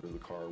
the car.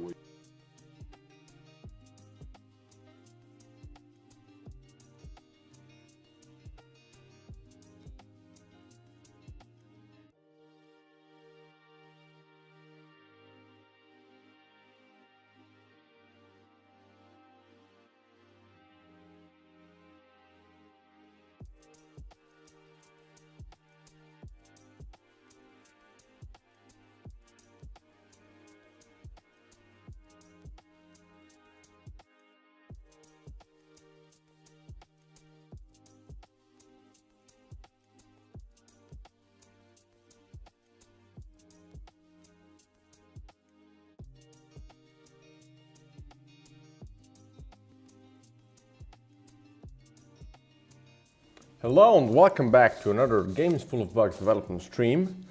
Hello and welcome back to another Games Full of Bugs development stream.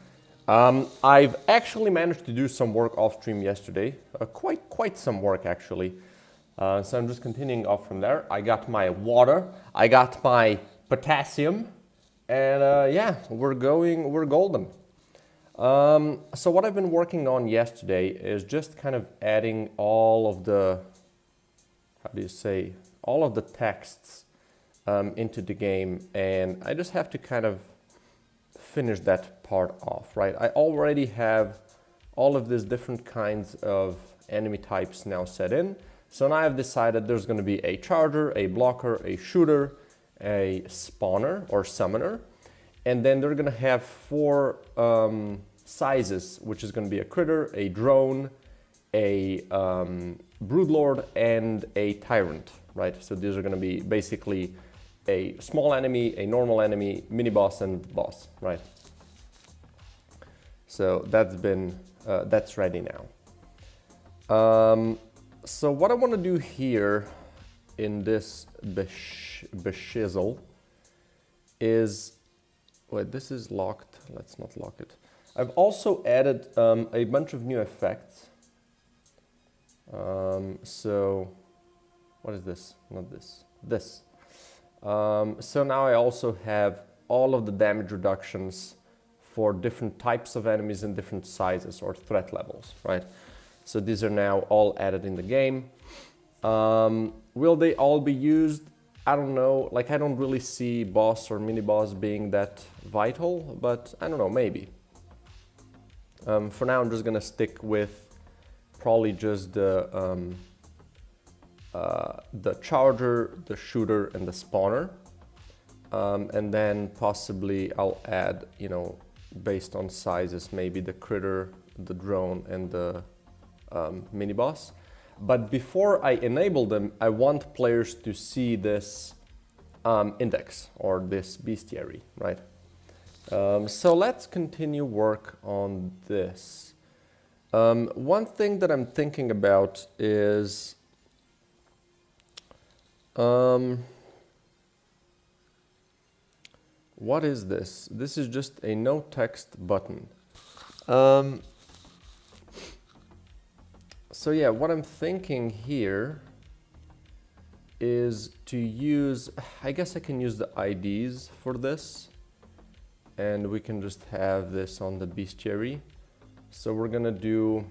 I've actually managed to do some work off stream yesterday, quite some work actually. So I'm just continuing off from there. I got my water, I got my potassium, and yeah, we're golden. So what I've been working on yesterday is just kind of adding all of the, all of the texts into the game, and I just have to kind of finish that part off, right? I already have all of these different kinds of enemy types now set in. So now I've decided there's going to be a charger, a blocker, a shooter, a spawner or summoner, and then they're going to have four sizes, which is going to be a critter, a drone, a broodlord, and a tyrant, right? So these are going to be basically a small enemy, a normal enemy, mini boss, and boss, right? So that's ready now. So what I want to do here in this beshizzle is, wait, this is locked. Let's not lock it. I've also added a bunch of new effects. So what is this? Not this. This. So now I also have all of the damage reductions for different types of enemies and different sizes or threat levels, right? So these are now all added in the game. Will they all be used? I don't know. Like, I don't really see boss or mini boss being that vital, but I don't know, maybe. For now, I'm just gonna stick with probably just the charger, the shooter, and the spawner. And then possibly I'll add, you know, based on sizes, maybe the critter, the drone, and the mini boss. But before I enable them, I want players to see this index or this bestiary, right? So let's continue work on this. One thing that I'm thinking about is what is this? This is just a no text button. So yeah, what I'm thinking here is to use, I guess I can use the IDs for this, and we can just have this on the bestiary. So we're gonna do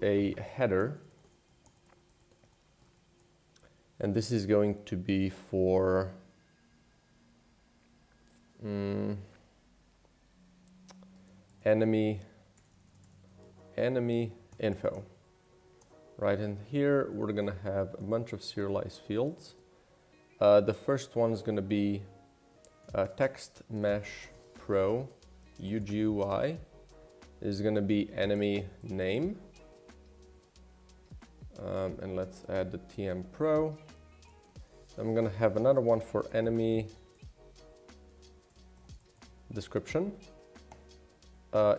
a header. And this is going to be for enemy info, right? And here we're gonna have a bunch of serialized fields. The first one is gonna be text mesh pro UGUI is gonna be enemy name. And let's add the TM Pro. I'm gonna have another one for enemy description.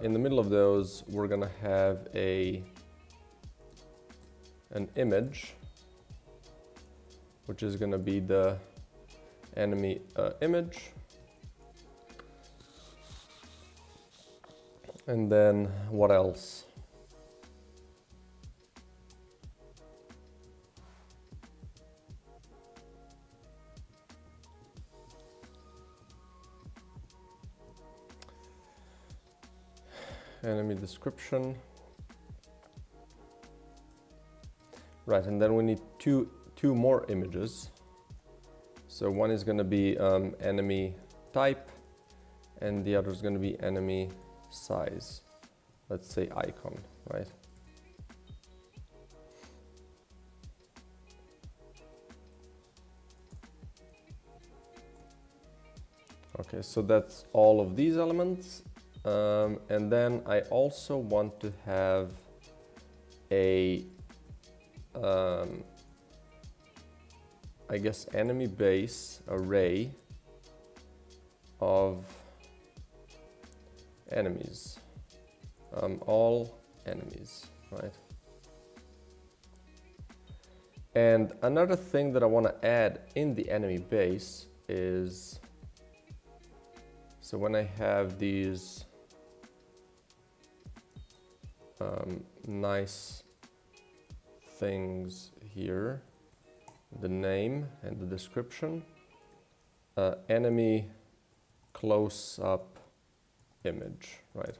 In the middle of those, we're gonna have an image, which is gonna be the enemy image. And then what else? enemy description. Right, and then we need two more images. So one is going to be enemy type, and the other is going to be enemy size. Let's say icon, right? Okay, so that's all of these elements. And then I also want to have a, I guess, enemy base array of enemies. All enemies, right? And another thing that I want to add in the enemy base is, so when I have these nice things here, the name and the description, enemy close-up image, right?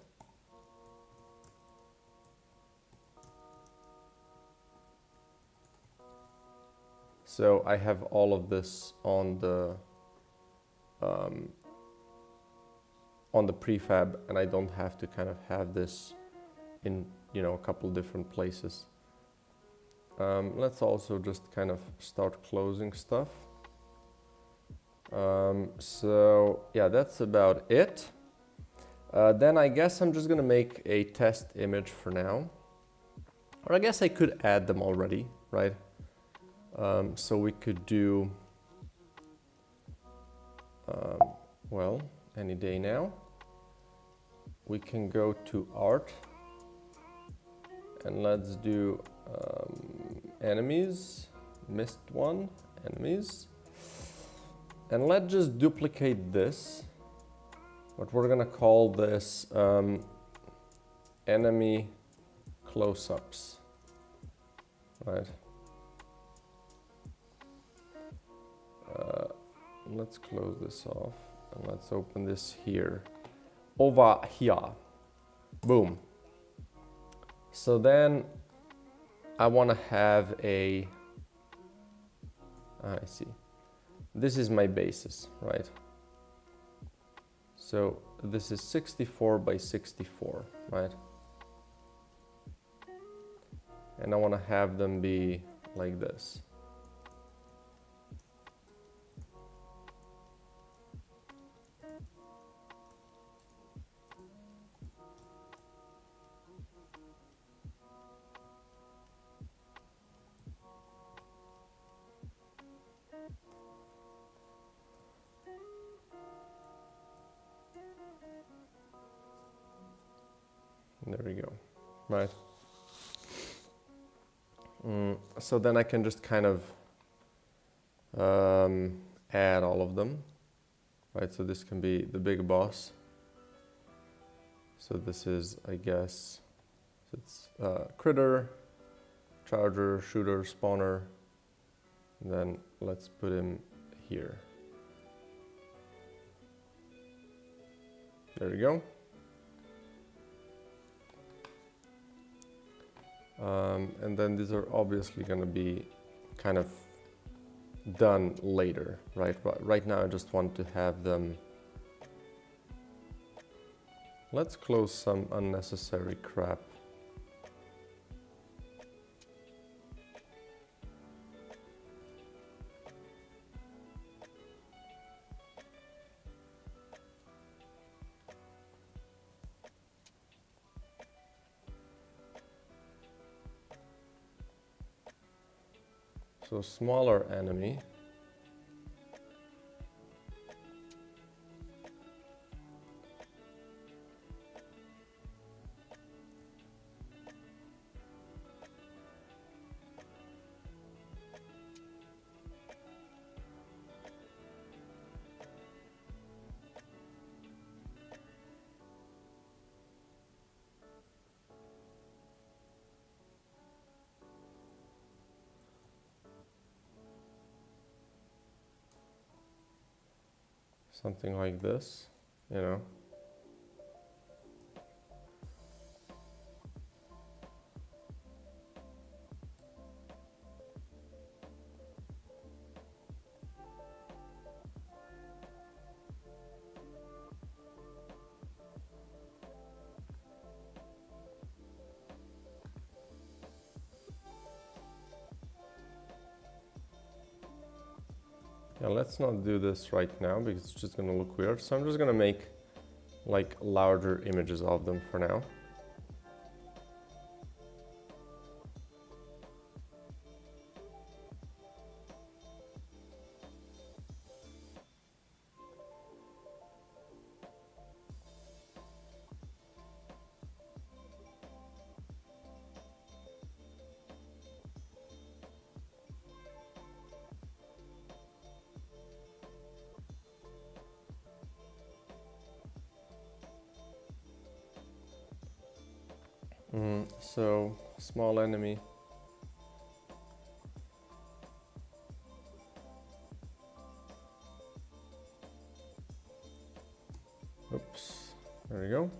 So I have all of this on the prefab, and I don't have to kind of have this in, you know, a couple different places. Let's also just kind of start closing stuff. So yeah, that's about it. Then I guess I'm just gonna make a test image for now. Or I guess I could add them already, right? So we could do, well, any day now. We can go to art and let's do enemies, missed one, enemies. And let's just duplicate this, but we're gonna call this enemy close-ups, right? Let's close this off and let's open this here. Over here. Boom. So then I want to have a, I see. This is my basis, right? So this is 64 by 64, right? And I want to have them be like this. There we go, right? So then I can just kind of add all of them, right? So this can be the big boss. So this is, I guess, it's critter, charger, shooter, spawner. And then let's put him here. There we go. And then these are obviously going to be kind of done later, right? But right now I just want to have them. Let's close some unnecessary crap. So smaller enemy. Something like this, you know. Yeah, let's not do this right now because it's just gonna look weird. So I'm just gonna make like larger images of them for now. So small enemy. Oops, there we go.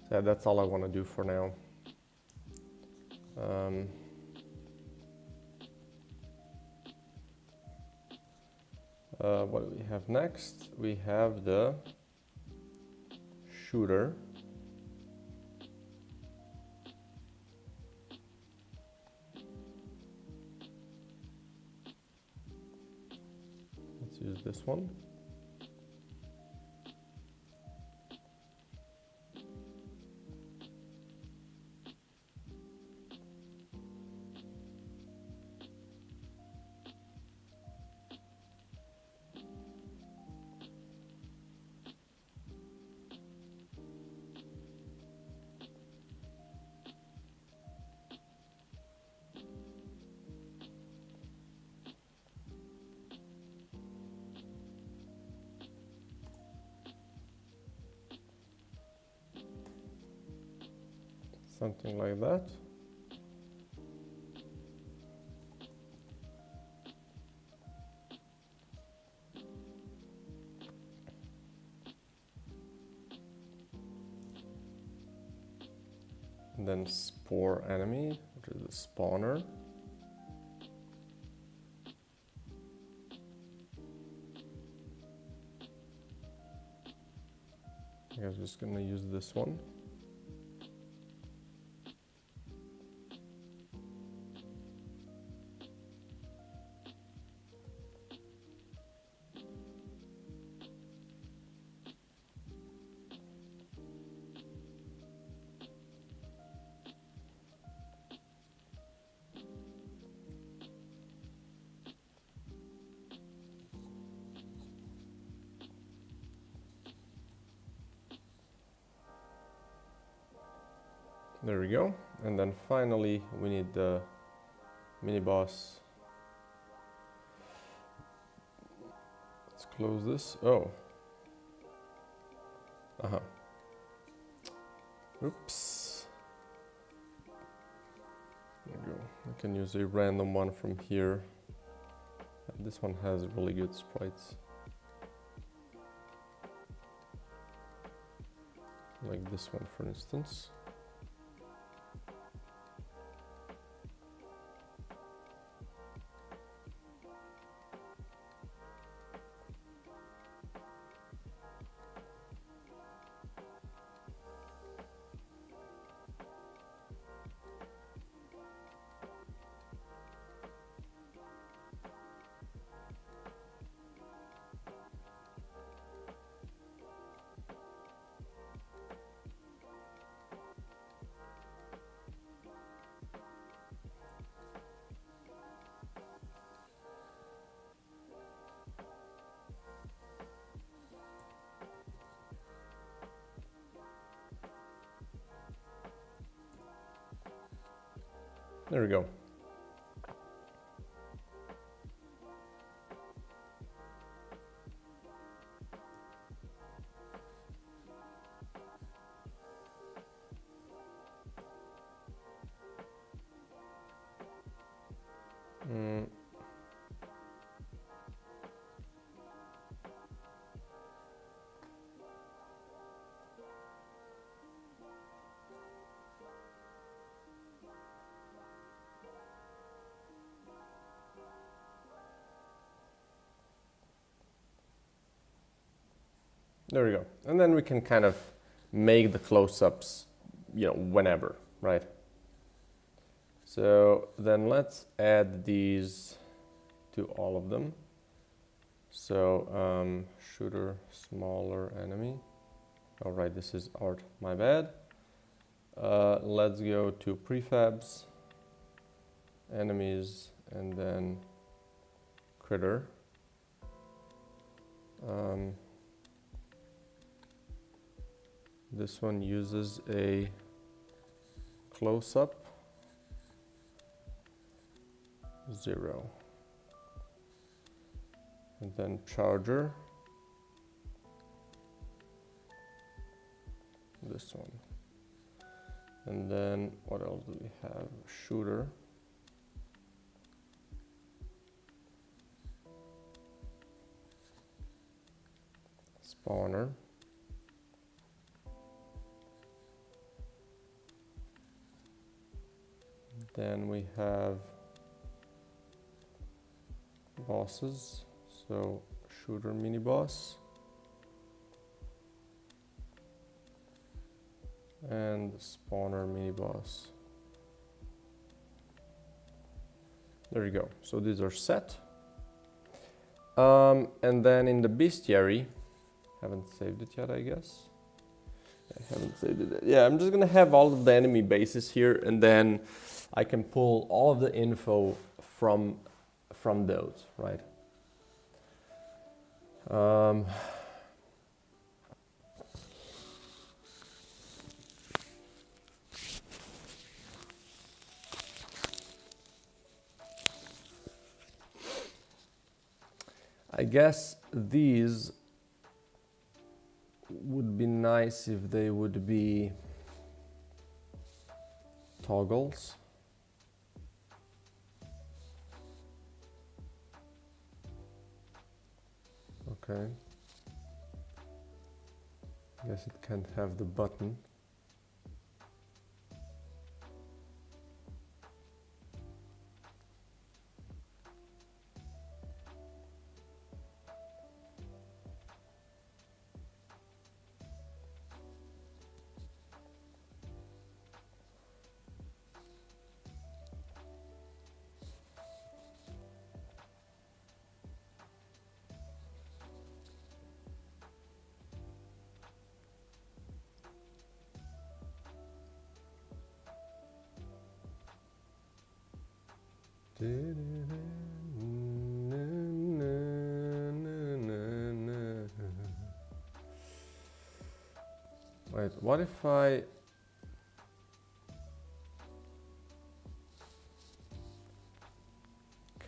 Yeah, that's all I want to do for now. What do we have next? We have the shooter. Let's use this one. Something like that. And then spore enemy, which is the spawner. I guess I'm just gonna use this one. There we go. And then finally we need the mini boss. Let's close this. Oh. Oops. There we go. I can use a random one from here. And this one has really good sprites. Like this one, for instance. There we go. There we go. And then we can kind of make the close-ups, whenever, right? So then let's add these to all of them. So shooter, smaller enemy. All right, this is art, my bad. Let's go to prefabs, enemies, and then critter. This one uses a close-up, 0. And then charger, this one. And then what else do we have? Shooter. Spawner. Then we have bosses, so shooter mini boss and spawner mini boss. There you go. So these are set. And then in the bestiary, haven't saved it yet, I guess. I haven't saved it. Yeah, I'm just gonna have all of the enemy bases here, and then I can pull all of the info from those, right? I guess these would be nice if they would be toggles. Okay. I guess it can't have the button. Wait, what if I...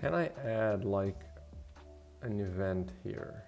Can I add like an event here?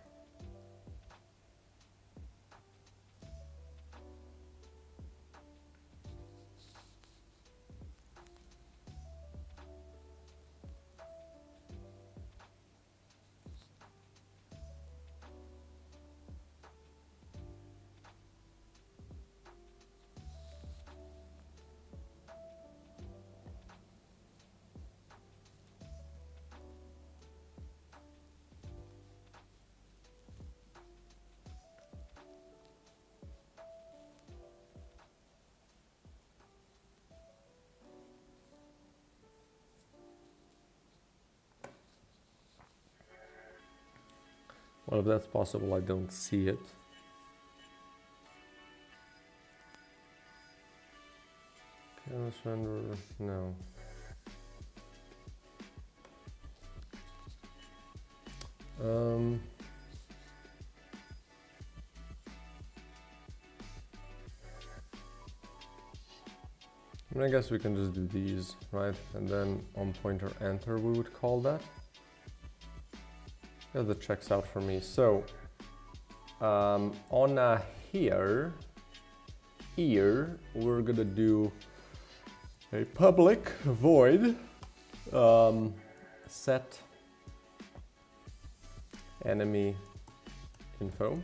Well, if that's possible, I don't see it. Canvas renderer, no. And I guess we can just do these, right? And then on pointer enter we would call that. Yeah, that checks out for me. So on here, we're gonna do a public void set enemy info.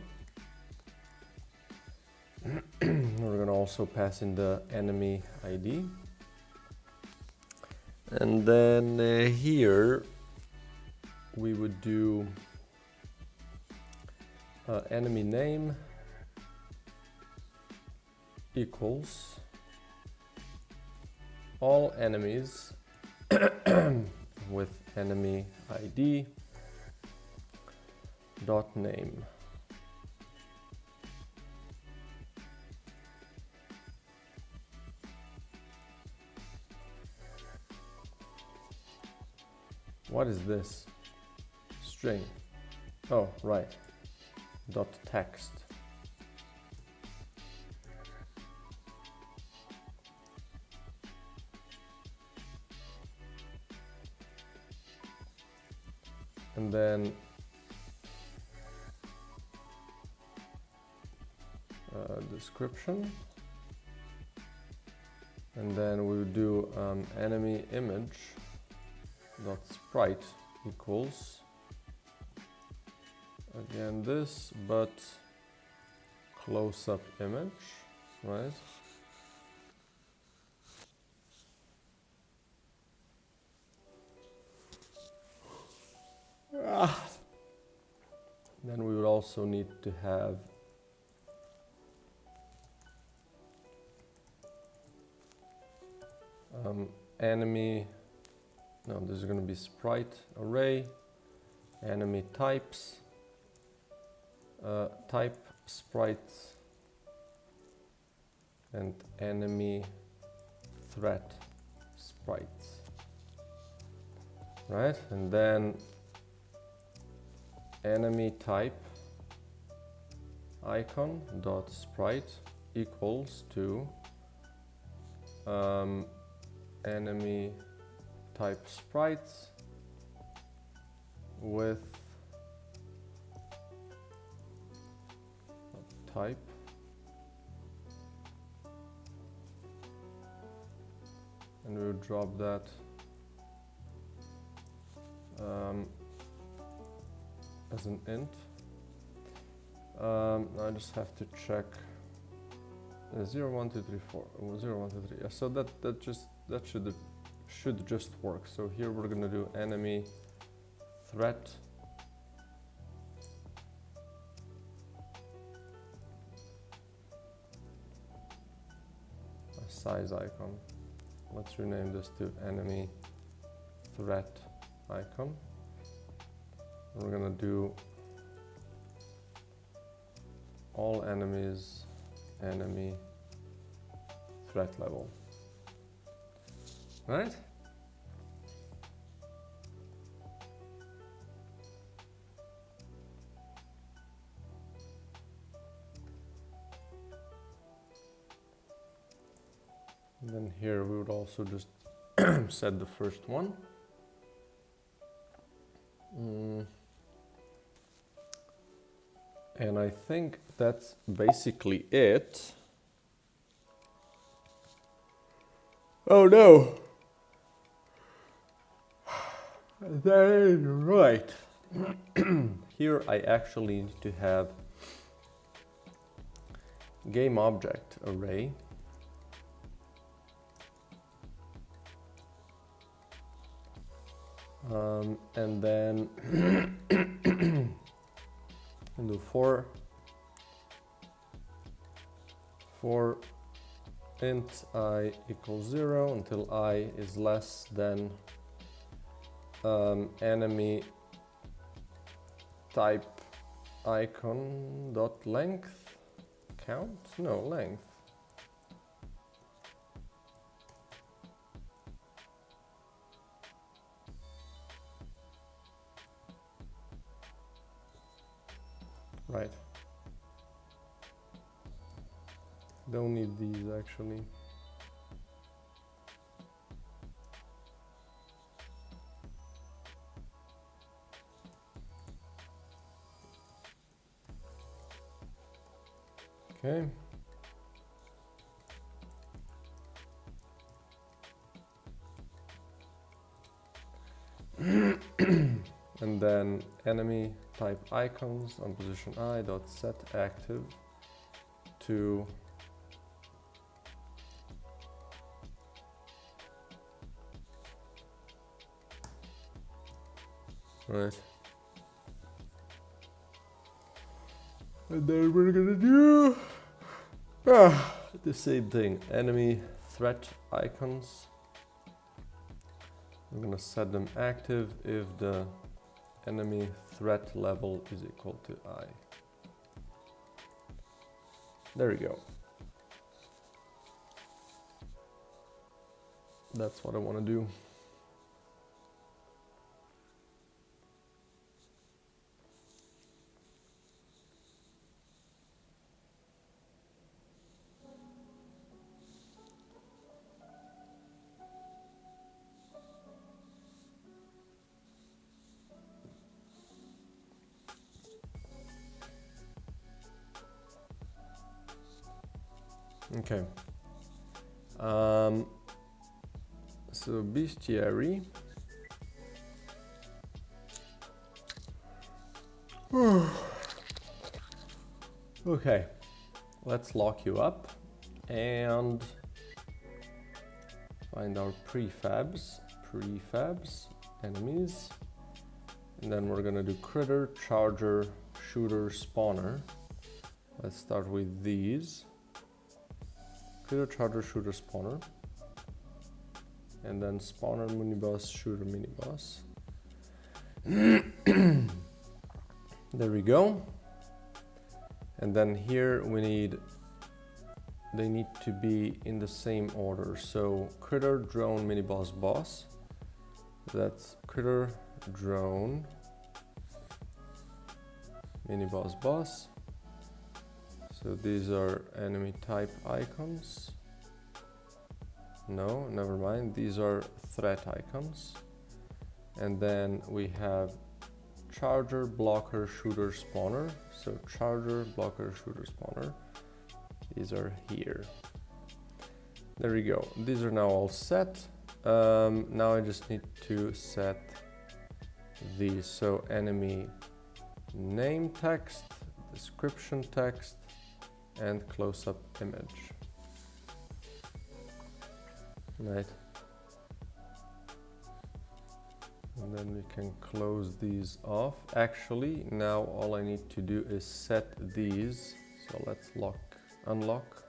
We're gonna also pass in the enemy ID. And then here we would do enemy name equals all enemies with enemy ID dot name. What is this? String. Oh, right. Dot text. And then description. And then we would do enemy image dot sprite equals again this, but close-up image, right? Then we would also need to have enemy, no, this is going to be sprite array, enemy types, type sprites, and enemy threat sprites, right? And then enemy type icon dot sprite equals to enemy type sprites with type and we would drop that as an int. I just have to check 0 1 2 3 4 0 1 2 3. Yeah, so that should just work. So here we're gonna do enemy threat size icon. Let's rename this to enemy threat icon. We're gonna do all enemies enemy threat level, right? And then here we would also just set the first one. And I think that's basically it. Oh no! That is right. Here I actually need to have game object array. And then and do for int I equals 0 until I is less than enemy type icon dot length count? No, length. Right. Don't need these actually. Okay. And then enemy type icons on position I dot set active to right. And then we're gonna do the same thing. Enemy threat icons. I'm gonna set them active if the enemy threat level is equal to I. There we go. That's what I want to do. Okay. So bestiary. Okay, let's lock you up and find our prefabs, enemies. And then we're gonna do critter, charger, shooter, spawner. Let's start with these. Critter, charger, shooter, spawner. And then spawner, miniboss, shooter, miniboss. There we go. And then here they need to be in the same order. So critter, drone, miniboss, boss. That's critter, drone, miniboss, boss. So these are enemy type icons. No, never mind. These are threat icons. And then we have charger, blocker, shooter, spawner. So charger, blocker, shooter, spawner. These are here. There we go. These are now all set. Now I just need to set these. So enemy name text, description text, and close-up image. Right. And then we can close these off. Actually, now all I need to do is set these. So let's unlock.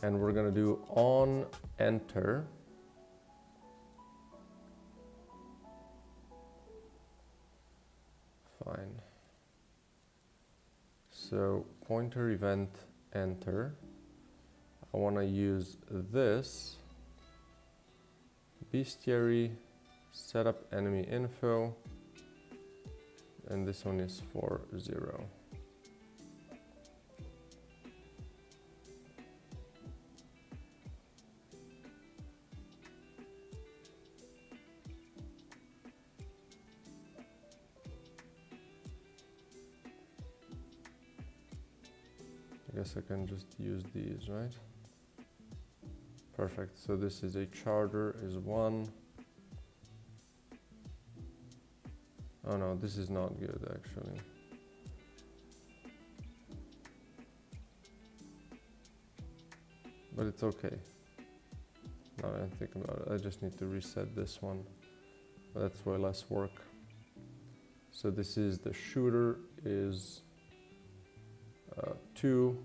And we're gonna do on enter. Fine. So pointer event enter. I want to use this bestiary, setup enemy info, and this one is for 0. I guess I can just use these, right? Perfect. So this is a charger is 1. Oh no, this is not good actually. But it's okay. Now that I think about it, I just need to reset this one. But that's way less work. So this is the shooter is 2.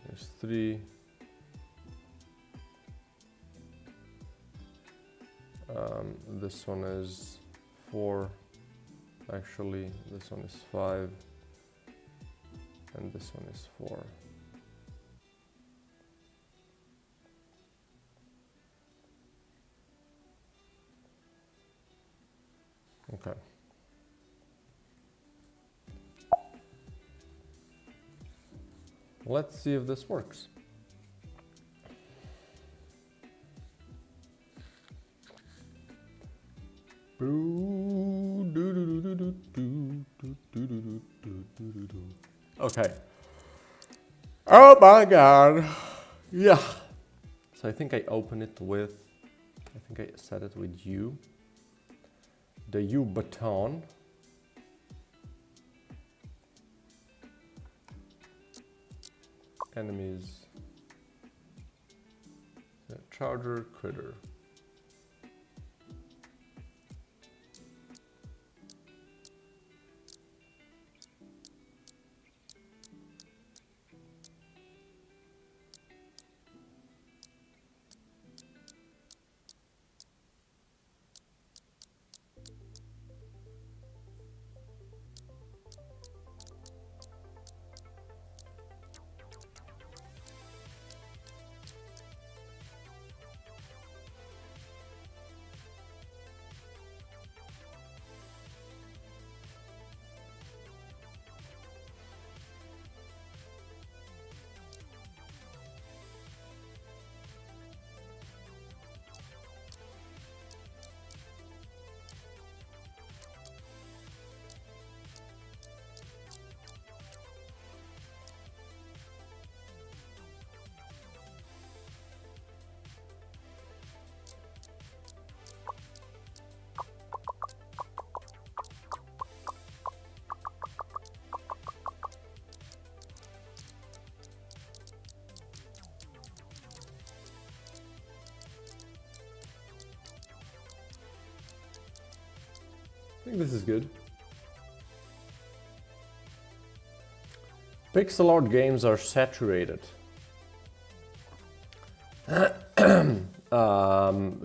There's 3. This one is 4. Actually, this one is 5. And this one is 4. Okay. Let's see if this works. Okay. Oh my god. Yeah. So I think I open it with, I think I set it with U. The U button. Enemies. Charger critter. I think this is good. Pixel art games are saturated.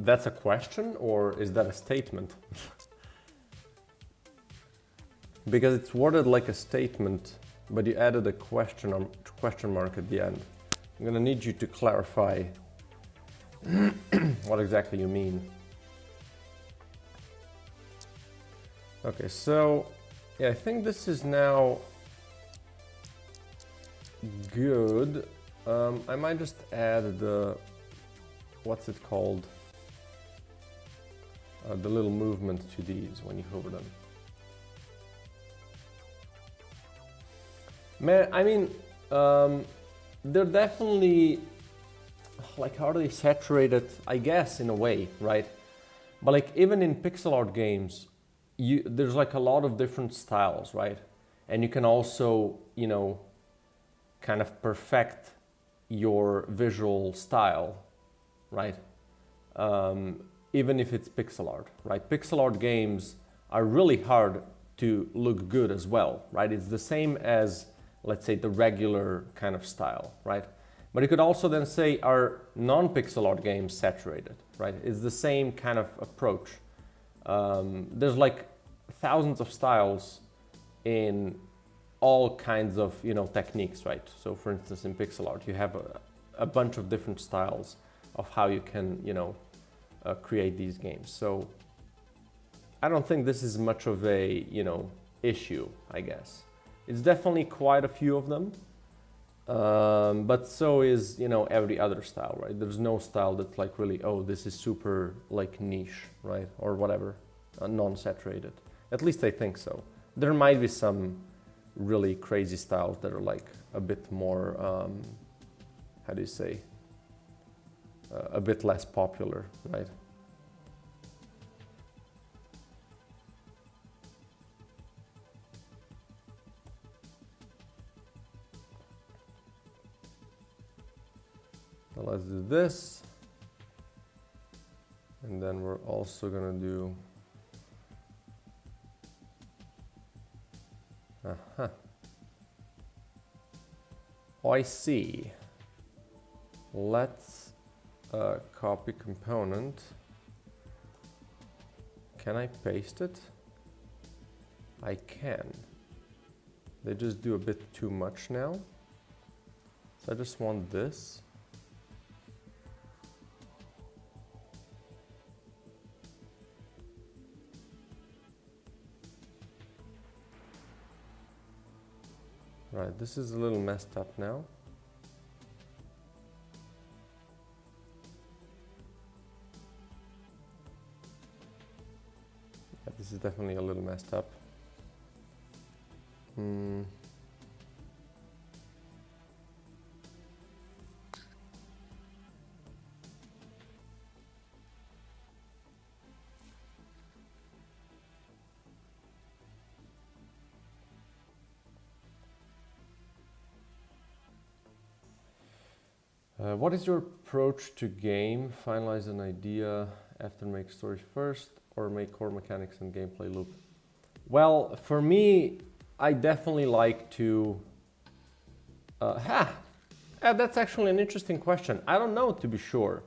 That's a question, or is that a statement? Because it's worded like a statement, but you added a question mark at the end. I'm gonna need you to clarify what exactly you mean. Okay, so yeah, I think this is now good. I might just add the, what's it called? The little movement to these when you hover them. Man, I mean, they're definitely, like, how are they saturated? I guess in a way, right? But like, even in pixel art games, there's like a lot of different styles, right? And you can also, you know, kind of perfect your visual style, right? Even if it's pixel art, right? Pixel art games are really hard to look good as well, right? It's the same as, let's say, the regular kind of style, right? But you could also then say, are non-pixel art games saturated, right? It's the same kind of approach. There's like thousands of styles in all kinds of, you know, techniques, right? So for instance, in pixel art, you have a bunch of different styles of how you can, you know, create these games. So I don't think this is much of a, you know, issue, I guess. It's definitely quite a few of them, but so is, you know, every other style, right? There's no style that's like really, oh, this is super like niche, right? Or whatever, non-saturated. At least I think so. There might be some really crazy styles that are like a bit more, how do you say, a bit less popular, right? So let's do this. And then we're also gonna do, Oh, I see. Let's copy component. Can I paste it? I can. They just do a bit too much now. So I just want this. Right, this is a little messed up now. Yeah, this is definitely a little messed up. What is your approach to game? Finalize an idea after make story first, or make core mechanics and gameplay loop? Well, for me, I definitely like to... that's actually an interesting question. I don't know, to be sure.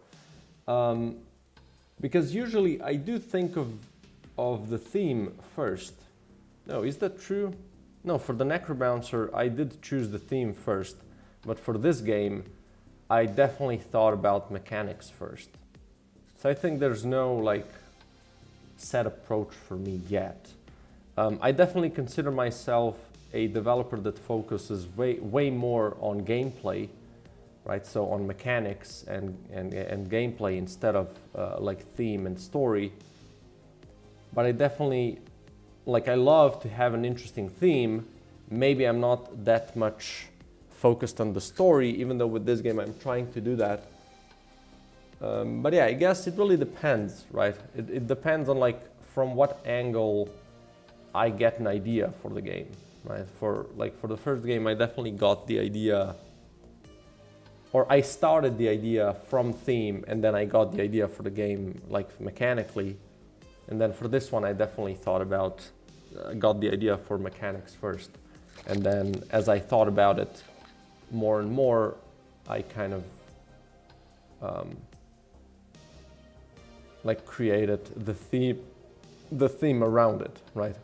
Because usually I do think of the theme first. No, is that true? No, for the NecroBouncer, I did choose the theme first. But for this game, I definitely thought about mechanics first. So I think there's no like set approach for me yet. I definitely consider myself a developer that focuses way more on gameplay, right? So on mechanics and gameplay instead of like theme and story. But I definitely, like, I love to have an interesting theme. Maybe I'm not that much focused on the story, even though with this game I'm trying to do that. But yeah, I guess it really depends, right? It depends on like from what angle I get an idea for the game, right? For the first game, I definitely got the idea, or I started the idea from theme, and then I got the idea for the game like mechanically. And then for this one, I definitely thought about, got the idea for mechanics first. And then as I thought about it more and more, I kind of like created the theme around it, right?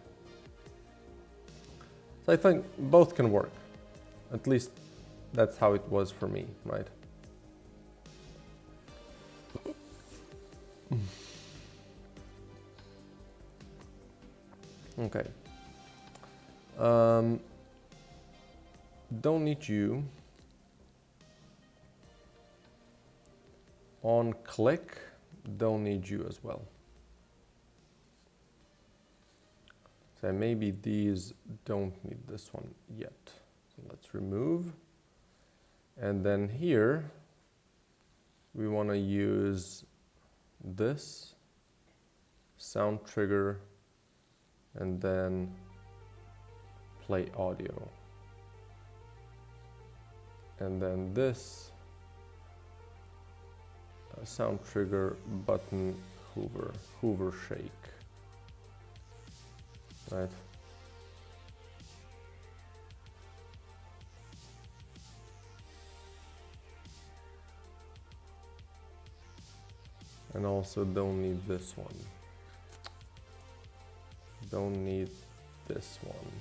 So I think both can work. At least that's how it was for me, right? Okay. Don't need you. On click, don't need you as well. So maybe these don't need this one yet. So let's remove. And then here, we want to use this sound trigger and then play audio. And then this sound trigger button hover shake, right? And also don't need this one. Don't need this one.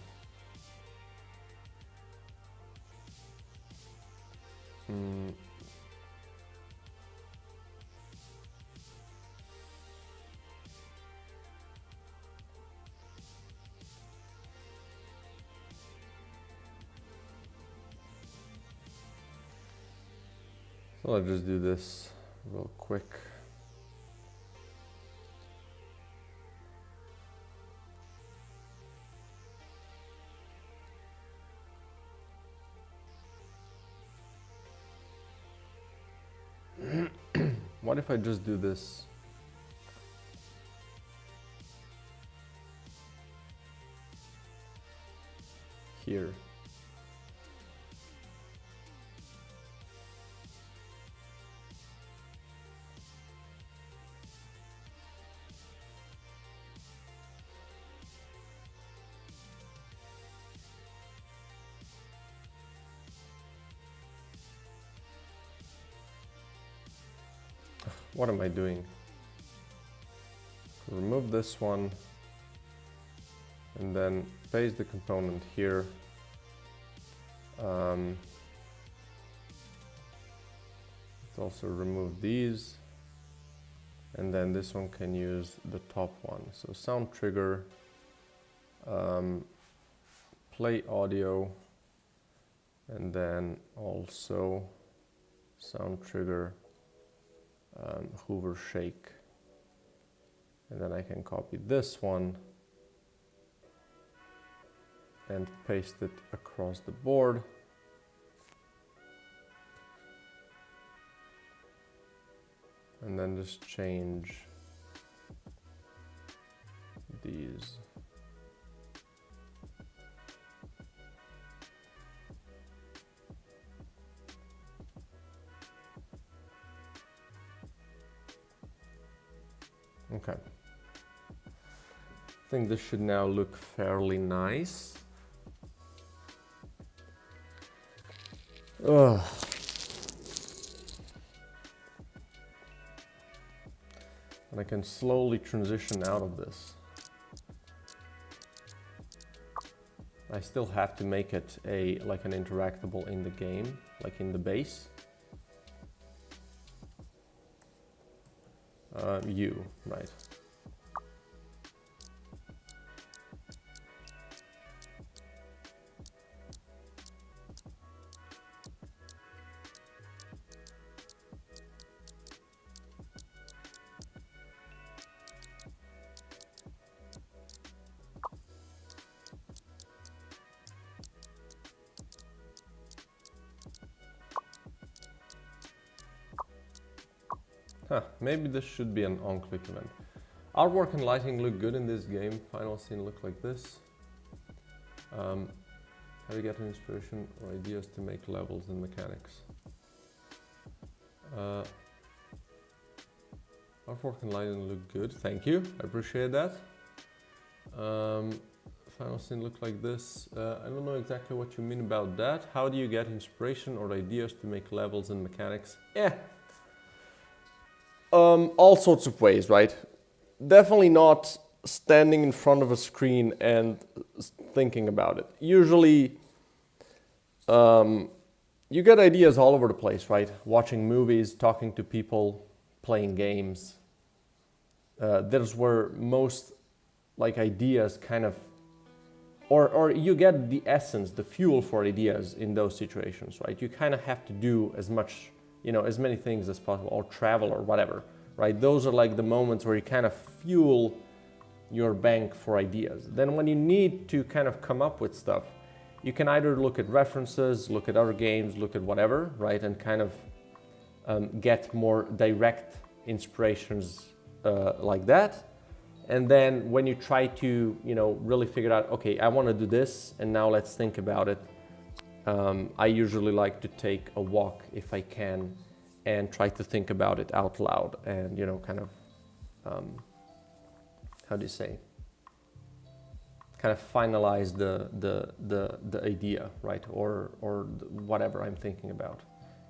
So I'll just do this real quick. What if I just do this? Here. What am I doing? Remove this one and then paste the component here. Let's also remove these, and then this one can use the top one. So sound trigger, play audio, and then also sound trigger, hover shake. And then I can copy this one and paste it across the board. And then just change these. Okay. I think this should now look fairly nice. Ugh. And I can slowly transition out of this. I still have to make it like an interactable in the game, like in the base. You, right. Huh, maybe this should be an on-click event. Artwork and lighting look good in this game. Final scene look like this. How do you get inspiration or ideas to make levels and mechanics? Artwork and lighting look good. Thank you. I appreciate that. Final scene look like this. I don't know exactly what you mean about that. How do you get inspiration or ideas to make levels and mechanics? All sorts of ways, right? Definitely not standing in front of a screen and thinking about it. Usually, you get ideas all over the place, right? Watching movies, talking to people, playing games. There's where most like ideas kind of, or you get the essence, the fuel for ideas in those situations, right? You kind of have to do as much, as many things as possible, or travel or whatever, right? Those are like the moments where you kind of fuel your bank for ideas. Then when you need to kind of come up with stuff, you can either look at references, look at other games, look at whatever, right? And kind of get more direct inspirations like that. And then when you try to, really figure out, okay, I want to do this, and now let's think about it. I usually like to take a walk if I can and try to think about it out loud and, kind of, how do you say? Kind of finalize the idea, right? Or whatever I'm thinking about.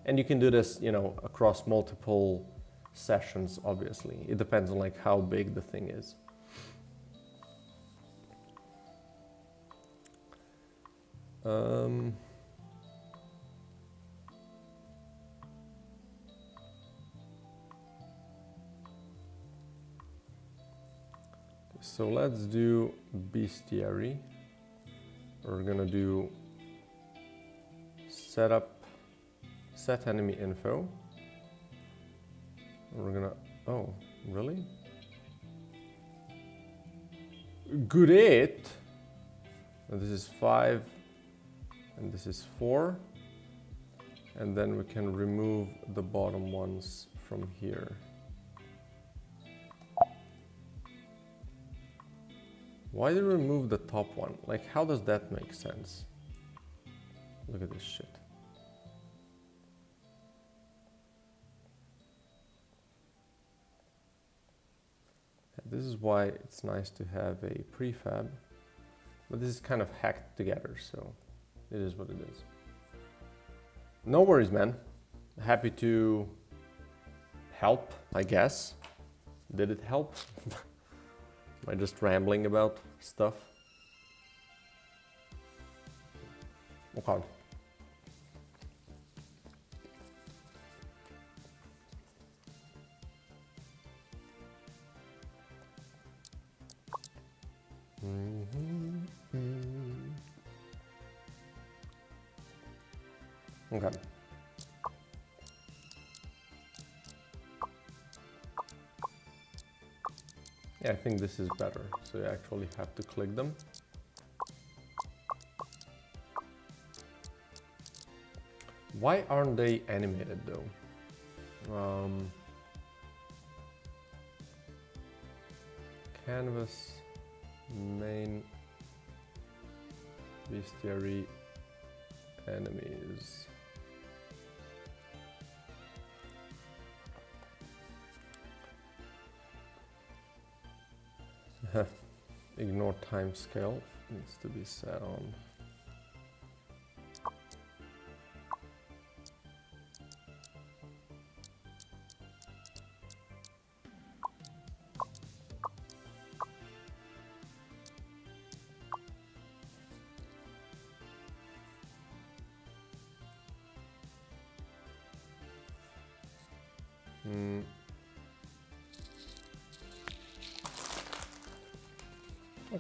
And you can do this, across multiple sessions, obviously. It depends on like how big the thing is. So let's do bestiary. We're gonna do set enemy info. We're gonna, oh, really? Great. And this is 5, and this is 4. And then we can remove the bottom ones from here. Why do you remove the top one? Like, how does that make sense? Look at this shit. This is why it's nice to have a prefab, but this is kind of hacked together, so it is what it is. No worries, man. Happy to help, I guess. Did it help? Am I just rambling about stuff? Okay. Okay. Yeah, I think this is better. So you actually have to click them. Why aren't they animated though? Canvas, main, bestiary, enemies. Ignore time scale, needs to be set on.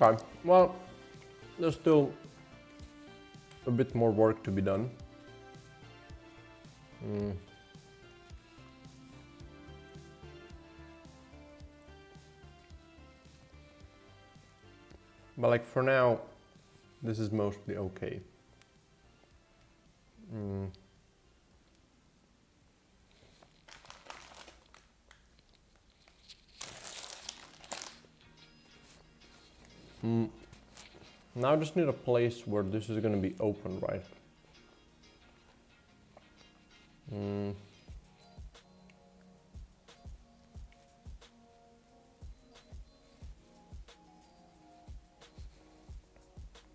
Okay, well, there's still a bit more work to be done. But like for now, this is mostly okay. Now I just need a place where this is going to be open, right?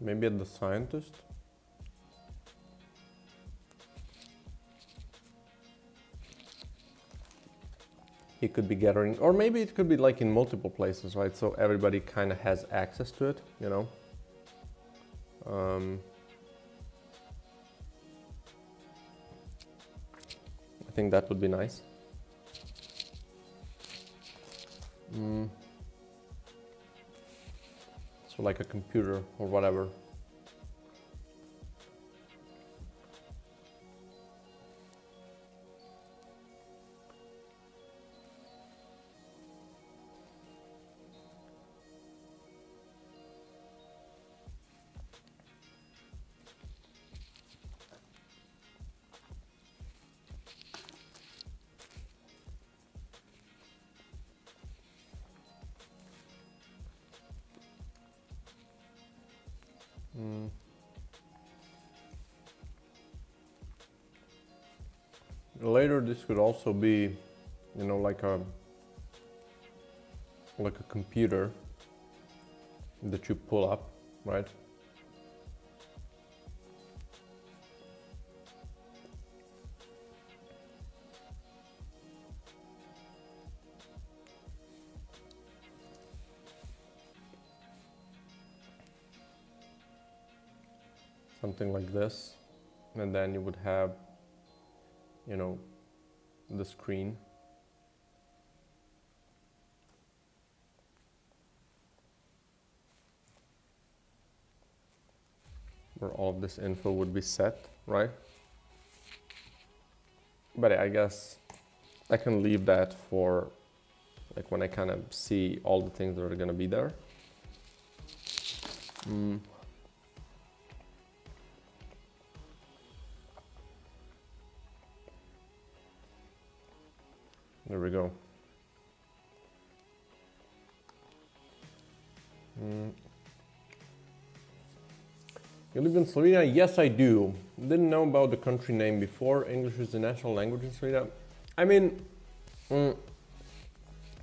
Maybe at the scientist? He could be gathering, or maybe it could be like in multiple places, right? So everybody kind of has access to it, you know? I think that would be nice. So like a computer or whatever. Later, this could also be, you know, like a computer that you pull up, right? Something like this, and then you would have, you know, the screen. Where all of this info would be set, right? But I guess I can leave that for like when I kind of see all the things that are gonna be there. There we go. You live in Slovenia? Yes, I do. Didn't know about the country name before. English is the national language in Slovenia. I mean,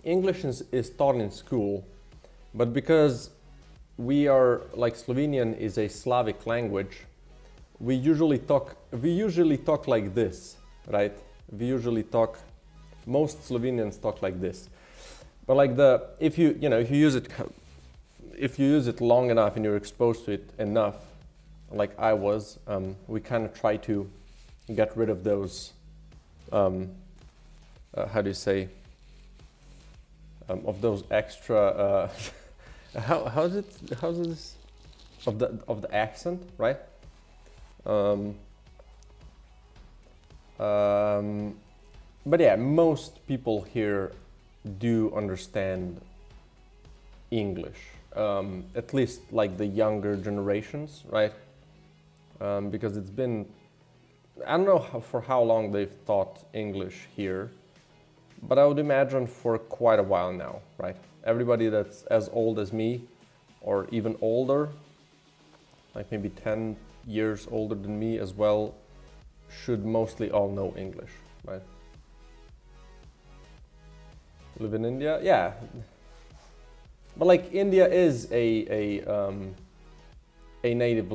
English is taught in school, but because we are, like, Slovenian is a Slavic language, we usually talk like this, right? Most Slovenians talk like this. But like if you use it long enough and you're exposed to it enough, like I was, we kind of try to get rid of those, how do you say, of those extra, how's this, of the accent, right? But yeah, most people here do understand English, at least like the younger generations, right? Because it's been, I don't know for how long they've taught English here, but I would imagine for quite a while now, right? Everybody that's as old as me, or even older, like maybe 10 years older than me as well, should mostly all know English, right? Live in India? Yeah. But like India is a native,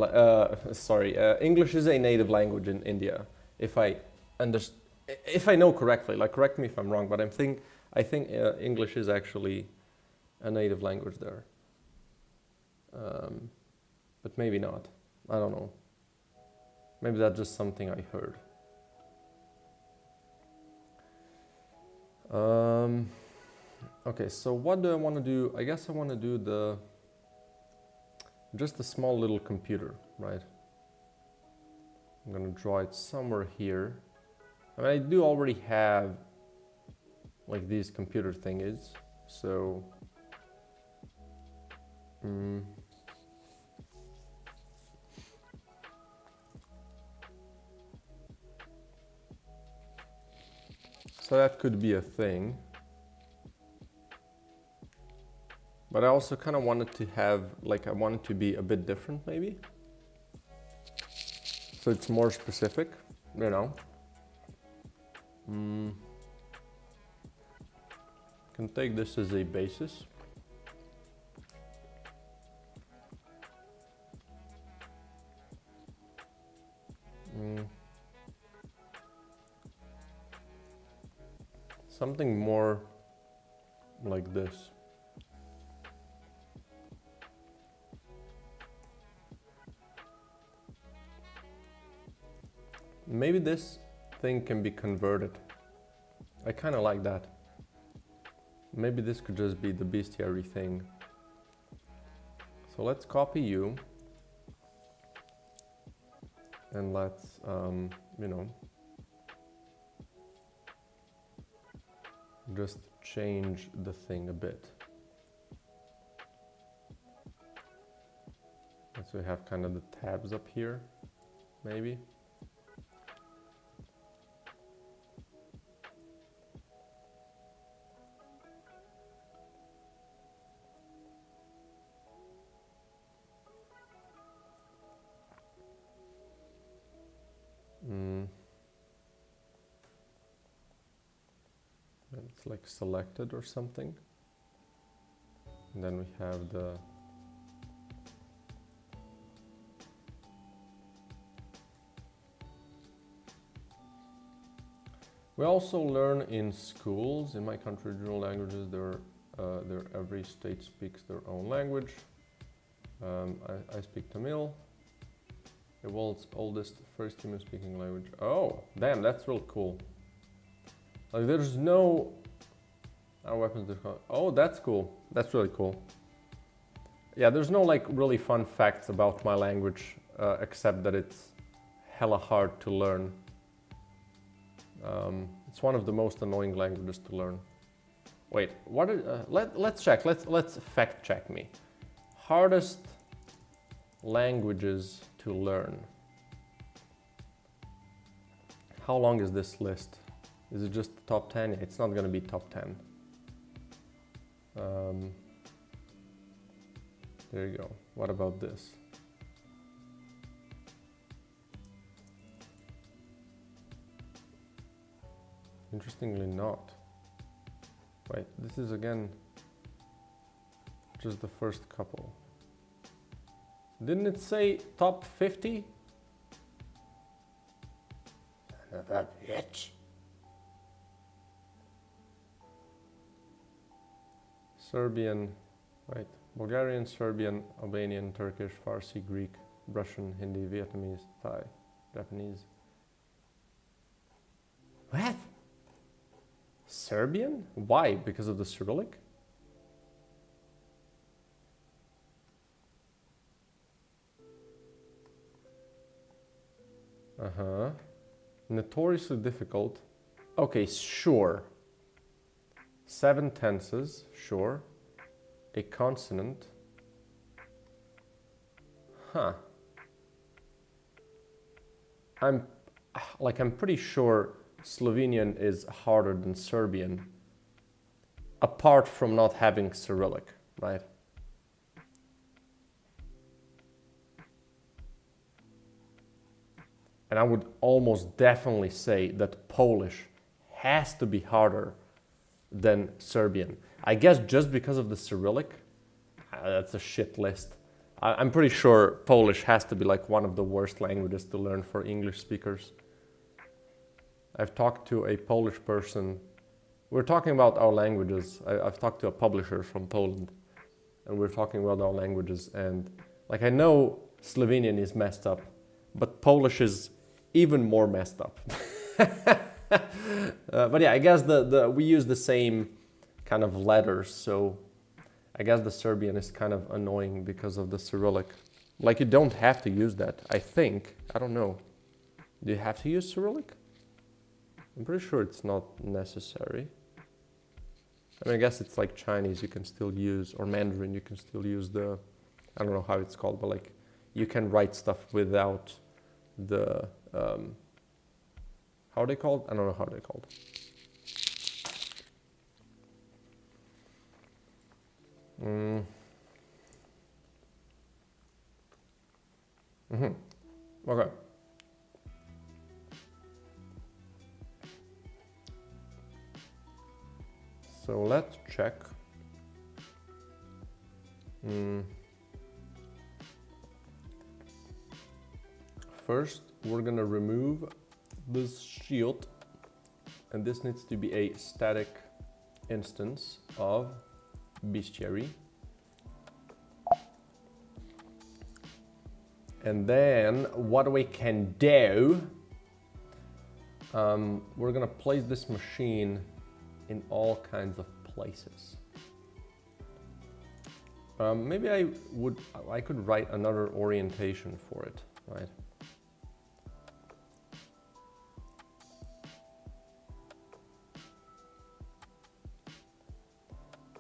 English is a native language in India. If I know correctly, like correct me if I'm wrong, but I think English is actually a native language there. But maybe not. I don't know. Maybe that's just something I heard. Okay, so what do I want to do? I guess I want to do just a small little computer, right? I'm gonna draw it somewhere here. I mean, I do already have like these computer thingies, so so that could be a thing. But I also kind of wanted to have, like, I wanted to be a bit different maybe. So it's more specific, you know. Can take this as a basis. Something more like this. Maybe this thing can be converted. I kind of like that. Maybe this could just be the bestiary thing. So let's copy you. And let's, you know, just change the thing a bit. So we have kind of the tabs up here, maybe. It's like selected or something. And then we have the we also learn in schools, in my country, regional languages, every state speaks their own language. I speak Tamil, the world's oldest first human speaking language. Oh, damn, that's real cool. Like there's no our weapons. Oh, that's cool. That's really cool. Yeah, there's no like really fun facts about my language except that it's hella hard to learn. It's one of the most annoying languages to learn. Wait, what? Let's check. Let's fact check me. Hardest languages to learn. How long is this list? Is it just the top 10? It's not going to be top 10. There you go. What about this? Interestingly not. Wait, this is again just the first couple. Didn't it say top 50? That bitch. Serbian, right? Bulgarian, Serbian, Albanian, Turkish, Farsi, Greek, Russian, Hindi, Vietnamese, Thai, Japanese. What? Serbian? Why? Because of the Cyrillic? Uh-huh. Notoriously difficult. Okay, sure. 7 tenses, sure. a consonant. Huh. I'm pretty sure Slovenian is harder than Serbian, apart from not having Cyrillic, right? And I would almost definitely say that Polish has to be harder than Serbian. I guess just because of the Cyrillic, that's a shit list. I'm pretty sure Polish has to be like one of the worst languages to learn for English speakers. I've talked to a Polish person. We're talking about our languages. I've talked to a publisher from Poland, and we're talking about our languages. And like, I know Slovenian is messed up, but Polish is even more messed up. But yeah, I guess we use the same kind of letters, so I guess the Serbian is kind of annoying because of the Cyrillic. Like, you don't have to use that, I think. I don't know. Do you have to use Cyrillic? I'm pretty sure it's not necessary. I mean, I guess it's like Chinese, you can still use, or Mandarin, you can still use the, I don't know how it's called, but like, you can write stuff without the, how are they called? I don't know how they're called. Okay. So let's check. First, we're gonna remove this shield, and this needs to be a static instance of bestiary. And then what we can do, we're gonna place this machine in all kinds of places. Maybe I could write another orientation for it, right?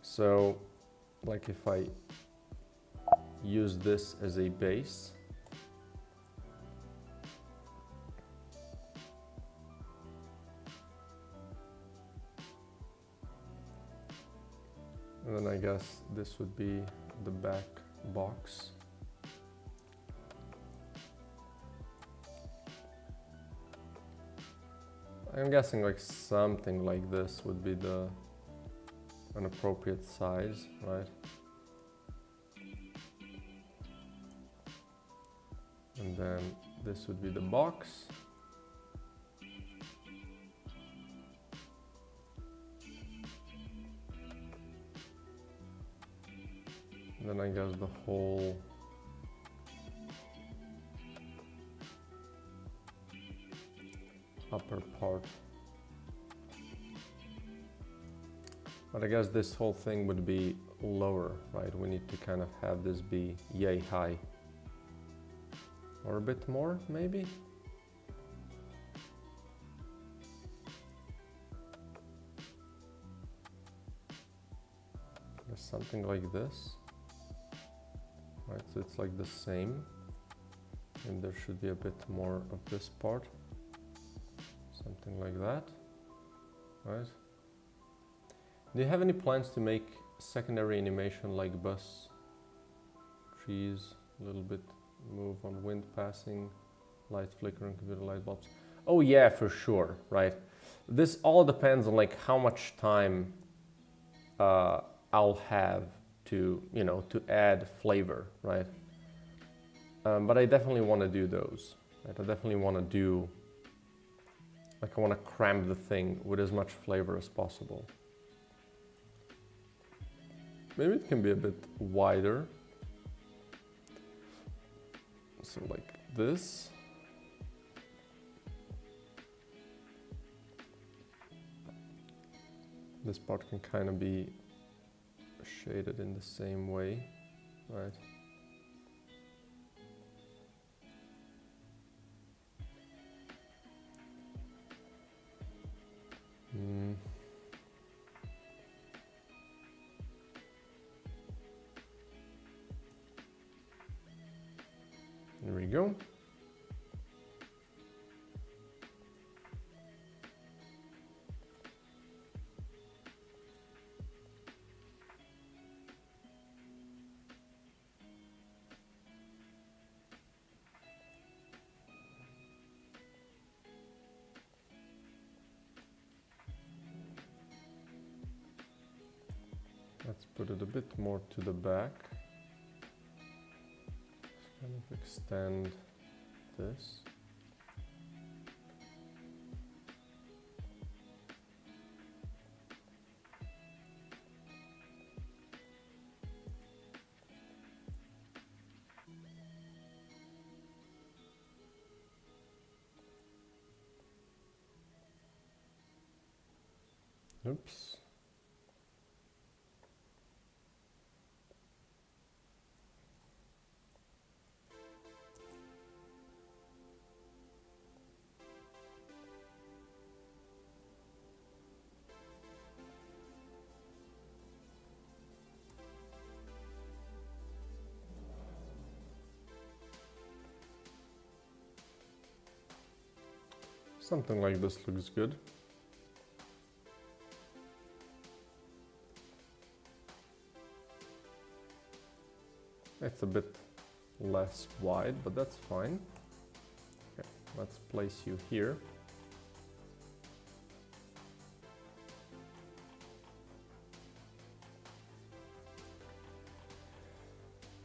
So, like, if I use this as a base, and then I guess this would be the back box. I'm guessing like something like this would be an appropriate size, right? And then this would be the box. And then I guess the whole upper part. But I guess this whole thing would be lower, right? We need to kind of have this be yay high. Or a bit more, maybe? There's something like this. Right, so it's like the same. And there should be a bit more of this part. Something like that, right? Do you have any plans to make secondary animation like bus, trees, a little bit move on wind passing, light flickering, computer light bulbs? Oh yeah, for sure, right? This all depends on like how much time I'll have to, you know, to add flavor, right? But I definitely want to do those, right? I definitely want to do, like, I want to cram the thing with as much flavor as possible. Maybe it can be a bit wider. So like this. This part can kind of be shaded in the same way, right? we go. Let's put it a bit more to the back. Just kind of extend this. Oops. Something like this looks good. It's a bit less wide, but that's fine. Okay, let's place you here.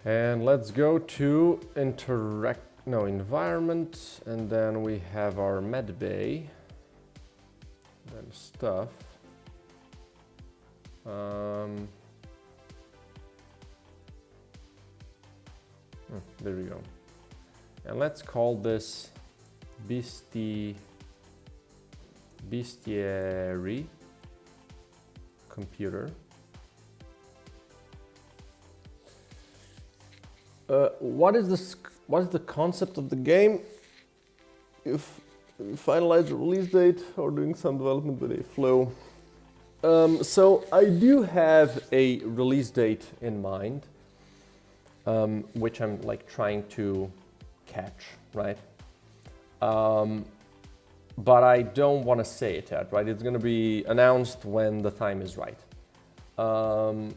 And let's go to environment, and then we have our med bay, then stuff. There we go. And let's call this bestiary computer. What is the concept of the game? If we finalize the release date or doing some development with a flow. So I do have a release date in mind, which I'm like trying to catch, right? But I don't want to say it yet, right? It's going to be announced when the time is right. And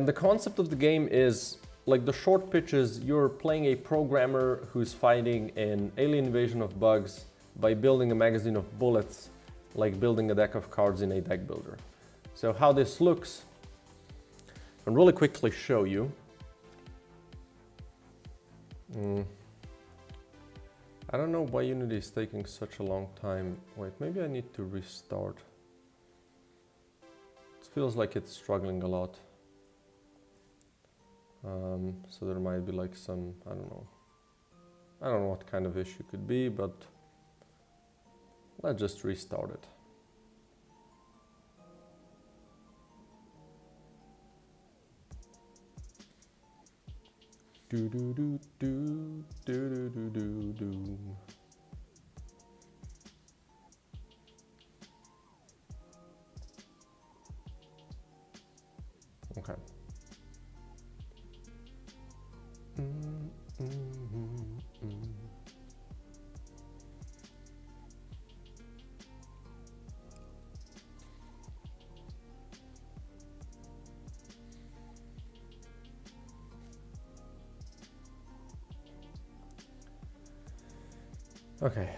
the concept of the game is, like the short pitch is, you're playing a programmer who's fighting an alien invasion of bugs by building a magazine of bullets, like building a deck of cards in a deck builder. So how this looks, I'll really quickly show you. I don't know why Unity is taking such a long time. Wait, maybe I need to restart. It feels like it's struggling a lot. So there might be like some, I don't know what kind of issue could be, but let's just restart it. Do do do do do do do do. Okay. Okay.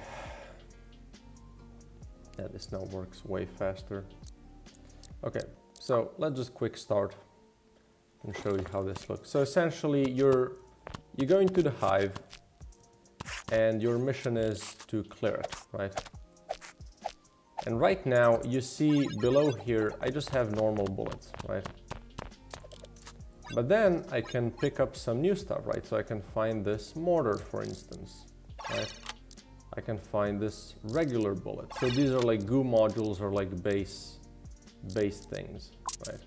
Yeah, this now works way faster. Okay, so let's just quick start and show you how this looks. So essentially you go into the hive and your mission is to clear it, right? And right now you see below here, I just have normal bullets, right? But then I can pick up some new stuff, right? So I can find this mortar, for instance, right? I can find this regular bullet. So these are like goo modules or like base things, right?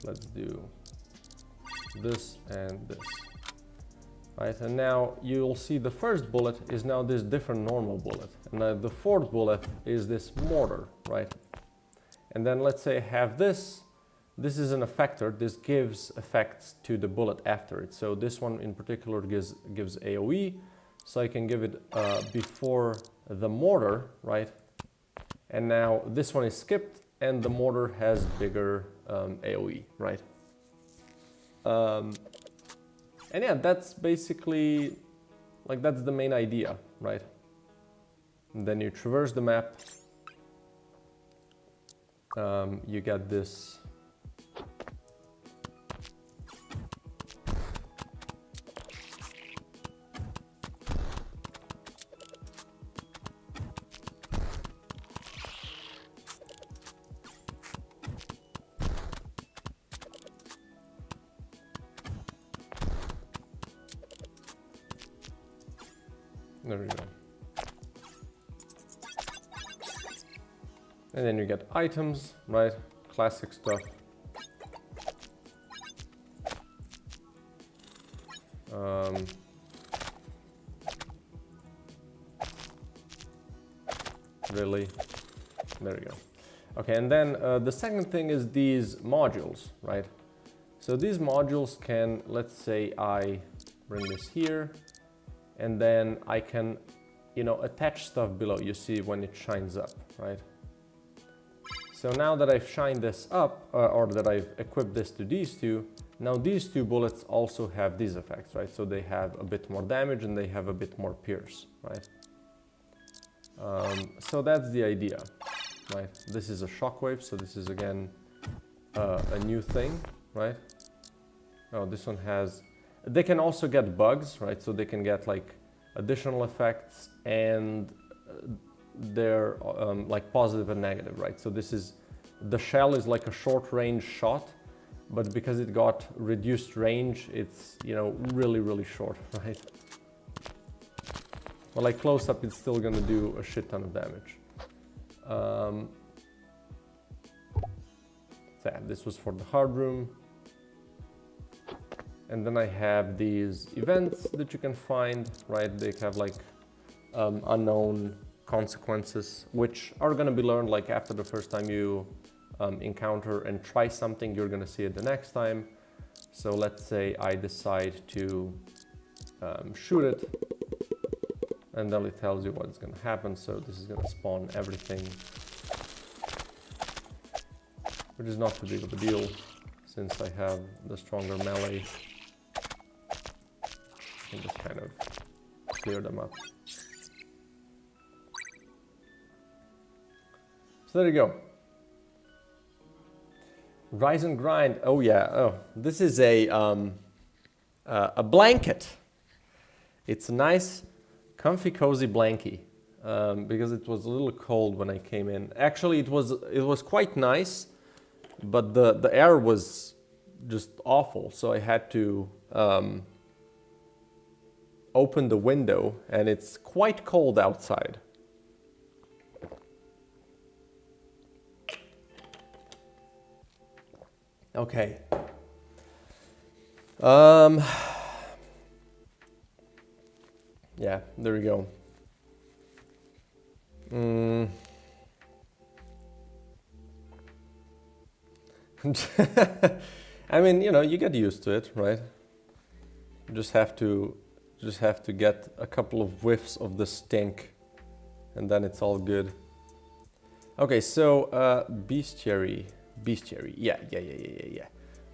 Let's do this and this, right? And now you'll see the first bullet is now this different normal bullet. And now the fourth bullet is this mortar, right? And then let's say I have this, this is an effector. This gives effects to the bullet after it. So this one in particular gives AoE. So I can give it before the mortar, right? And now this one is skipped and the mortar has bigger AoE, right? And yeah, that's basically, like, that's the main idea, right? And then you traverse the map. You get this. There we go. And then you get items, right? Classic stuff. Really? There we go. Okay, and then the second thing is these modules, right? So these modules can, let's say I bring this here, and then I can, you know, attach stuff below. You see when it shines up, right? So now that I've shined this up, or that I've equipped this to these two, now these two bullets also have these effects, right? So they have a bit more damage and they have a bit more pierce, right? So that's the idea, right? This is a shockwave, so this is again a new thing, right? Oh, this one has... They can also get bugs, right? So they can get like additional effects and they're like positive and negative, right? So this is, the shell is like a short range shot, but because it got reduced range, it's, you know, really, really short, right? Well, like close up, it's still gonna do a shit ton of damage. So yeah, this was for the hard room. And then I have these events that you can find, right? They have like unknown consequences, which are gonna be learned like after the first time you encounter and try something, you're gonna see it the next time. So let's say I decide to shoot it, and then it tells you what's gonna happen. So this is gonna spawn everything, which is not too big of a deal since I have the stronger melee. I can just kind of clear them up. So there you go. Rise and grind. Oh yeah. Oh, this is a blanket. It's a nice, comfy, cozy blankie because it was a little cold when I came in. Actually, it was quite nice, but the air was just awful. So I had to open the window, and it's quite cold outside. Okay. Yeah, there we go. I mean, you know, you get used to it, right? You just have to get a couple of whiffs of the stink, and then it's all good. Okay, so bestiary, yeah.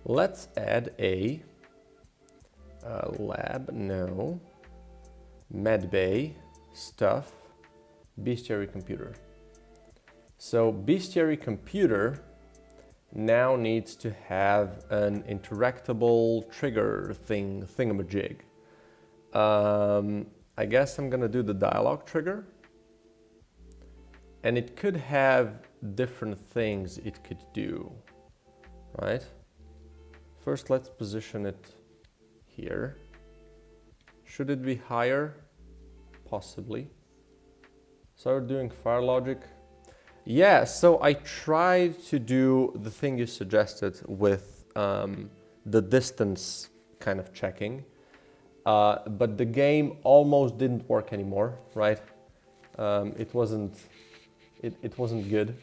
Let's add a lab, no, medbay, stuff, bestiary computer. So bestiary computer now needs to have an interactable trigger thingamajig. I guess I'm gonna do the dialogue trigger, and it could have different things it could do, right? First, let's position it here. Should it be higher? Possibly. So we're doing fire logic. Yeah, so I tried to do the thing you suggested with the distance kind of checking, but the game almost didn't work anymore, right? It wasn't good.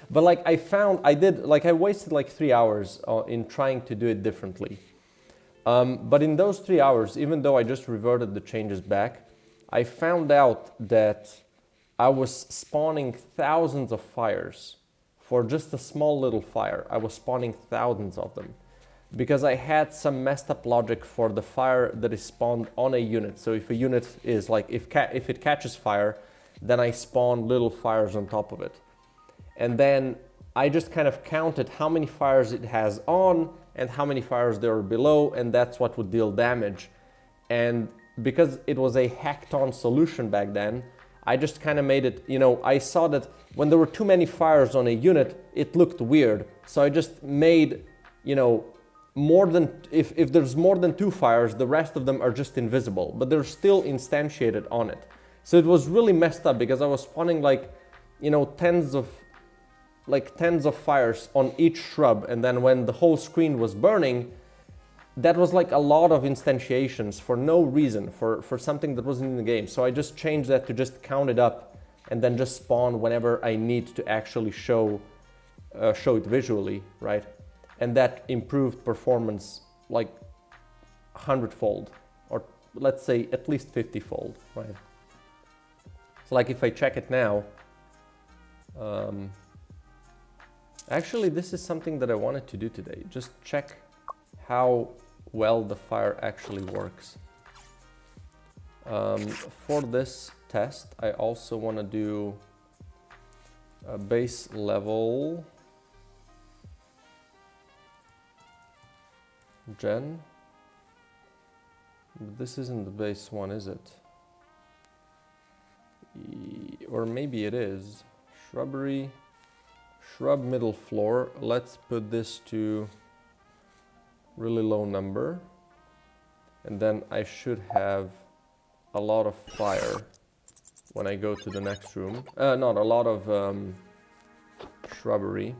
But like I wasted like 3 hours in trying to do it differently. But in those 3 hours, even though I just reverted the changes back, I found out that I was spawning thousands of fires for just a small little fire. I was spawning thousands of them because I had some messed up logic for the fire that is spawned on a unit. So if a unit is like, if it catches fire, then I spawn little fires on top of it. And then I just kind of counted how many fires it has on and how many fires there are below, and that's what would deal damage. And because it was a hacked on solution back then, I just kind of made it, you know, I saw that when there were too many fires on a unit, it looked weird. So I just made, you know, if there's more than 2 fires, the rest of them are just invisible, but they're still instantiated on it. So it was really messed up because I was spawning like, you know, tens of fires on each shrub, and then when the whole screen was burning, that was like a lot of instantiations for no reason, for something that wasn't in the game. So I just changed that to just count it up and then just spawn whenever I need to actually show it visually, right? And that improved performance like 100-fold, or let's say at least 50-fold, right? So like if I check it now, actually, this is something that I wanted to do today. Just check how well the fire actually works. For this test, I also want to do a base level gen. This isn't the base one, is it? Or maybe it is. Shrubbery. Shrub middle floor, let's put this to really low number, and then I should have a lot of fire when I go to the next room. Not a lot of shrubbery.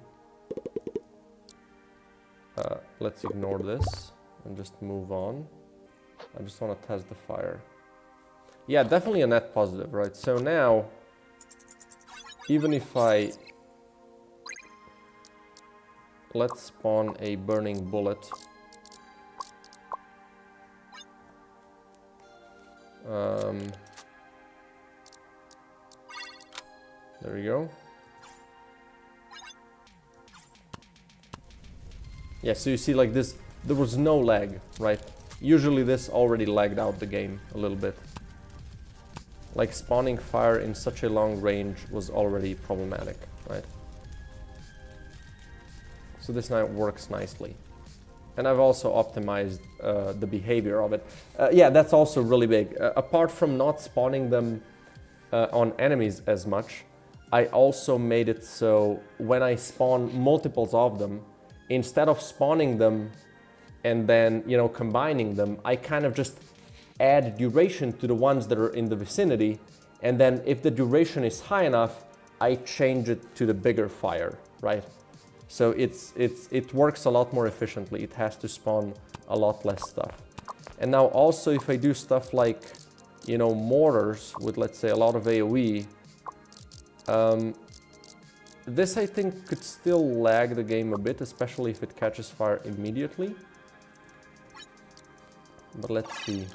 Let's ignore this and just move on. I just want to test the fire. Yeah, definitely a net positive, right? So now, even if let's spawn a burning bullet. There we go. Yeah, so you see like this, there was no lag, right? Usually this already lagged out the game a little bit. Like spawning fire in such a long range was already problematic, right? So this now works nicely. And I've also optimized the behavior of it. Yeah, that's also really big. Apart from not spawning them on enemies as much, I also made it so when I spawn multiples of them, instead of spawning them and then, you know, combining them, I kind of just add duration to the ones that are in the vicinity. And then if the duration is high enough, I change it to the bigger fire, right? So it works a lot more efficiently. It has to spawn a lot less stuff. And now also if I do stuff like, you know, mortars with, let's say, a lot of AoE, this I think could still lag the game a bit, especially if it catches fire immediately. But let's see.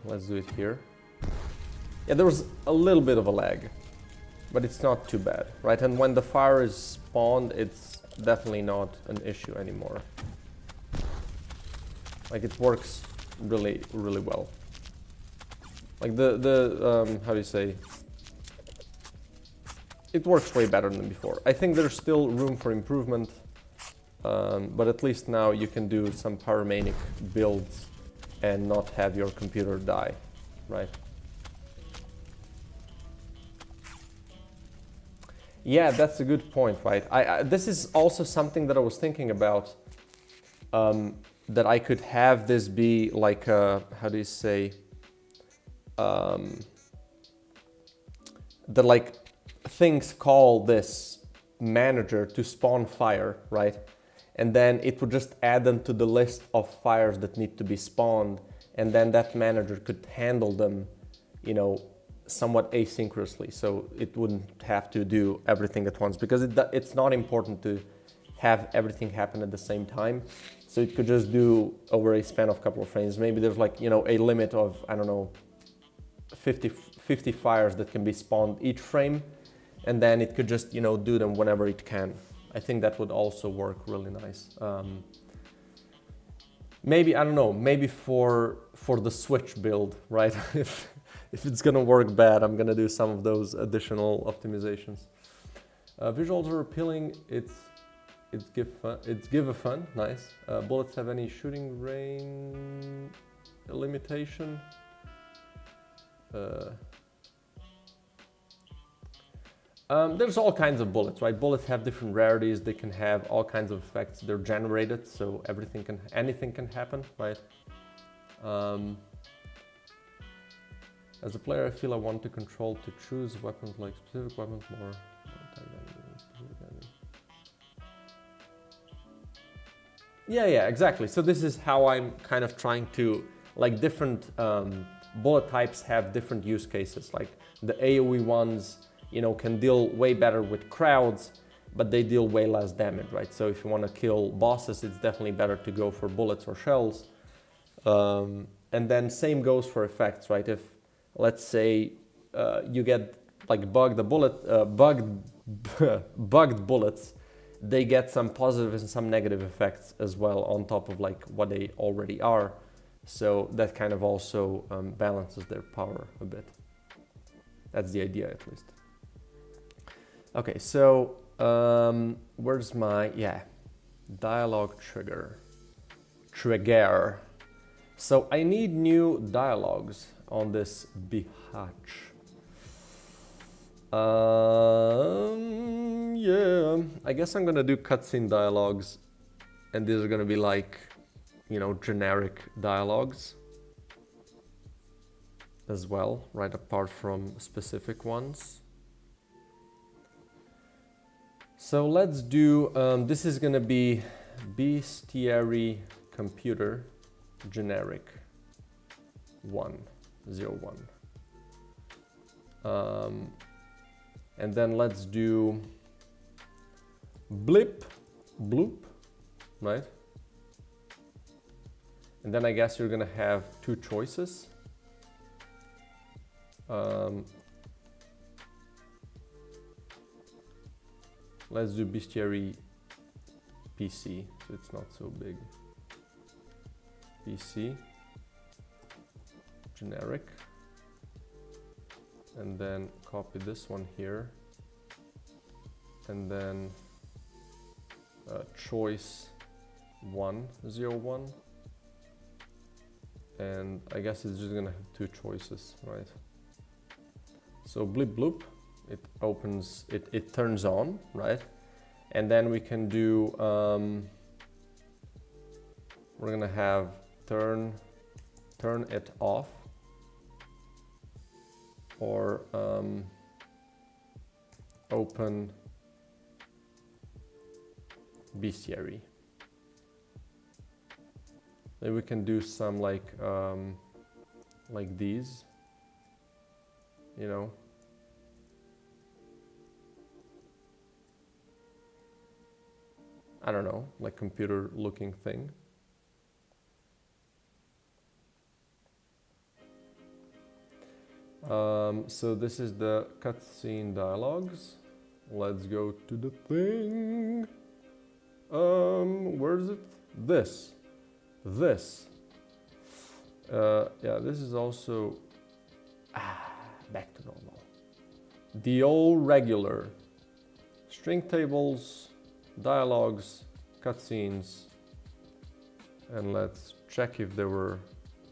Let's do it here. Yeah, there was a little bit of a lag, but it's not too bad, right? And when the fire is spawned, it's definitely not an issue anymore. Like it works really, really well. Like how do you say? It works way better than before. I think there's still room for improvement, but at least now you can do some pyromanic builds and not have your computer die, right? Yeah, that's a good point, right? This is also something that I was thinking about, that I could have this be like a, how do you say, that like things call this manager to spawn fire, right? And then it would just add them to the list of fires that need to be spawned, and then that manager could handle them, you know, somewhat asynchronously, so it wouldn't have to do everything at once, because it's not important to have everything happen at the same time. So it could just do over a span of a couple of frames. Maybe there's like, you know, a limit of, I don't know, 50 fires that can be spawned each frame, and then it could just, you know, do them whenever it can. I think that would also work really nice. Maybe, I don't know, maybe for the Switch build, right? if it's gonna work bad, I'm gonna do some of those additional optimizations. Visuals are appealing. It's give a fun, nice. Bullets have any shooting range limitation? There's all kinds of bullets, right? Bullets have different rarities. They can have all kinds of effects. They're generated, so anything can happen, right? As a player, I feel I want to control to choose weapons, like specific weapons more. Yeah, exactly. So this is how I'm kind of trying to, like, different bullet types have different use cases. Like the AoE ones, you know, can deal way better with crowds, but they deal way less damage, right? So if you want to kill bosses, it's definitely better to go for bullets or shells. And then same goes for effects, right? If, let's say, you get like bugged bullets, they get some positive and some negative effects as well on top of like what they already are. So that kind of also balances their power a bit. That's the idea, at least. Okay, so where's my, dialogue trigger. So I need new dialogues on this bihatch. Yeah, I guess I'm gonna do cutscene dialogues, and these are gonna be like, you know, generic dialogues as well, right, apart from specific ones. So let's do, this is gonna be bestiary computer generic 101. And then let's do bloop, right? And then I guess you're gonna have two choices. Let's do bestiary PC, so it's not so big. PC, generic. And then copy this one here, and then choice 101, and I guess it's just gonna have two choices, right? So blip bloop, it opens, it turns on, right? And then we can do, we're gonna have turn it off, or open bestiary. Then we can do some like these, you know. I don't know, like computer looking thing. So this is the cutscene dialogues. Let's go to the thing. Where is it? This. Yeah, this is also back to normal. The old regular string tables, dialogues, cutscenes, and let's check if they were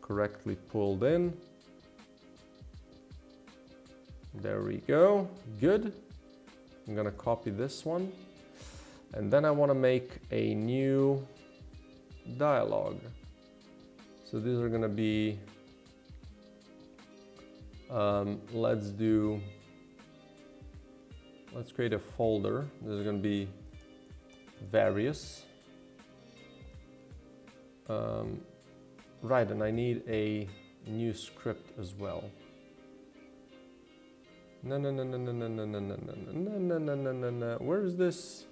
correctly pulled in. There we go, good. I'm gonna copy this one, and then I want to make a new dialogue. So these are gonna be, let's create a folder. This is gonna be various. Right, and I need a new script as well. No, no, no, no, no, no, no, no, no, no, no, no, no, no, no. Where is this?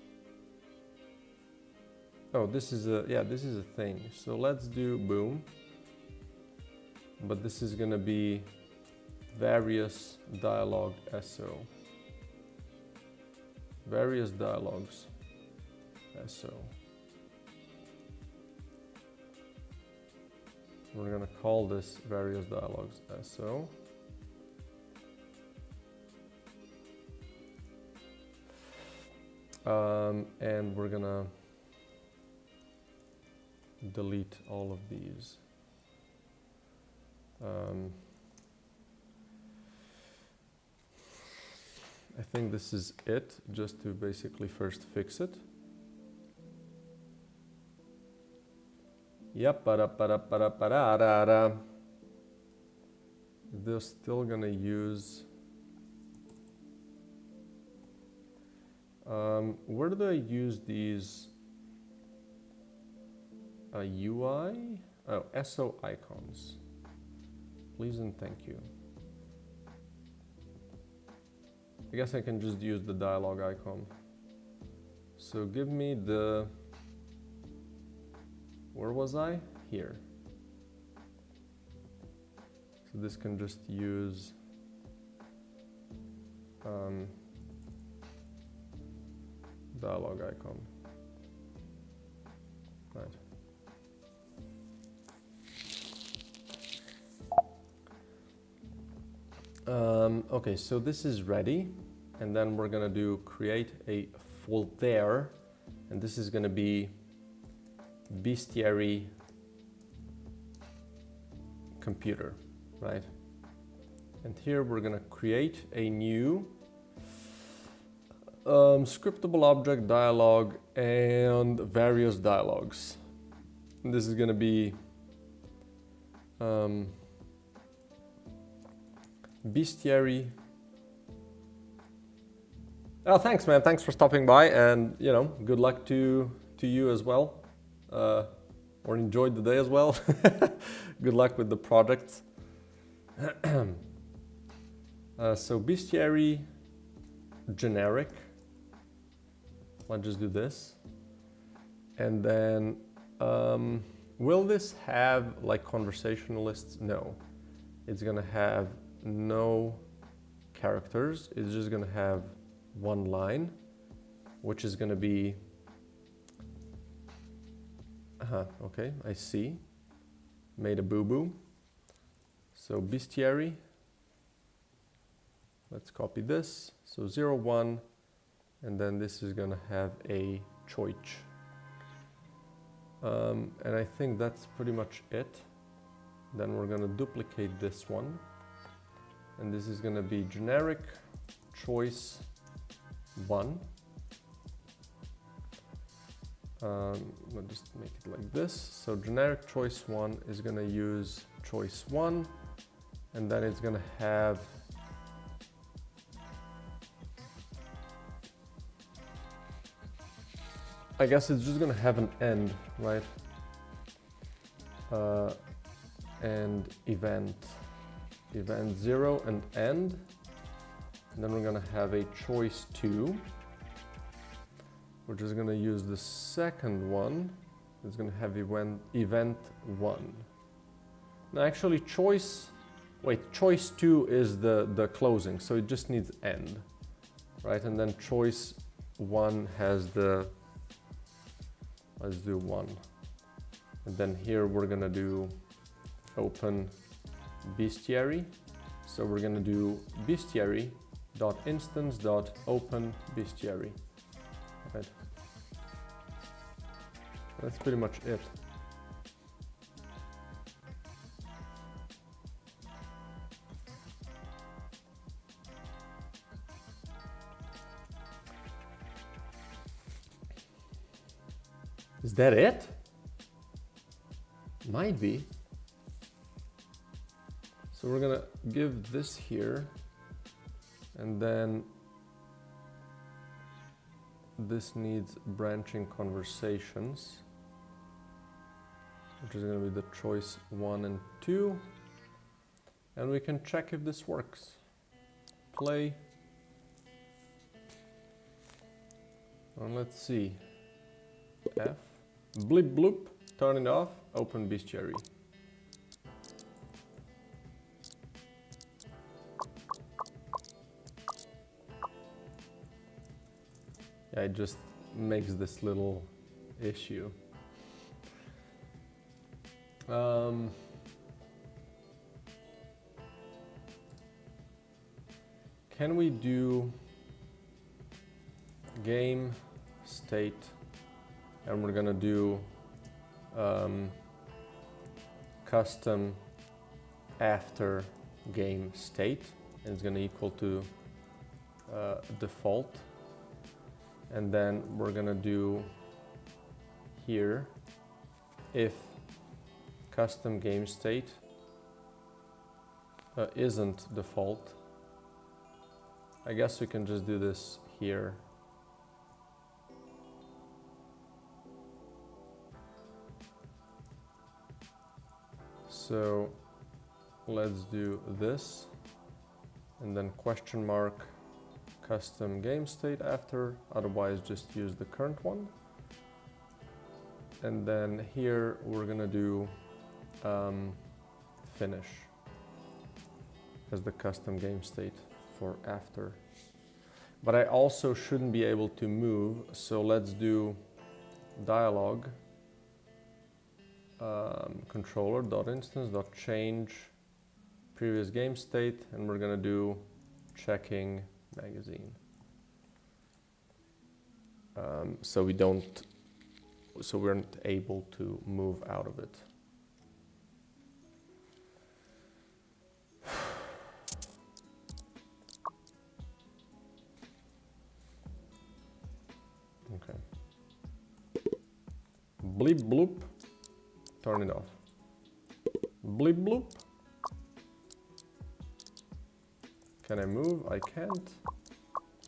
Oh, this is a, yeah, this is a thing. So let's do boom. But this is gonna be various dialogue SO. Various dialogues SO. We're gonna call this various dialogues SO. And we're gonna delete all of these. I think this is it, just to basically first fix it. Yep, they're still gonna use. Where do I use these? UI? Oh, SO icons. Please and thank you. I guess I can just use the dialogue icon. So give me the, where was I? Here. So this can just use dialogue icon. Right. Okay, so this is ready, and then we're gonna do create a folder, and this is gonna be bestiary computer, right? And here we're gonna create a new scriptable object dialog and various dialogues. And this is gonna be bestiary. Oh, thanks, man. Thanks for stopping by, and you know, good luck to you as well, or enjoyed the day as well. Good luck with the project. So bestiary generic. Let's just do this, and then will this have like conversationalists? No, it's gonna have no characters. It's just gonna have one line, which is gonna be okay, I see, made a boo-boo. So bestiary, let's copy this, so 0, 1, and then this is gonna have a choich. And I think that's pretty much it. Then we're gonna duplicate this one, and this is gonna be generic choice 1. Let's just make it like this. So generic choice 1 is gonna use choice 1, and then it's gonna have I guess it's just gonna have an end, right? And event 0 and end. And then we're gonna have a choice 2, which is gonna use the second one. It's gonna have event 1. Now actually choice 2 is the closing, so it just needs end, right? And then choice 1 has the, let's do 1. And then here we're gonna do open bestiary. So we're gonna do bestiary.instance.open bestiary. Right. That's pretty much it. Is that it? Might be. So we're gonna give this here, and then this needs branching conversations, which is gonna be the choice 1 and 2. And we can check if this works. play. And let's see. F. Blip bloop. Turn it off. Open bestiary. Yeah, it just makes this little issue. Can we do game state, and we're gonna do custom after game state, and it's gonna equal to default, and then we're gonna do here if custom game state isn't default. I guess we can just do this here. So let's do this, and then question mark custom game state after, otherwise just use the current one. And then here we're gonna do finish as the custom game state for after. But I also shouldn't be able to move, so let's do dialog controller.instance.change previous game state, and we're gonna do checking magazine. So we weren't able to move out of it. Okay. Bleep bloop. Turn it off. Bleep bloop. Can I move? I can't.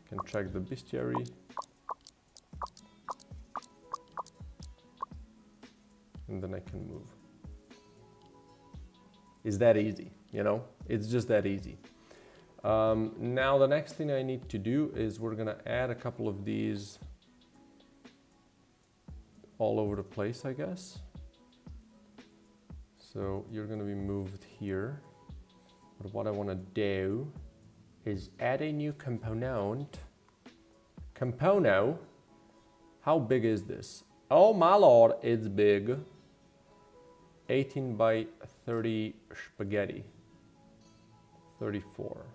Can check the bestiary. And then I can move. It's that easy, you know? It's just that easy. Now the next thing I need to do is we're gonna add a couple of these all over the place, I guess. So you're gonna be moved here. But what I wanna do is add a new component. Component? How big is this? Oh my lord, it's big. 18 by 30 spaghetti. 34.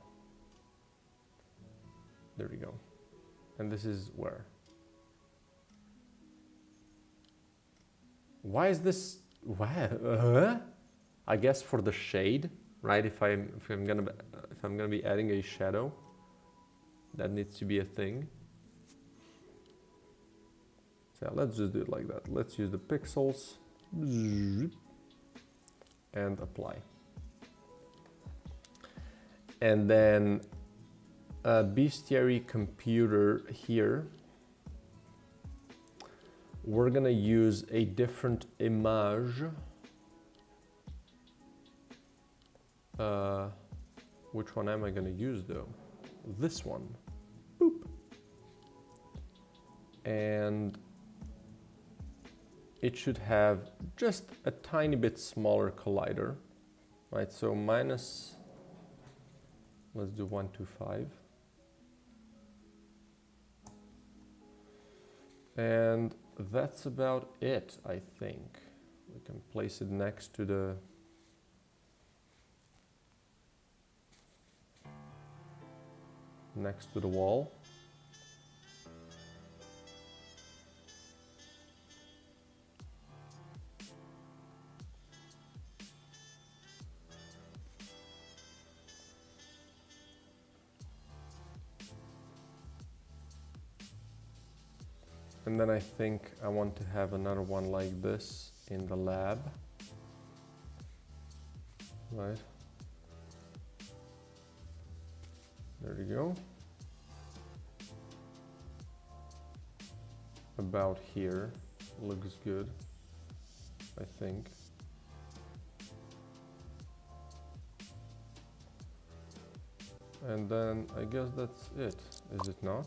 There we go. And this is where? Why is this? Why? I guess for the shade, right? If I'm gonna be adding a shadow, that needs to be a thing. So let's just do it like that. Let's use the pixels and apply. And then bestiary computer here. We're gonna use a different image. Which one am I gonna use though? This one. Boop. And it should have just a tiny bit smaller collider, right? So minus, let's do 125. And that's about it, I think. We can place it next to the wall. And then I think I want to have another one like this in the lab, right? There you go. About here, looks good, I think. And then I guess that's it, is it not?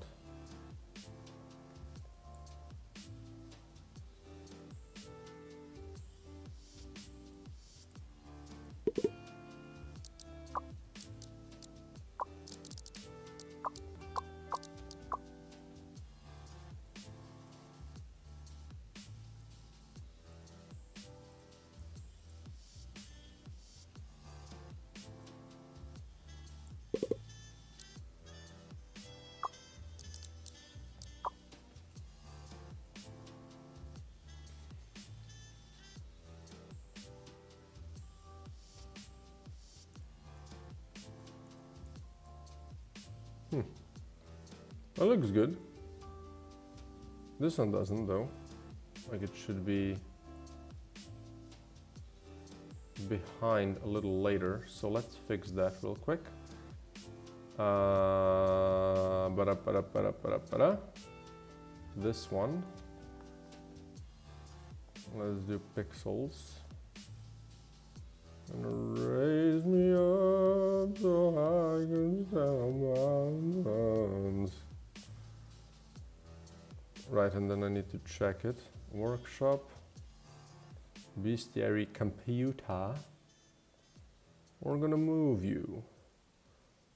That looks good. This one doesn't though. Like it should be behind a little later. So let's fix that real quick. This one. Let's do pixels. And raise me up so I can stand mountains. Right, and then I need to check it. Workshop, bestiary computer. We're gonna move you.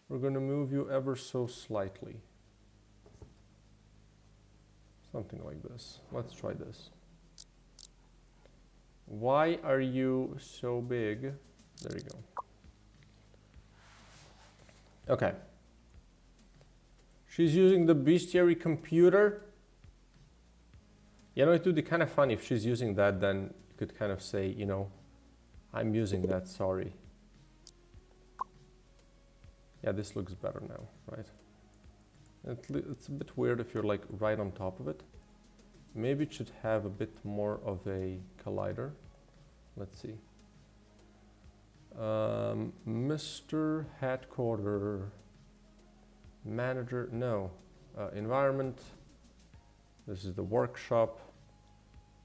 We're gonna move you ever so slightly. Something like this. Let's try this. Why are you so big? There you go. Okay. She's using the bestiary computer. You know, it would be kind of funny if she's using that, then you could kind of say, you know, I'm using that, sorry. Yeah, this looks better now, right? It's a bit weird if you're like right on top of it. Maybe it should have a bit more of a collider. Let's see. Mr. Headquarter, Manager, no. Environment. This is the workshop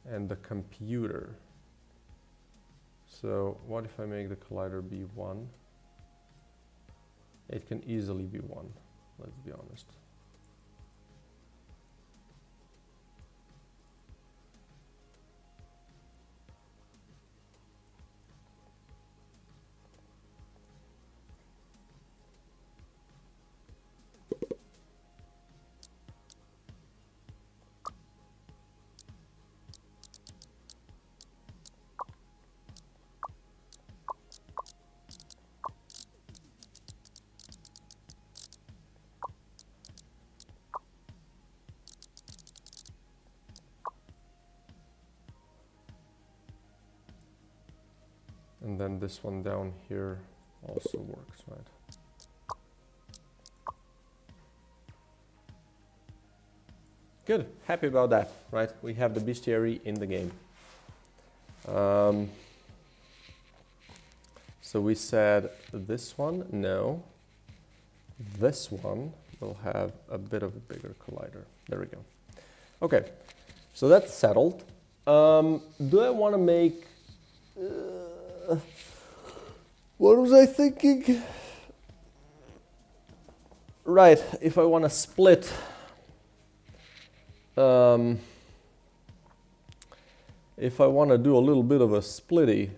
and the computer. So what if I make the collider be 1? It can easily be 1, let's be honest. And then this one down here also works, right? Good, happy about that, right? We have the bestiary in the game. So we said this one, no. This one will have a bit of a bigger collider. There we go. Okay, so that's settled. Do I want to make... what was I thinking? Right, if I want to split if I want to do a little bit of a splitty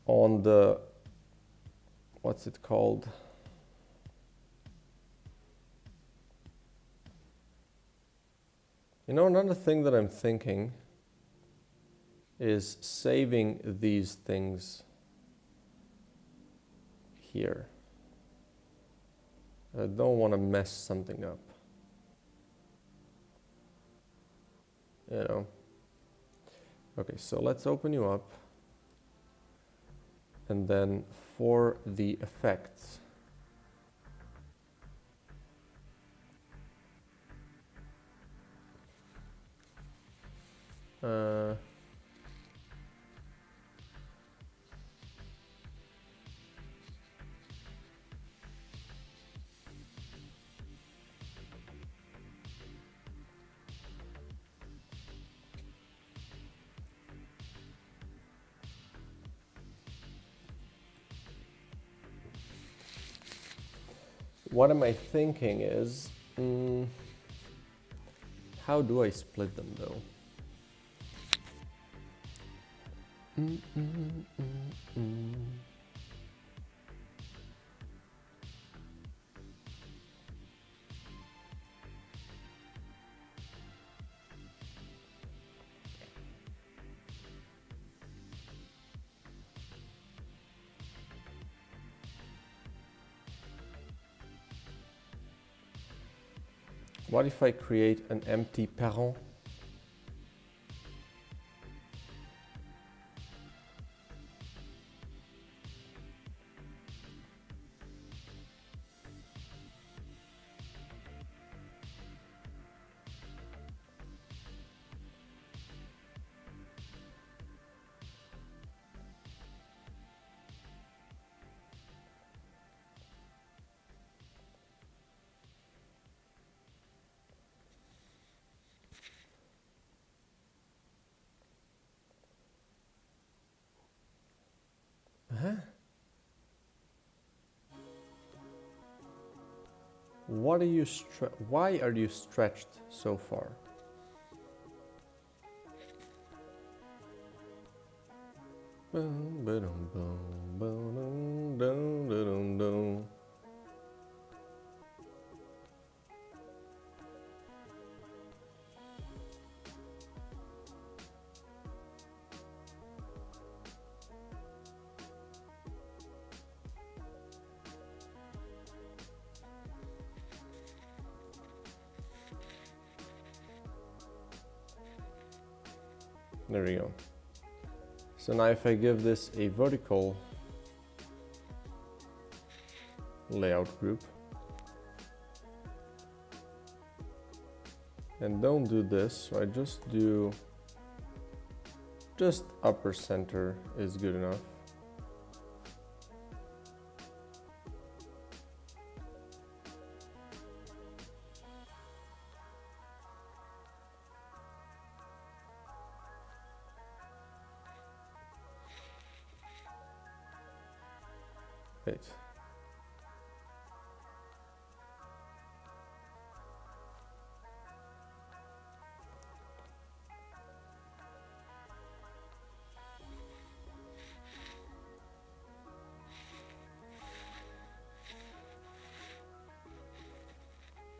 on the, what's it called? You know, another thing that I'm thinking is saving these things here. I don't want to mess something up. You know. Okay, so let's open you up. And then for the effects, What am I thinking is, how do I split them though? What if I create an empty parent? What are you why are you stretched so far? There we go. So now if I give this a vertical layout group, and don't do this, right? Just upper center is good enough. Wait.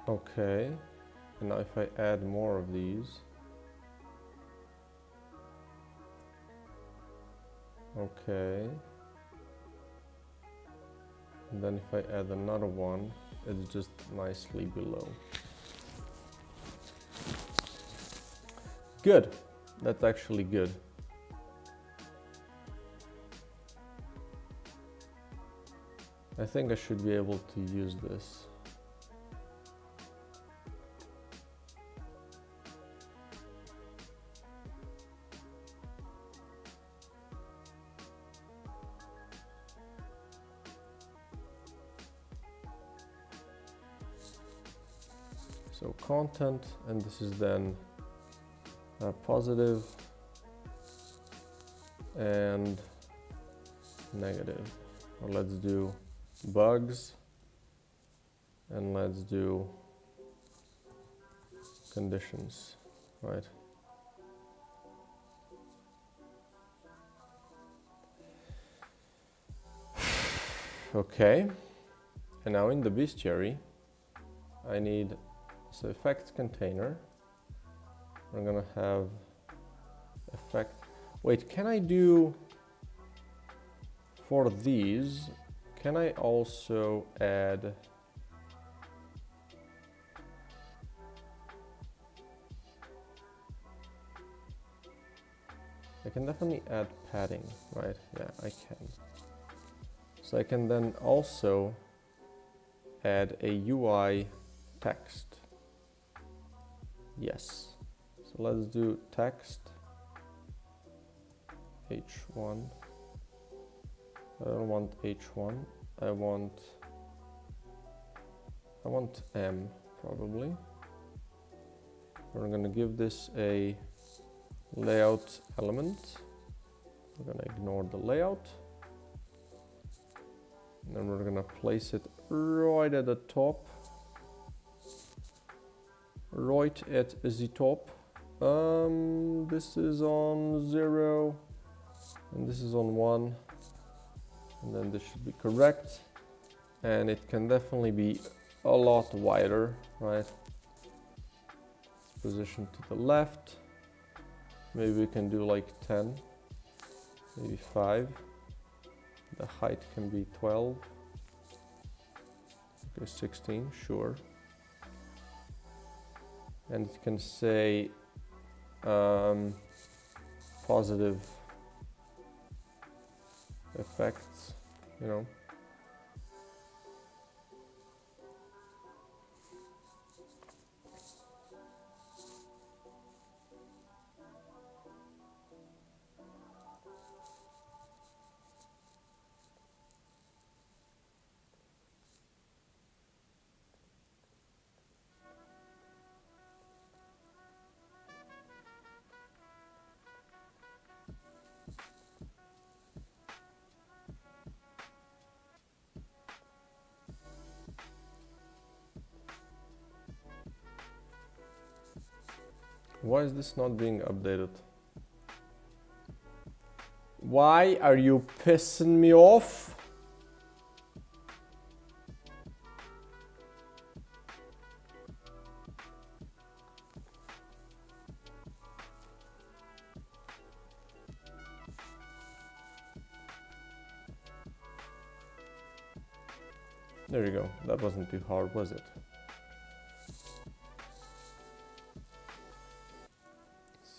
Okay, and now if I add more of these, okay, and then if I add another one, it's just nicely below. Good, that's actually good. I think I should be able to use this. So content, and this is then positive and negative. Or let's do bugs, and let's do conditions, right? Okay, and now in the bestiary, I need so effects container. I'm gonna have effect. Wait, can I do for these? Can I also add? I can definitely add padding, right? Yeah, I can. So I can then also add a UI text. Yes. So let's do text H1. I don't want H1. I want M probably. We're gonna give this a layout element. We're gonna ignore the layout. And then we're gonna place it right at the top. Right at the top. This is on 0 and this is on 1, and then this should be correct, and it can definitely be a lot wider, right? Position to the left. Maybe we can do like 10, maybe 5. The height can be 12. Okay, 16, sure. And it can say positive effects, you know. Why is this not being updated? Why are you pissing me off? There you go. That wasn't too hard, was it?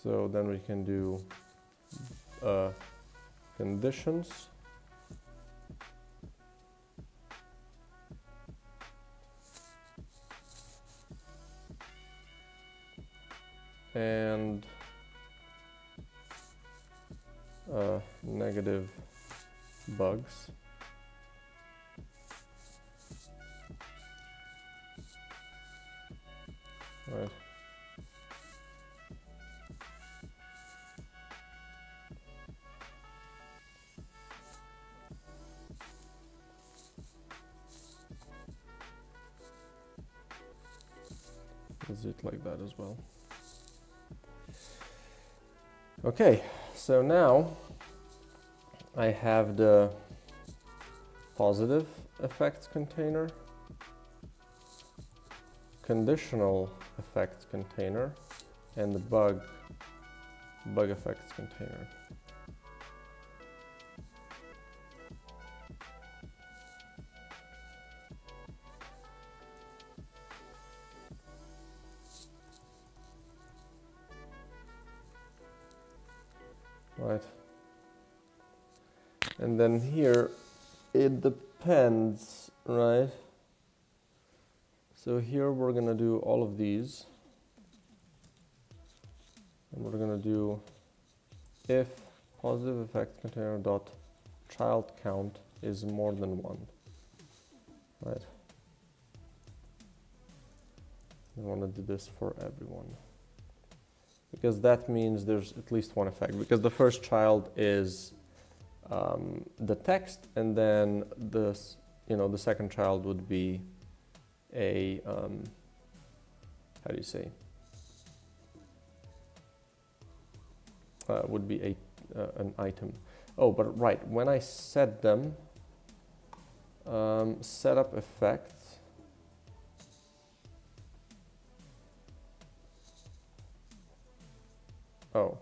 So then we can do conditions. And negative bugs. Right. Is it like that as well? Okay, so now I have the positive effects container, conditional effects container, and the bug effects container. Right. And then here it depends, right? So here we're gonna do all of these, and we're gonna do if positive effect container dot child count is more than 1, right? We want to do this for everyone, because that means there's at least one effect, because the first child is the text, and then this, the second child would be a how do you say, would be an item. Oh, but right, when I set them, setup effects, oh,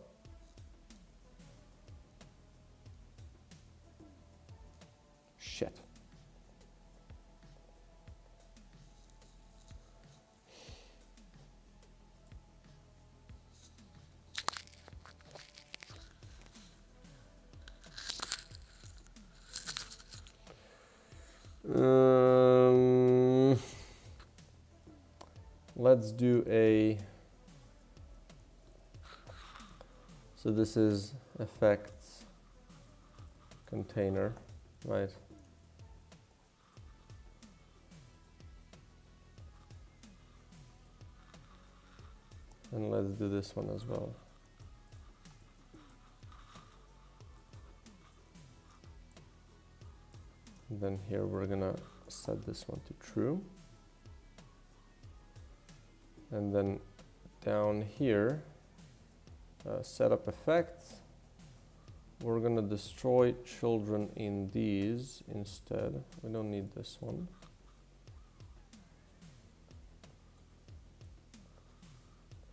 shit. Let's do a, so this is effects container, right? And let's do this one as well. And then here we're gonna set this one to true. And then down here, setup effects, we're gonna destroy children in these instead. We don't need this one.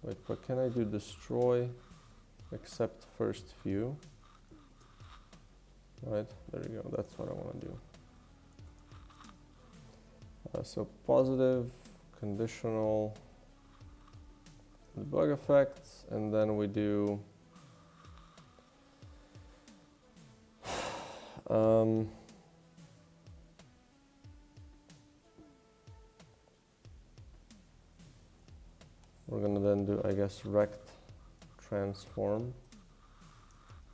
Wait, but can I do destroy except first view? Right, there you go, that's what I want to do. So positive, conditional, debug effects, and then we do we're gonna then do, I guess, rect transform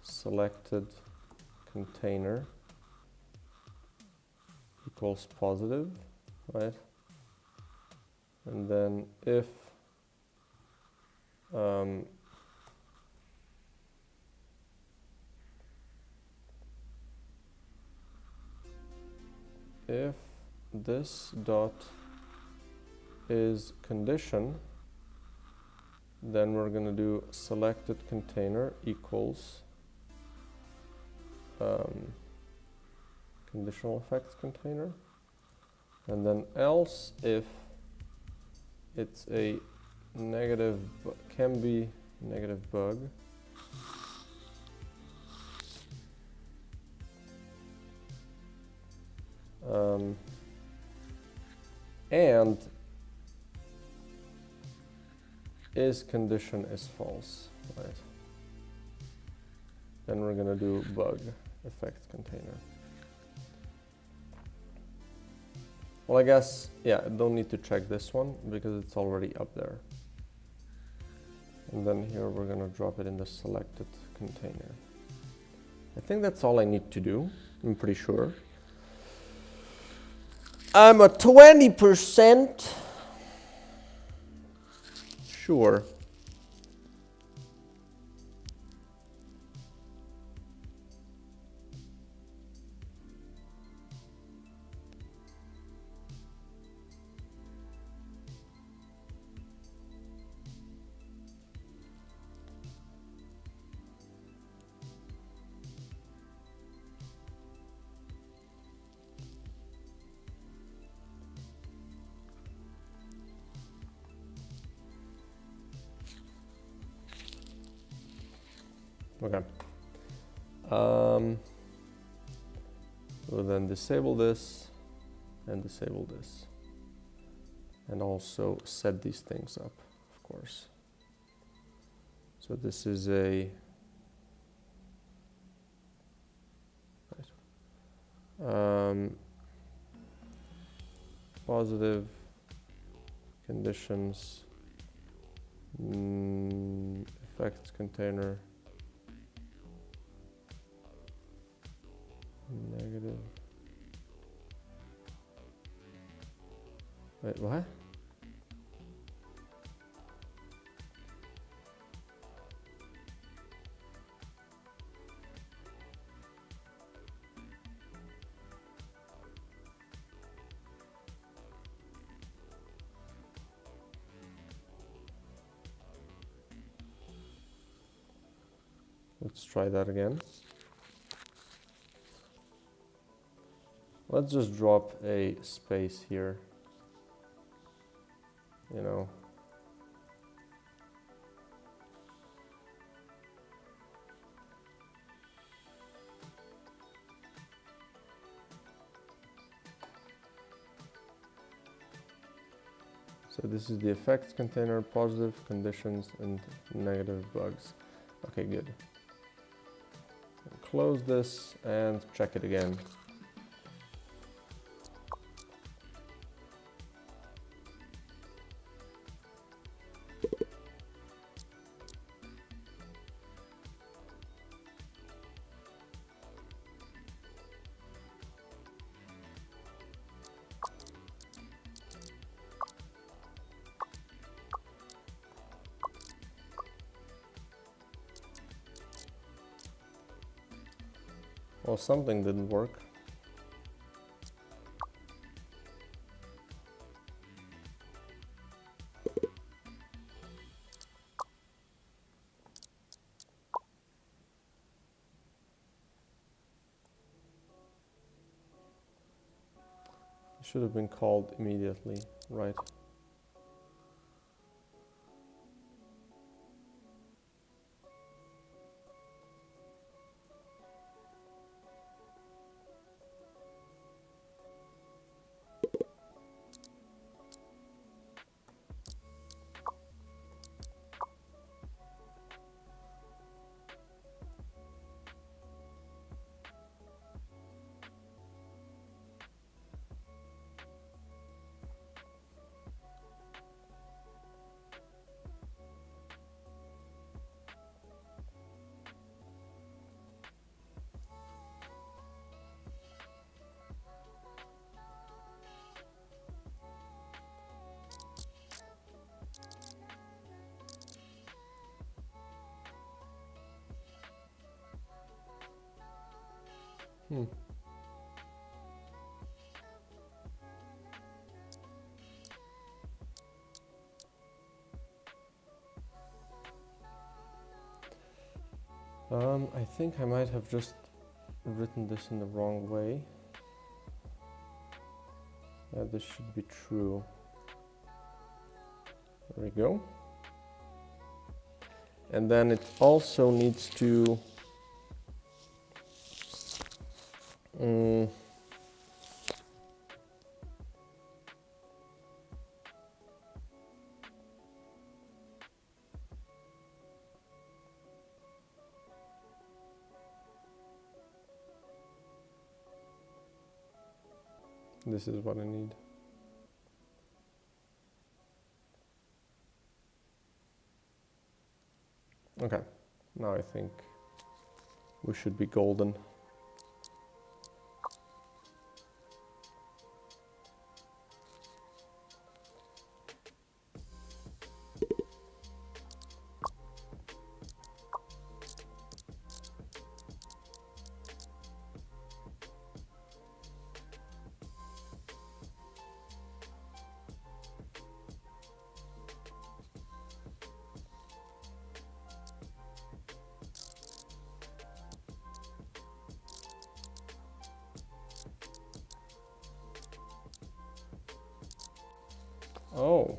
selected container equals positive, right? And then if this dot is condition, then we're going to do selected container equals conditional effects container, and then else if it's a negative, can be negative bug, and is condition is false, right? Then we're gonna do bug effect container. Well, I guess, yeah, I don't need to check this one because it's already up there. And then here we're gonna drop it in the selected container. I think that's all I need to do, I'm pretty sure. I'm a 20% sure. Okay. We'll then disable this and disable this. And also set these things up, of course. So this is a positive conditions effects container. Negative. Wait, what? Let's try that again. Let's just drop a space here, you know. So this is the effects container, positive conditions and negative bugs. Okay, good. Close this and check it again. Well, something didn't work. should have been called immediately, right? Hmm. I think I might have just written this in the wrong way. Yeah, this should be true. There we go. And then it also needs to this is what I need. Okay, now I think we should be golden. Oh.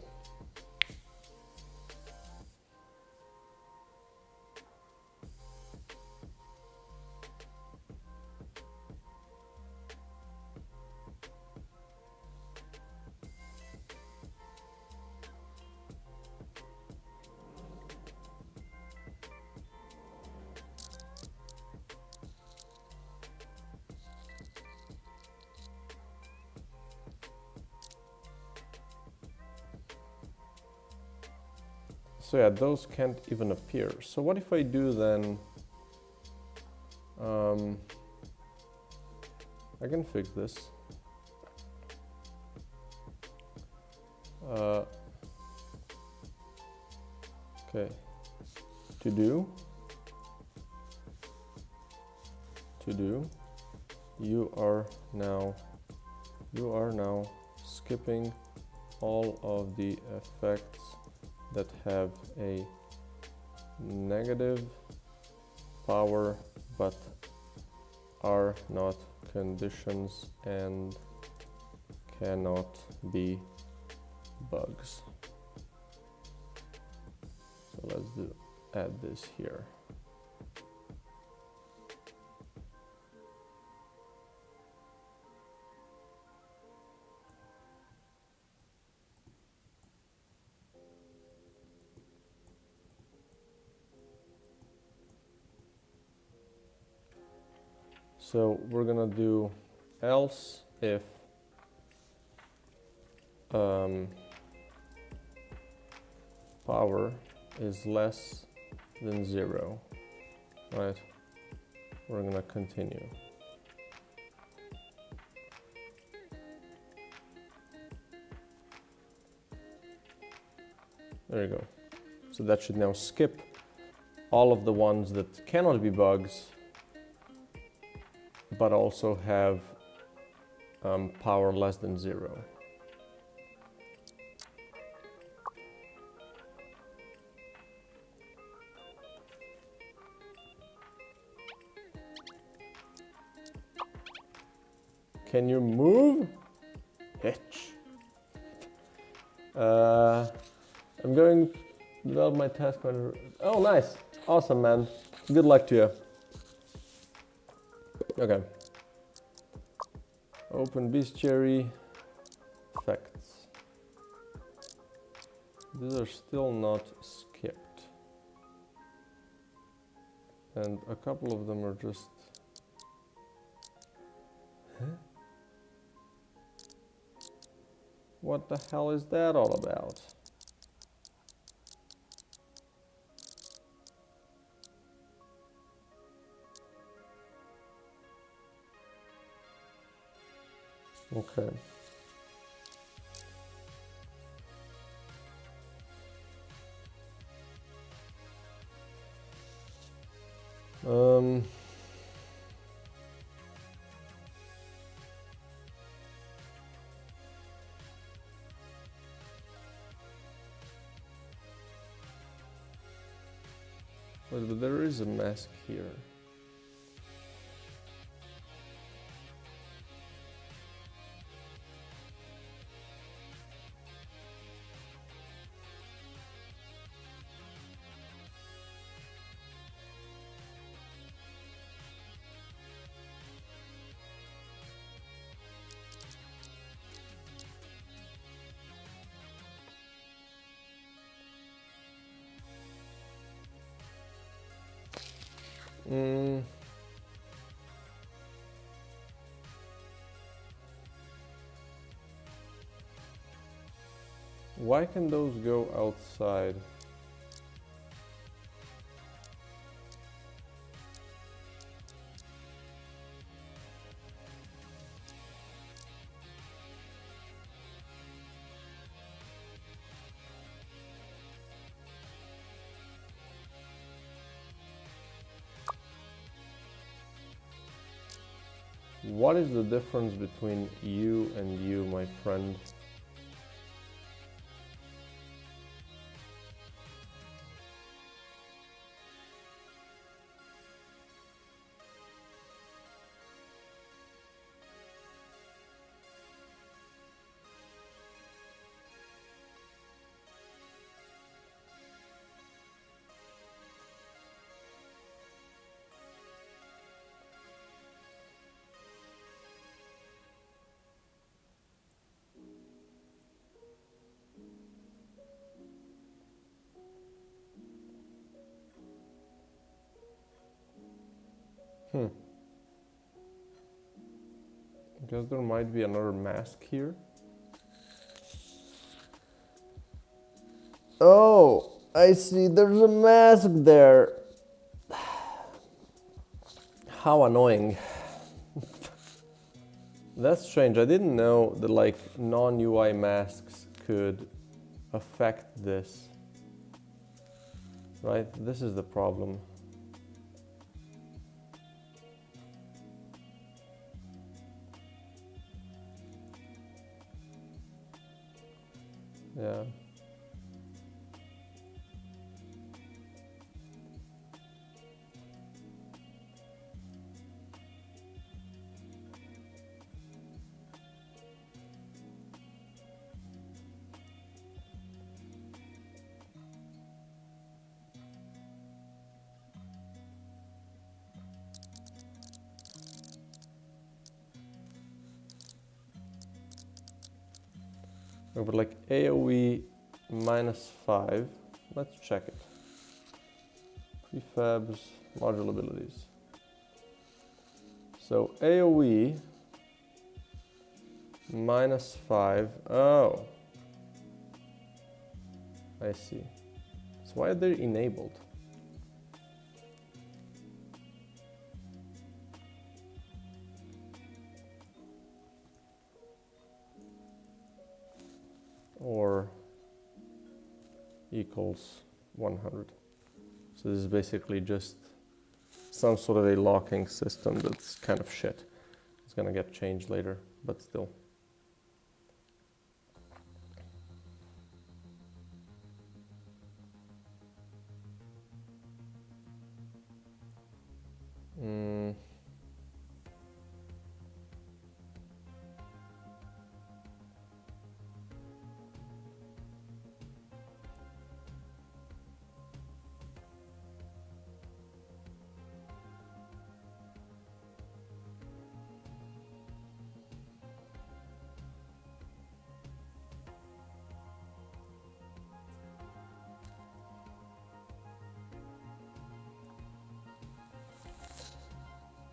So yeah, those can't even appear. So what if I do then, I can fix this. Okay, to do, you are now skipping all of the effects that have a negative power but are not conditions and cannot be bugs. So let's add this here. So we're gonna do else if power is less than 0, right? We're gonna continue. There you go. So that should now skip all of the ones that cannot be bugs, but also have power less than 0. Can you move? I'm going to develop my task manager. Oh, nice. Awesome, man. Good luck to you. Okay. Open bestiary. Effects. These are still not skipped. And a couple of them are just... Huh? What the hell is that all about? Okay. But there is a mask here. Why can those go outside? What is the difference between you and you, my friend? Because there might be another mask here. Oh, I see. There's a mask there. How annoying. That's strange. I didn't know that like non-UI masks could affect this. Right? This is the problem. Yeah. But like AoE -5, let's check it. Prefabs, module abilities. So AoE -5, oh. I see. So why are they enabled? Or equals 100. So this is basically just some sort of a locking system that's kind of shit. It's gonna get changed later, but still.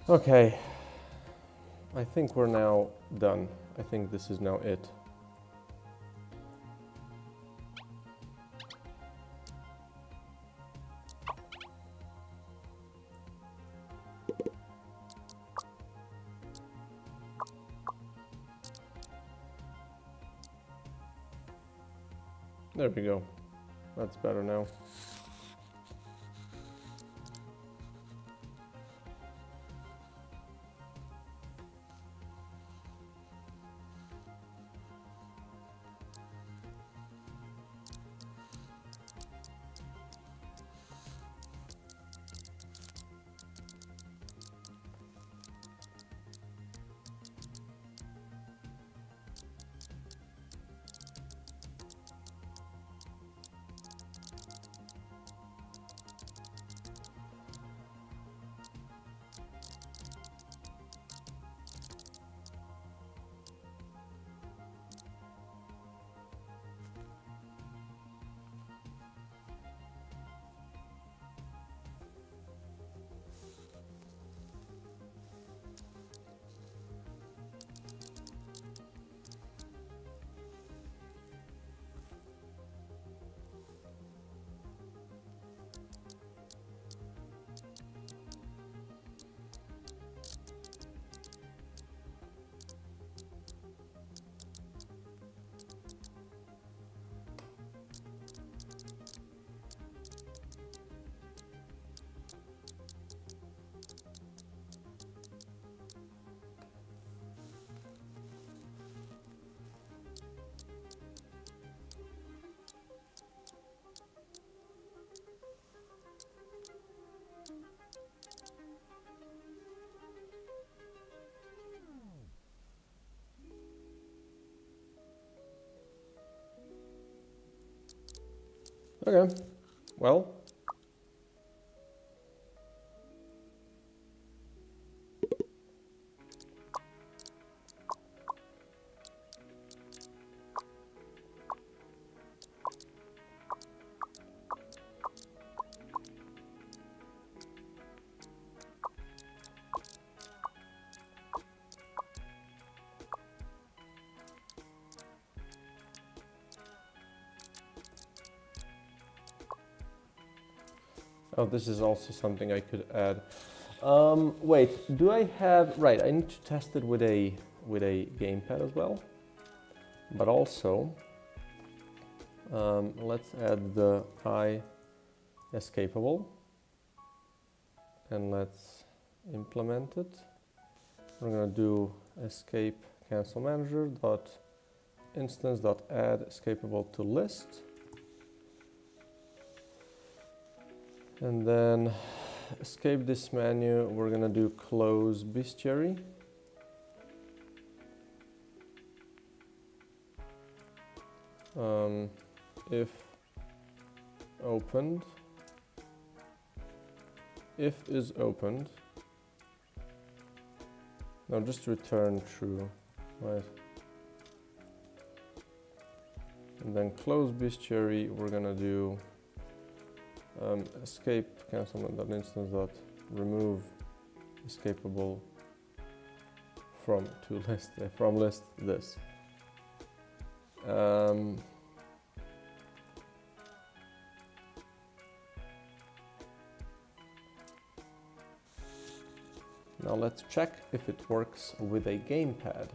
Okay, I think we're now done. I think this is now it. There we go. That's better now. Okay, well. Oh, this is also something I could add. Wait, do I have, right, I need to test it with a gamepad as well. But also, let's add the I escapable and let's implement it. We're gonna do escape cancel manager dot instance dot add escapable to list. And then escape this menu, we're gonna do close bestiary. If opened, if is opened, no, just return true, right? And then close bestiary, we're gonna do escape cancel.instance dot remove escapable from to list from list this. Now let's check if it works with a gamepad.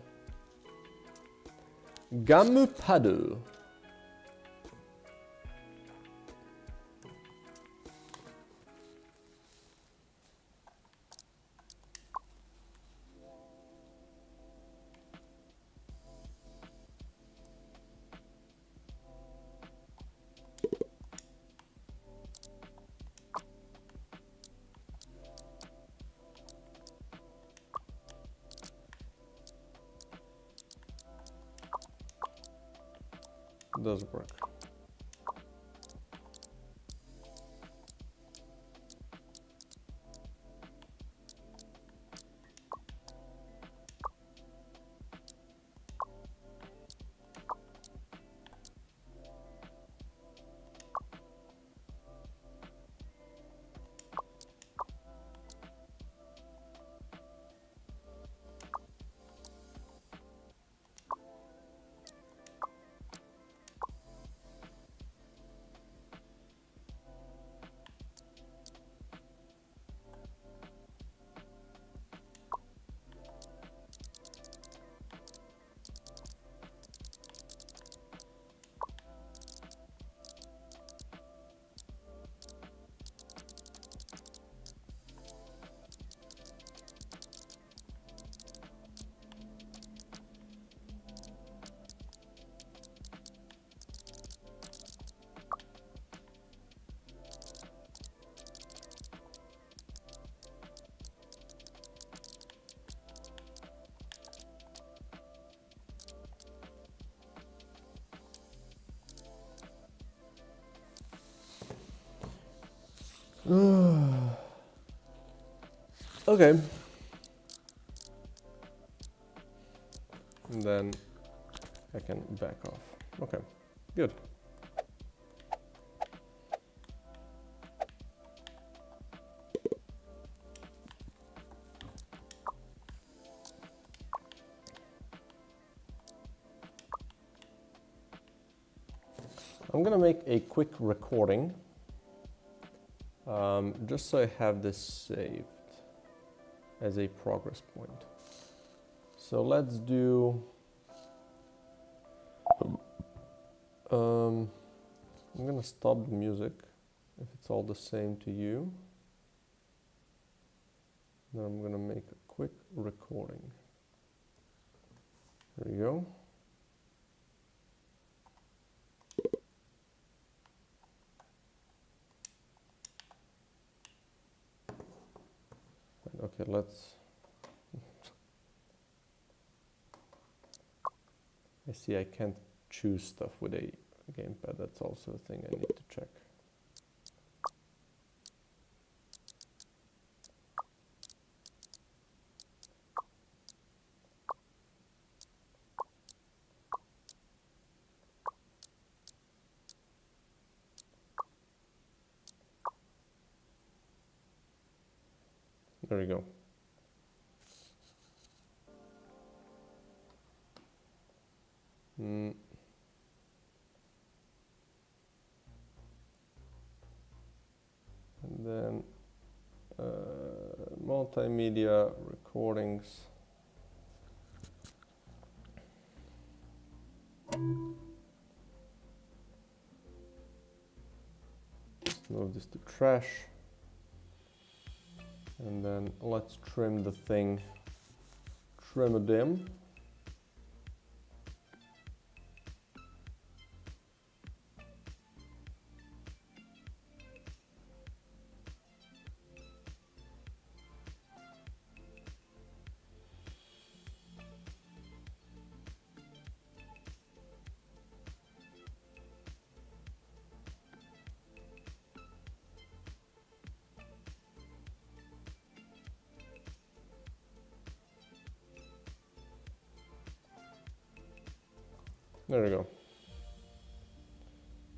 Gamupadu. Does work. Okay. And then I can back off. Okay, good. I'm gonna make a quick recording, just so I have this saved as a progress point. So let's do, I'm gonna stop the music if it's all the same to you. Then I'm gonna make a quick recording. There you go. Okay, let's. I see I can't choose stuff with a gamepad. That's also a thing I need to check. There we go. And then multimedia recordings. Let's move this to trash. And then let's trim the thing, trim a dim. There we go.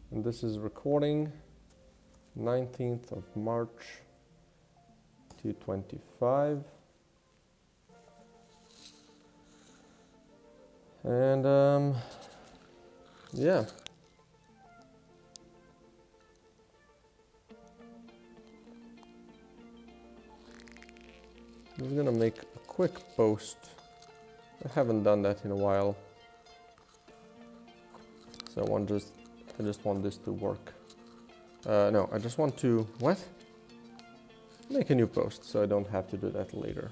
And this is recording 19th of March 2025. And yeah. I'm just gonna make a quick post. I haven't done that in a while. So I just want this to work. No, I just want to, what? Make a new post so I don't have to do that later.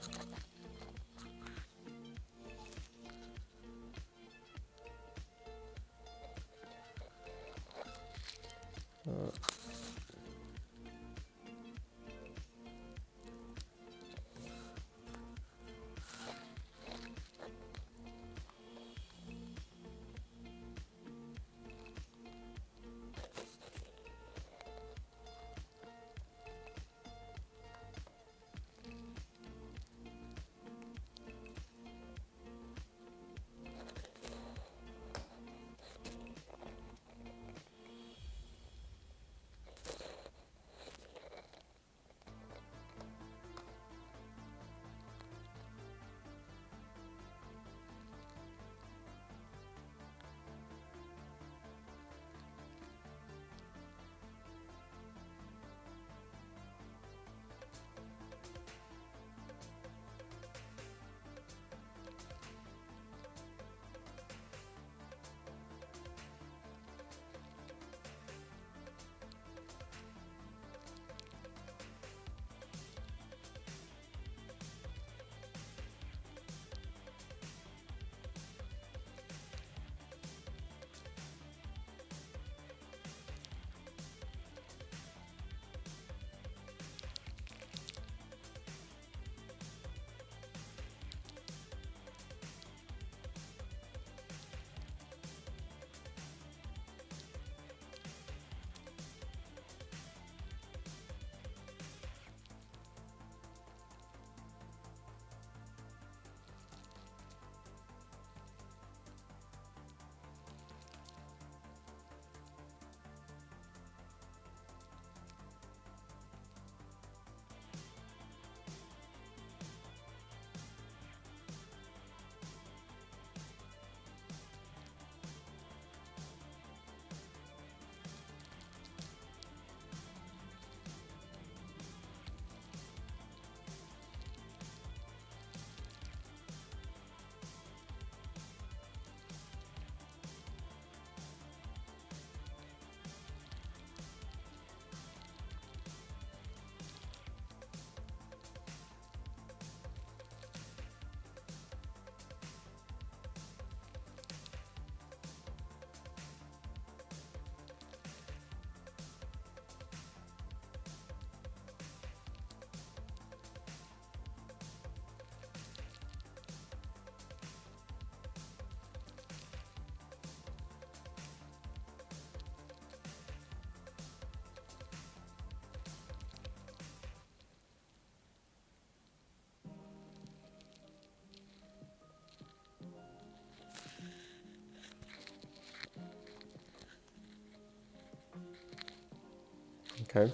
Okay.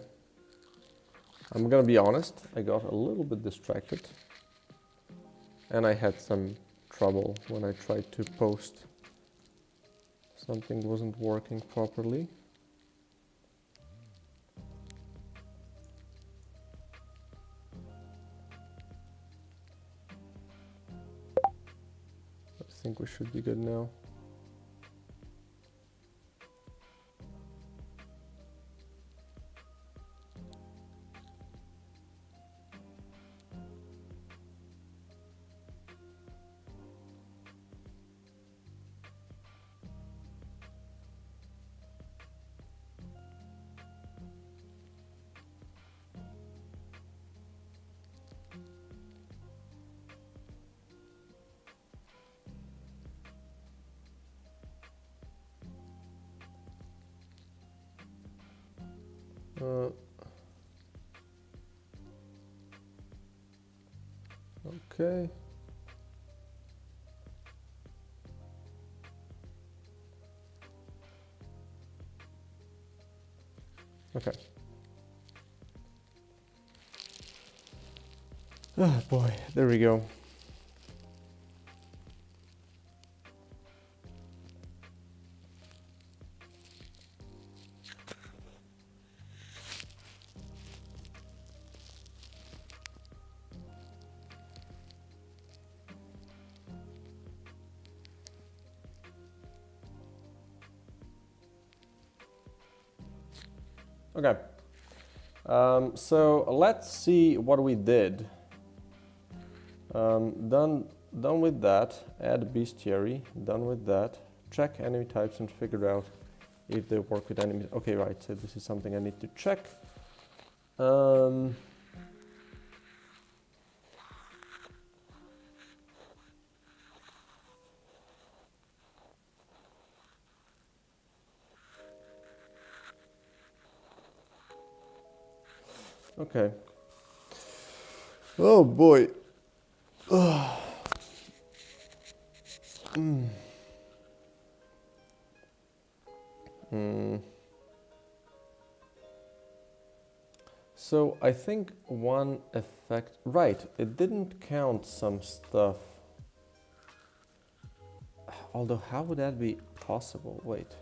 I'm gonna be honest, I got a little bit distracted. And I had some trouble when I tried to post. Something wasn't working properly. I think we should be good now. Okay. Okay. Oh boy, there we go. Okay, so let's see what we did. Done with that. Add bestiary. Done with that. Check enemy types and figure out if they work with enemies. Okay, right. So this is something I need to check. Okay. Oh boy. So I think one effect, right, it didn't count some stuff. Although how would that be possible? Wait.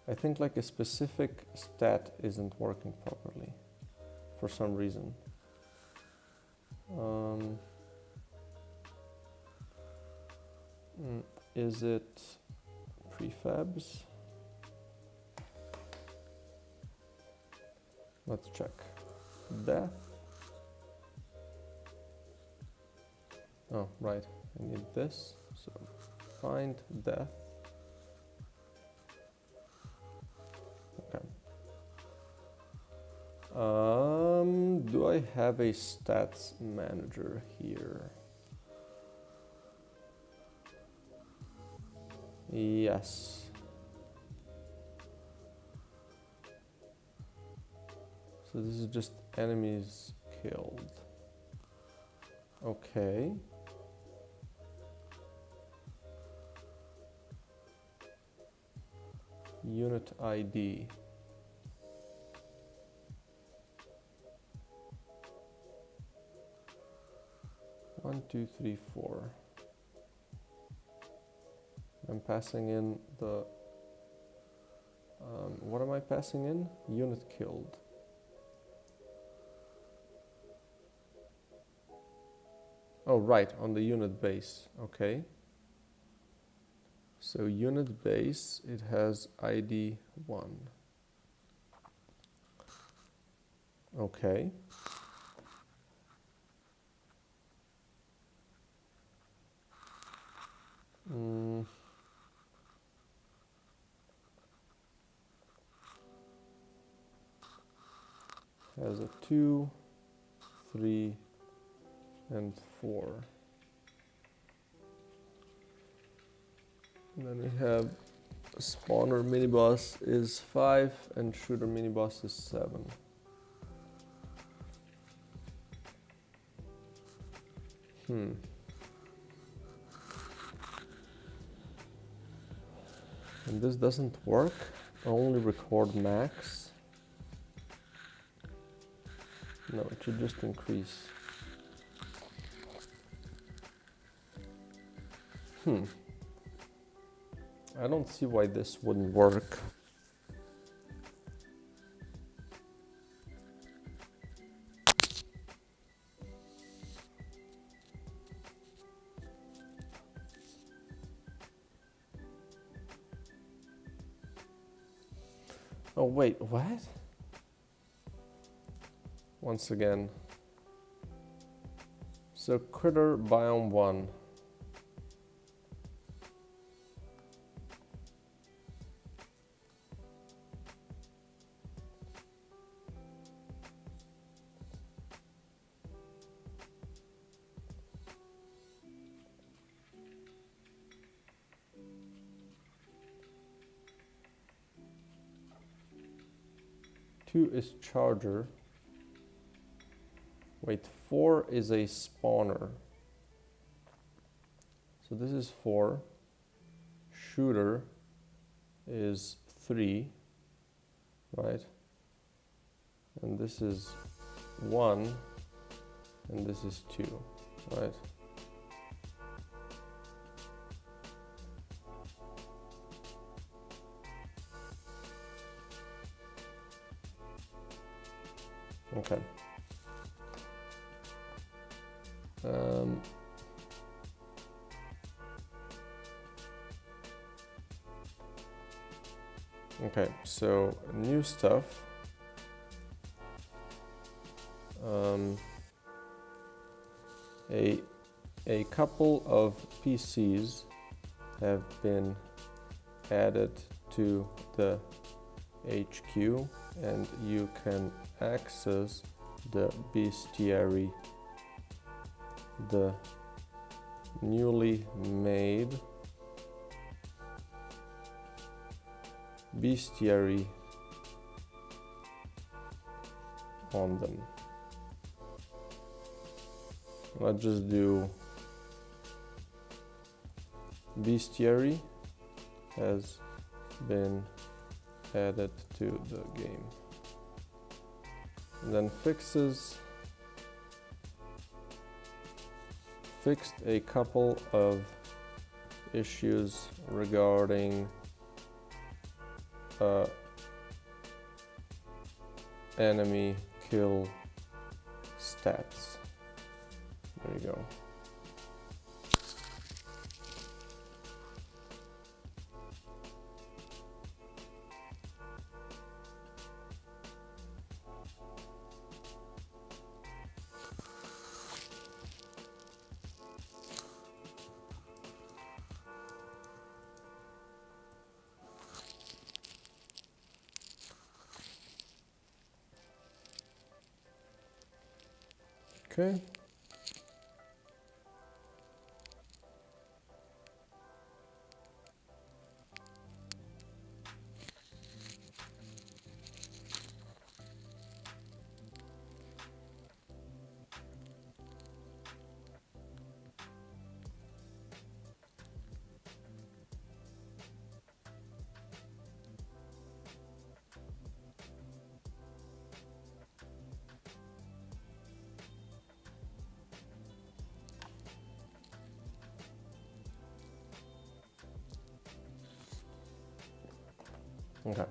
I think like a specific stat isn't working properly for some reason. Is it prefabs? Let's check. Death. Oh, right. I need this. So find death. Okay. Do I have a stats manager here? Yes. So this is just enemies killed. Okay. Unit ID. One, two, three, four. I'm passing in the... what am I passing in? Unit killed. Oh, right, on the unit base. Okay. So unit base, it has ID 1. Okay. Has a 2, 3, and 4. And then we have spawner miniboss is 5 and shooter miniboss is 7. And this doesn't work. Only record max. No, it should just increase. I don't see why this wouldn't work. Oh wait, what? Once again. So critter biome 1. Two is charger. Wait, 4 is a spawner. So this is 4. Shooter is 3, right? And this is 1, and this is 2, right? Okay. Okay, so new stuff. A couple of PCs have been added to the HQ, and you can access the bestiary, the newly made bestiary on them. Let's just do bestiary has been added to the game. And then fixed a couple of issues regarding enemy kill stats. There you go. Okay. Okay.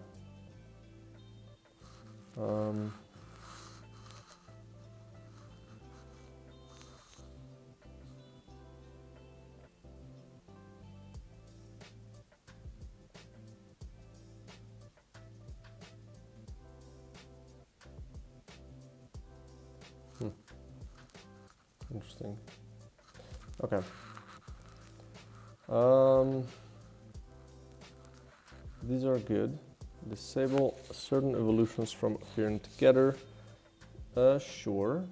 Interesting. Okay. These are good. Disable certain evolutions from appearing together. Sure.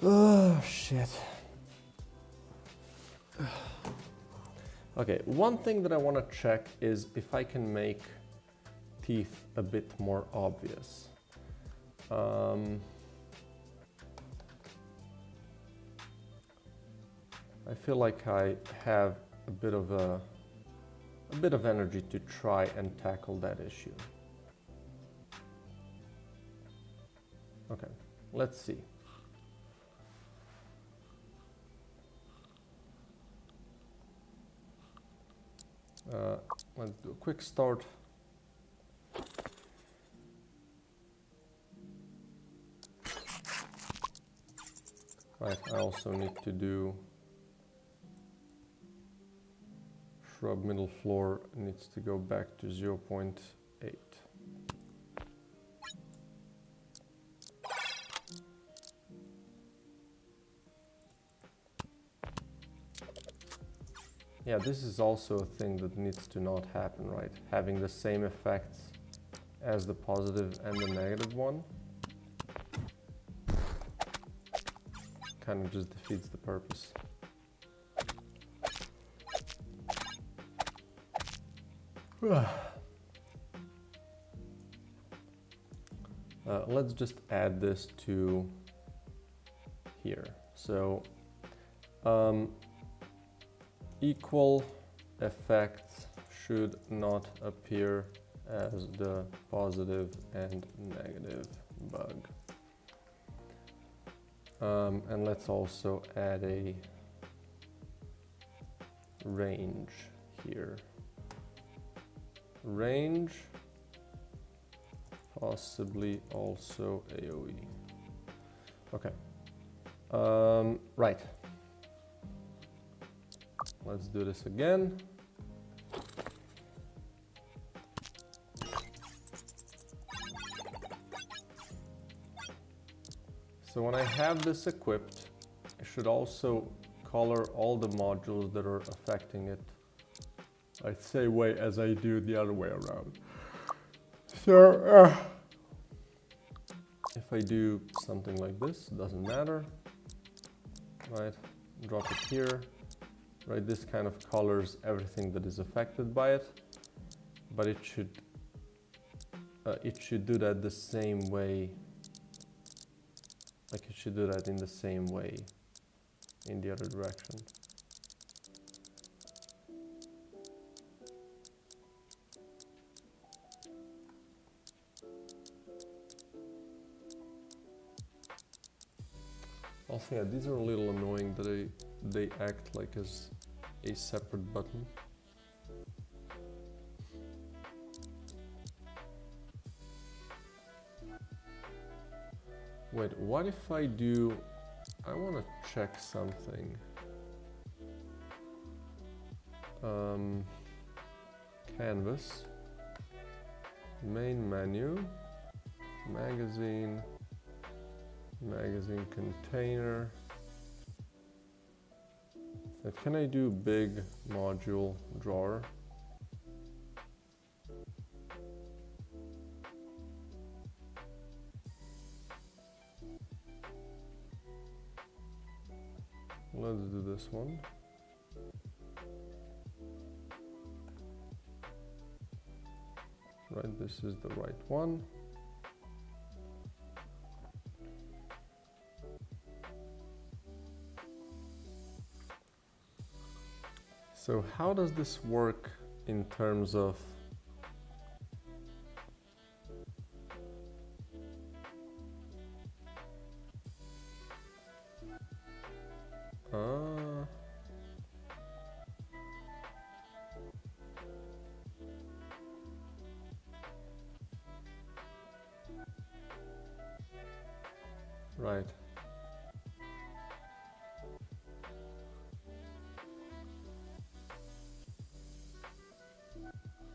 Oh, shit. Okay, one thing that I want to check is if I can make teeth a bit more obvious. I feel like I have a bit of energy to try and tackle that issue. let's see. Let's do a quick start. Right, I also need to do shrub middle floor needs to go back to 0.8. Yeah, this is also a thing that needs to not happen, right? Having the same effects as the positive and the negative one kind of just defeats the purpose. Let's just add this to here. So equal effects should not appear as the positive and negative bug. And let's also add a range here. Range, possibly also AOE. Okay. Right. Let's do this again. So when I have this equipped, I should also color all the modules that are affecting it. I'd say way as I do the other way around. So if I do something like this, doesn't matter, right? Drop it here, right? This kind of colors everything that is affected by it, but it should do that the same way. Like it should do that in the same way in the other direction. Also, yeah, these are a little annoying that they act like as a separate button. Wait, what if I do... I want to check something. Canvas, main menu, magazine, magazine container. Can I do big module drawer? Let's do this one. Right, this is the right one. So how does this work in terms of right.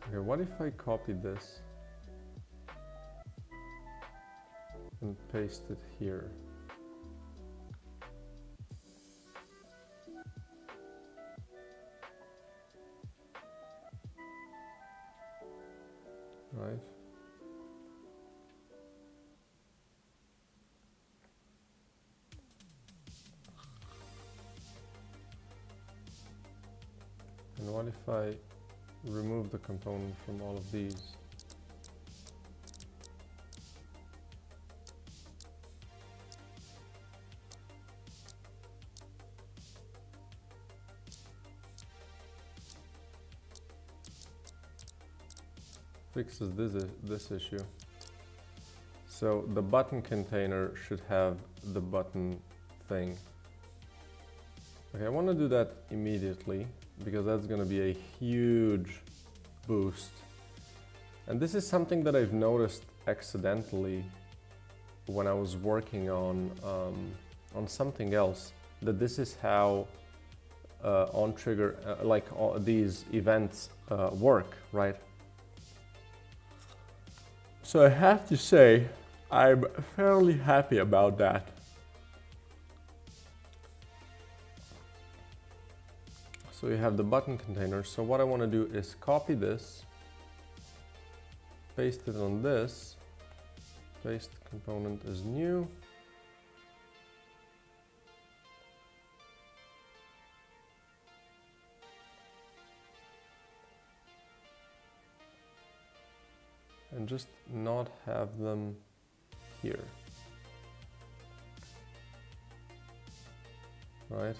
Okay, what if I copy this and paste it here? Right. And what if I remove the component from all of these? Fixes this issue. So the button container should have the button thing. Okay, I want to do that immediately because that's going to be a huge boost. And this is something that I've noticed accidentally when I was working on something else, that this is how on trigger like these events work, right? So I have to say I'm fairly happy about that. So you have the button container. So what I want to do is copy this, paste it on this, paste component as new. And just not have them here, right?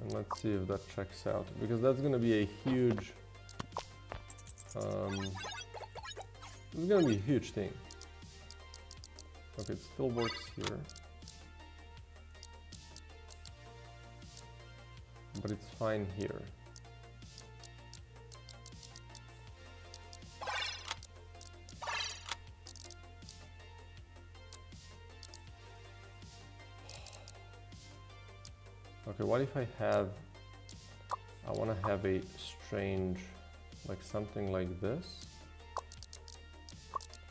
And let's see if that checks out, because that's going to be a huge, it's going to be a huge thing. Okay, it still works here, but it's fine here. Okay, what if I want to have a strange, like something like this,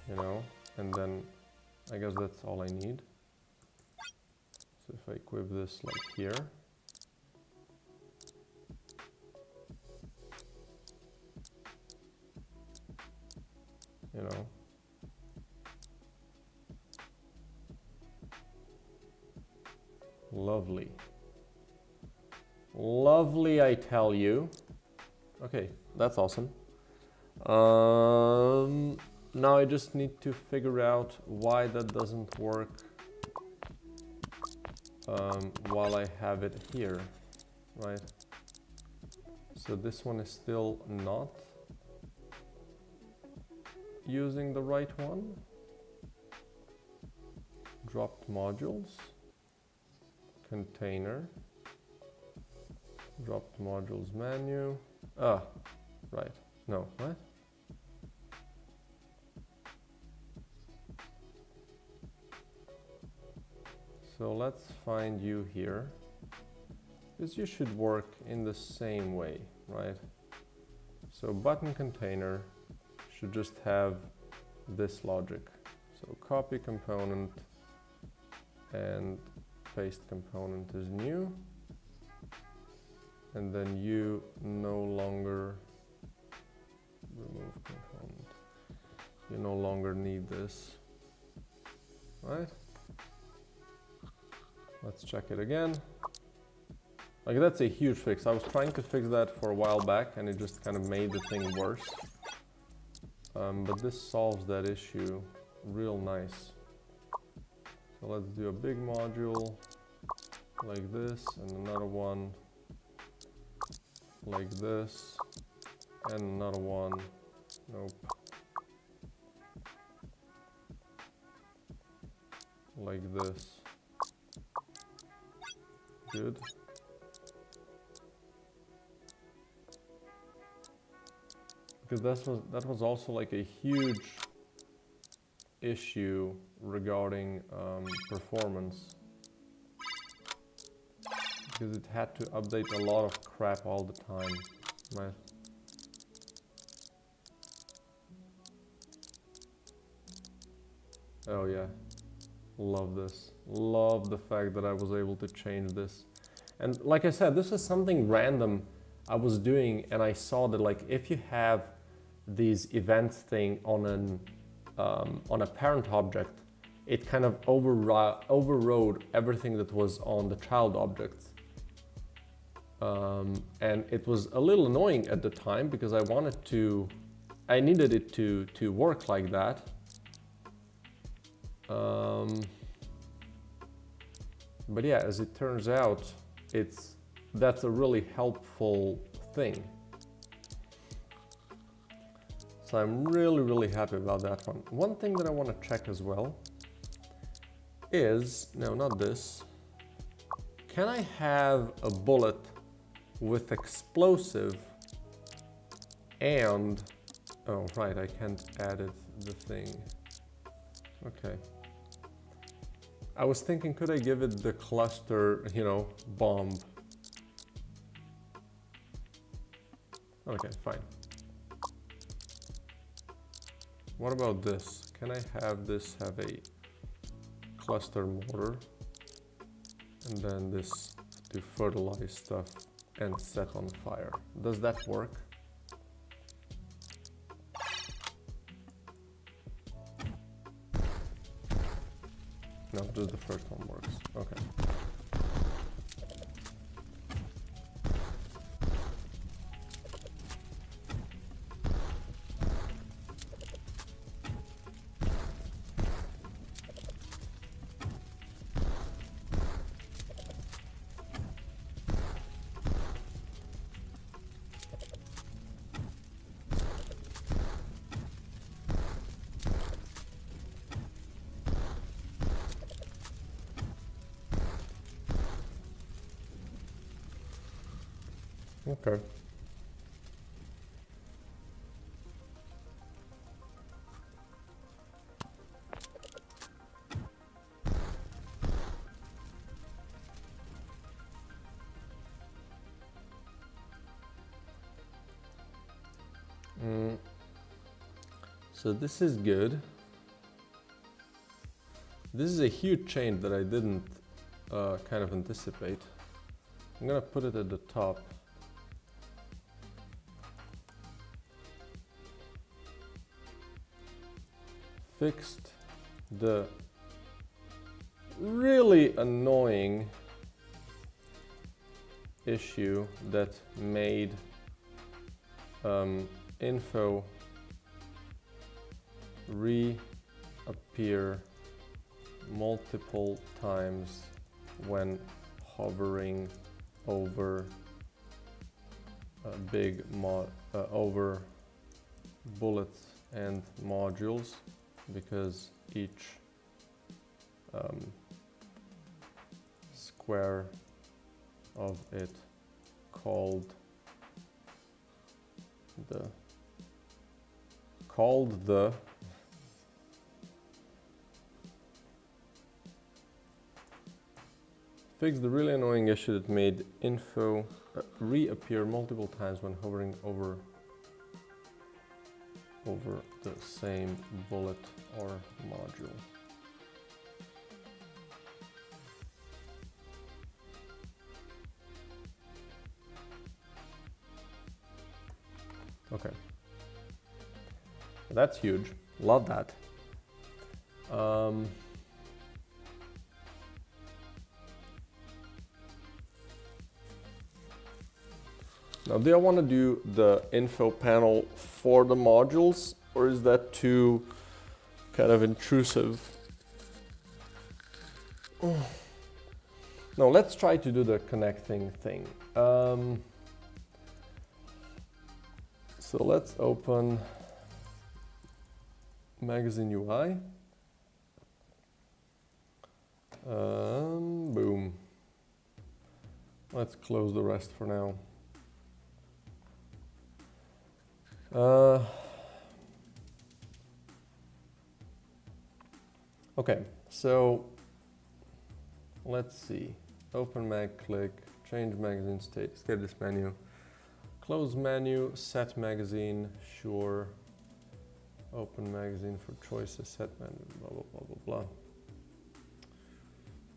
you know, and then I guess that's all I need. So if I equip this like here, you know, lovely. Lovely, I tell you. Okay, that's awesome. Now I just need to figure out why that doesn't work while I have it here, right? So this one is still not using the right one. Dropped modules, container. Dropped modules menu. Ah, right. No, what? So let's find you here, because you should work in the same way, right? So button container should just have this logic. So copy component and paste component is new. And then you no longer remove component. You no longer need this, right? Let's check it again. Like, that's a huge fix. I was trying to fix that for a while back and it just kind of made the thing worse. But this solves that issue real nice. So let's do a big module like this and another one like this, and another one, nope, like this, good. Because that was also like a huge issue regarding performance. Because it had to update a lot of crap all the time, right? Oh yeah, love this. Love the fact that I was able to change this. And like I said, this is something random I was doing, and I saw that like if you have these events thing on a parent object, it kind of overrode everything that was on the child object. And it was a little annoying at the time because I needed it to work like that. But yeah, as it turns out, that's a really helpful thing. So I'm really, really happy about that one. One thing that I want to check as well is, no, not this. Can I have a bullet with explosive and, oh right, I can't edit the thing. Okay. I was thinking, could I give it the cluster, you know, bomb? Okay, fine. What about this? Can I have this have a cluster mortar? And then this to fertilize stuff and set on fire. Does that work? No, just the first one works. Okay. Okay. So this is good. This is a huge change that I didn't kind of anticipate. I'm gonna put it at the top. Fixed the really annoying issue that made info reappear multiple times when hovering over over bullets and modules, because each square of it called the fix the really annoying issue that made info reappear multiple times when hovering over the same bullet or module. Okay. That's huge. Love that. Now, do I want to do the info panel for the modules, or is that too kind of intrusive? No, let's try to do the connecting thing. So let's open magazine UI. Boom. Let's close the rest for now. Okay, so let's see. Open mag, click, change magazine state, status menu, close menu, set magazine, sure. Open magazine for choices, set menu, blah, blah, blah, blah, blah.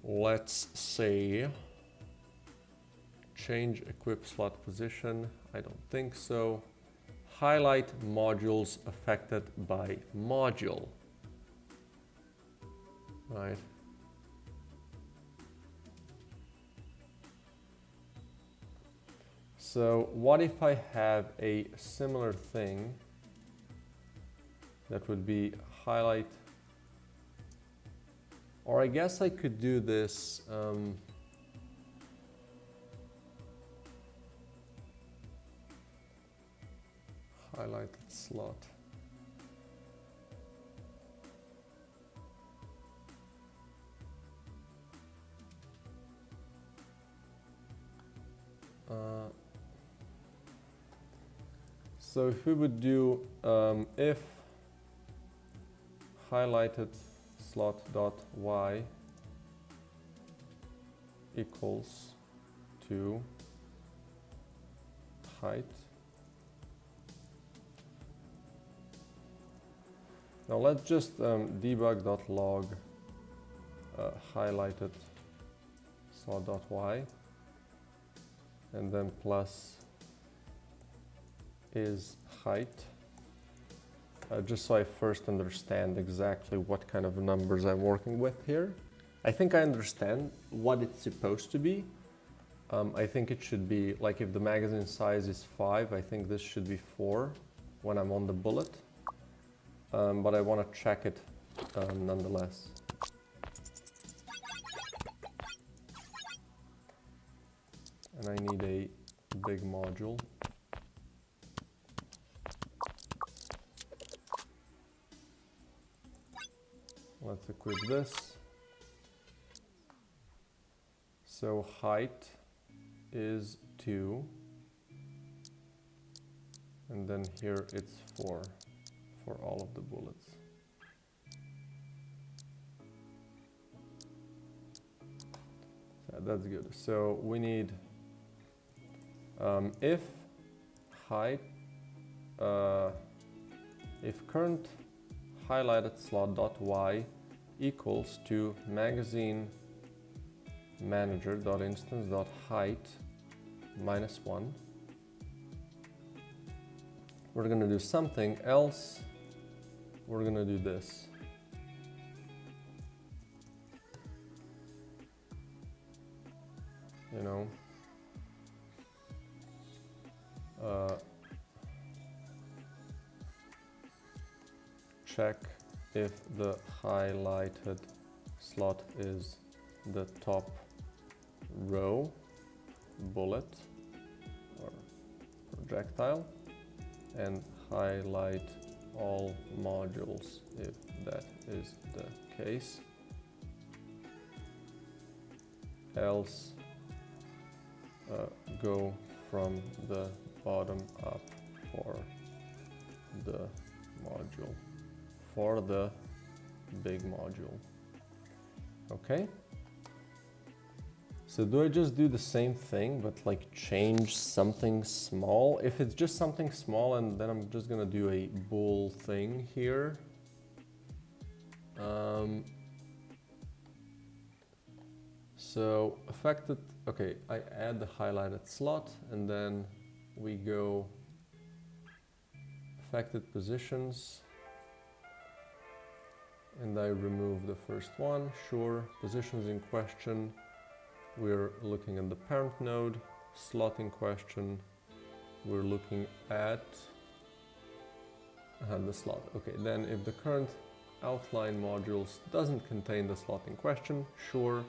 Let's say change equip slot position. I don't think so. Highlight modules affected by module. Right. So what if I have a similar thing that would be highlight, or I guess I could do this highlighted slot. So if we would do if highlighted slot dot y equals to height. Now let's just debug.log highlighted slot.y and then plus is height, just so I first understand exactly what kind of numbers I'm working with here. I think I understand what it's supposed to be. I think it should be, like if the magazine size is 5, I think this should be 4 when I'm on the bullet. But I want to check it nonetheless. And I need a big module. Let's equip this. So height is 2. And then here it's 4 for all of the bullets. So that's good. So we need if height, if current highlighted slot dot y equals to magazine manager dot instance dot height -1, we're going to do something else. We're going to do this. You know, check if the highlighted slot is the top row bullet or projectile, and highlight all modules if that is the case. Else go from the bottom up for the module, for the big module. Okay. So do I just do the same thing but like change something small? If it's just something small, and then I'm just gonna do a bool thing here. So affected, okay, I add the highlighted slot and then we go affected positions and I remove the first one, sure. Positions in question, we're looking at the parent node. Slot in question, we're looking at the slot. Okay, then if the current outline modules doesn't contain the slot in question, sure.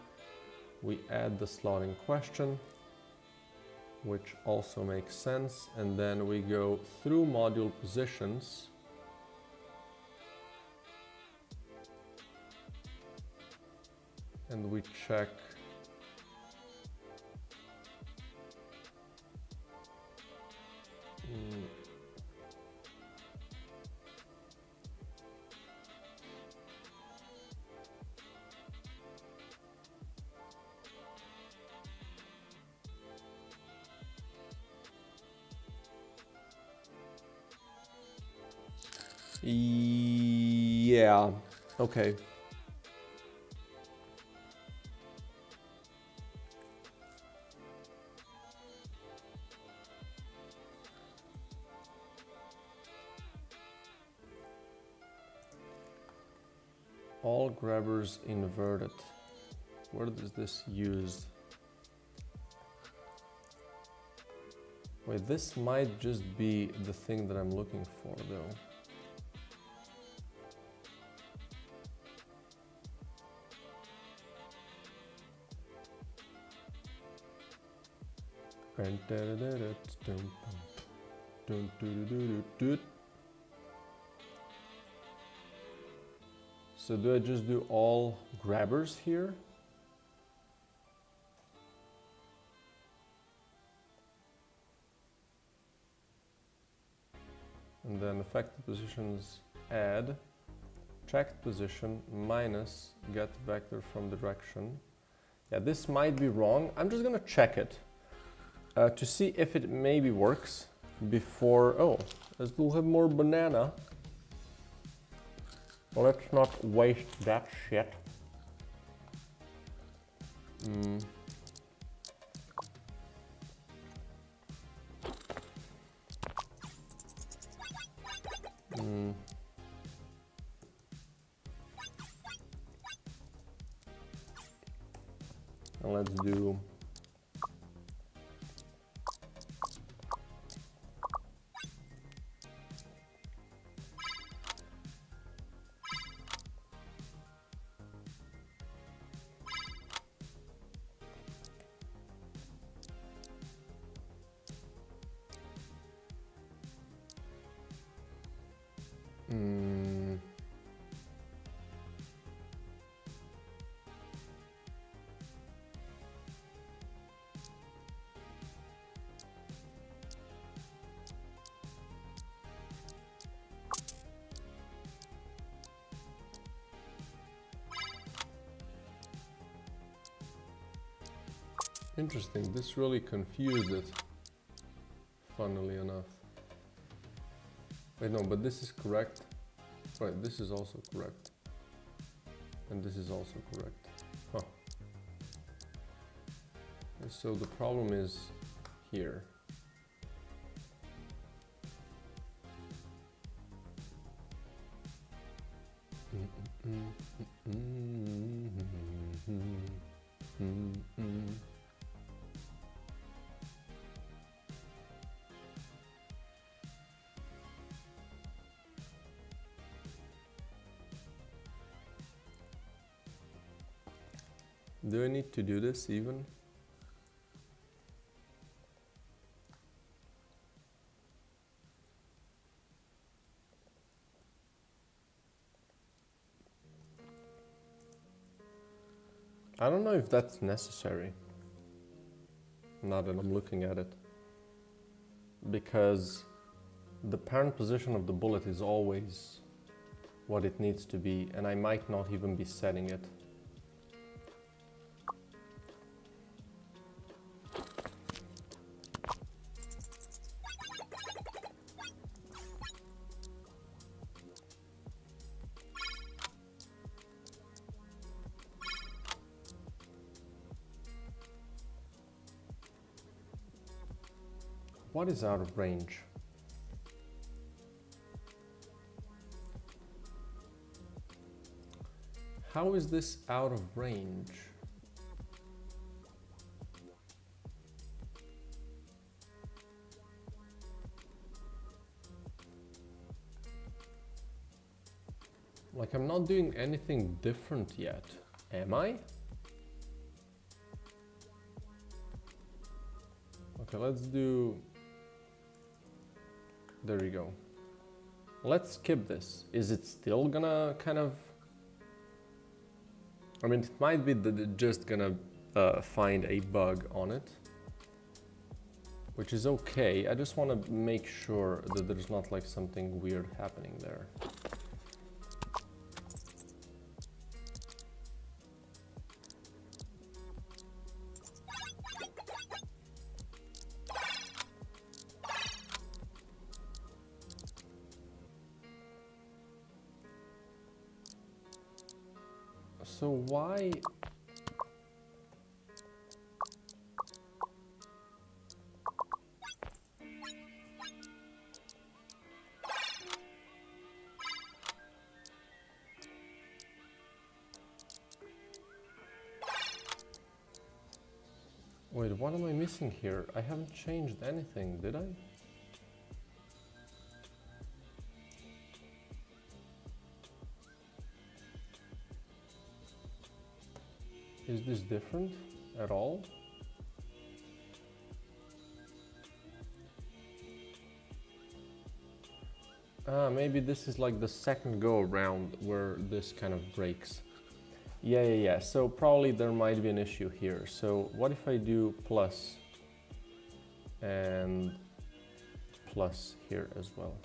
We add the slot in question, which also makes sense, and then we go through module positions and we check yeah, okay. All grabbers inverted. Where is this used? Wait, this might just be the thing that I'm looking for though. So do I just do all grabbers here? And then affected positions add checked position minus get vector from direction. Yeah, this might be wrong. I'm just gonna check it to see if it maybe works before. Oh, let's do have more banana. Let's not waste that shit. And let's do interesting. This really confused it, funnily enough. Wait, no, but this is correct. Right, this is also correct. And this is also correct. Huh. And so the problem is here. Do I need to do this even? I don't know if that's necessary, now that I'm looking at it, because the parent position of the bullet is always what it needs to be, and I might not even be setting it. What is out of range? How is this out of range? Like, I'm not doing anything different yet, am I? Okay, let's do... There we go. Let's skip this. Is it still gonna kind of... I mean, it might be that it's just gonna find a bug on it, which is okay. I just want to make sure that there's not like something weird happening there. So why... Wait, what am I missing here? I haven't changed anything, did I? Is this different at all? Maybe this is like the second go around where this kind of breaks. Yeah. So probably there might be an issue here. So what if I do plus and plus here as well?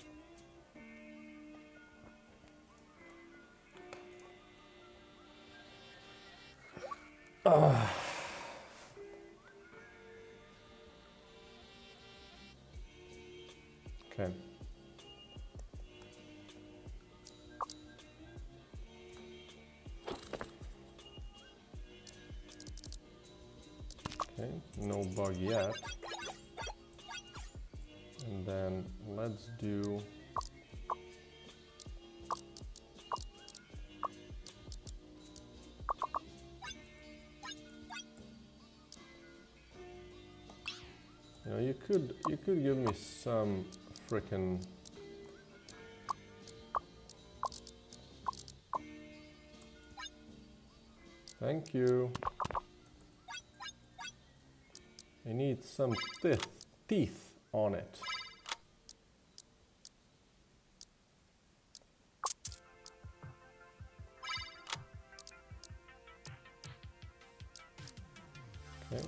Okay. Okay, no bug yet. And then let's do you could give me some frickin' thank you. I need some teeth on it. Okay.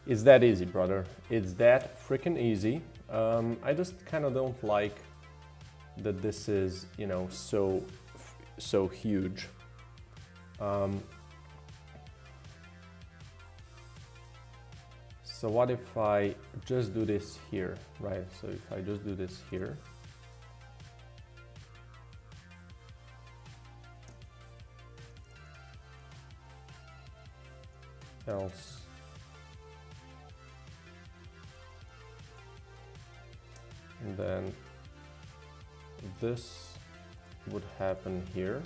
It's that easy, brother. It's that freaking easy. I just kind of don't like that this is, you know, so huge. So what if I just do this here, right? So if I just do this here. Else. And then this would happen here.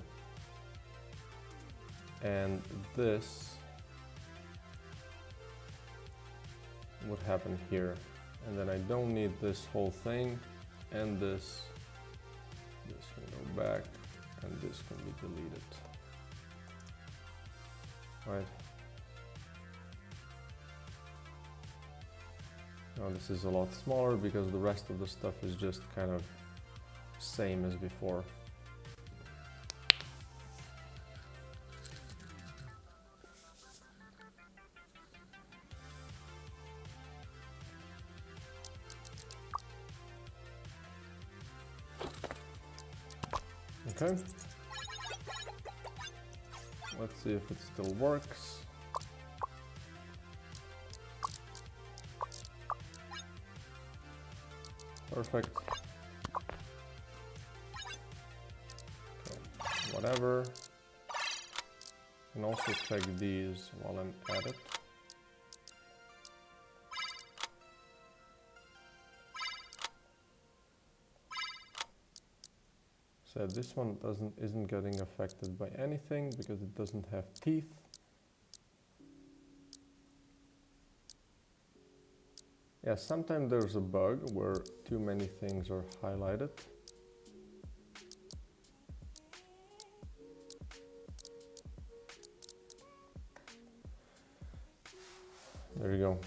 And this would happen here. And then I don't need this whole thing. And this can go back. And this can be deleted. Right. Now this is a lot smaller because the rest of the stuff is just kind of same as before. Okay. Let's see if it still works. Perfect. Okay. Whatever. And also check these while I'm at it. So this one isn't getting affected by anything because it doesn't have teeth. Yeah, sometimes there's a bug where too many things are highlighted. There you go.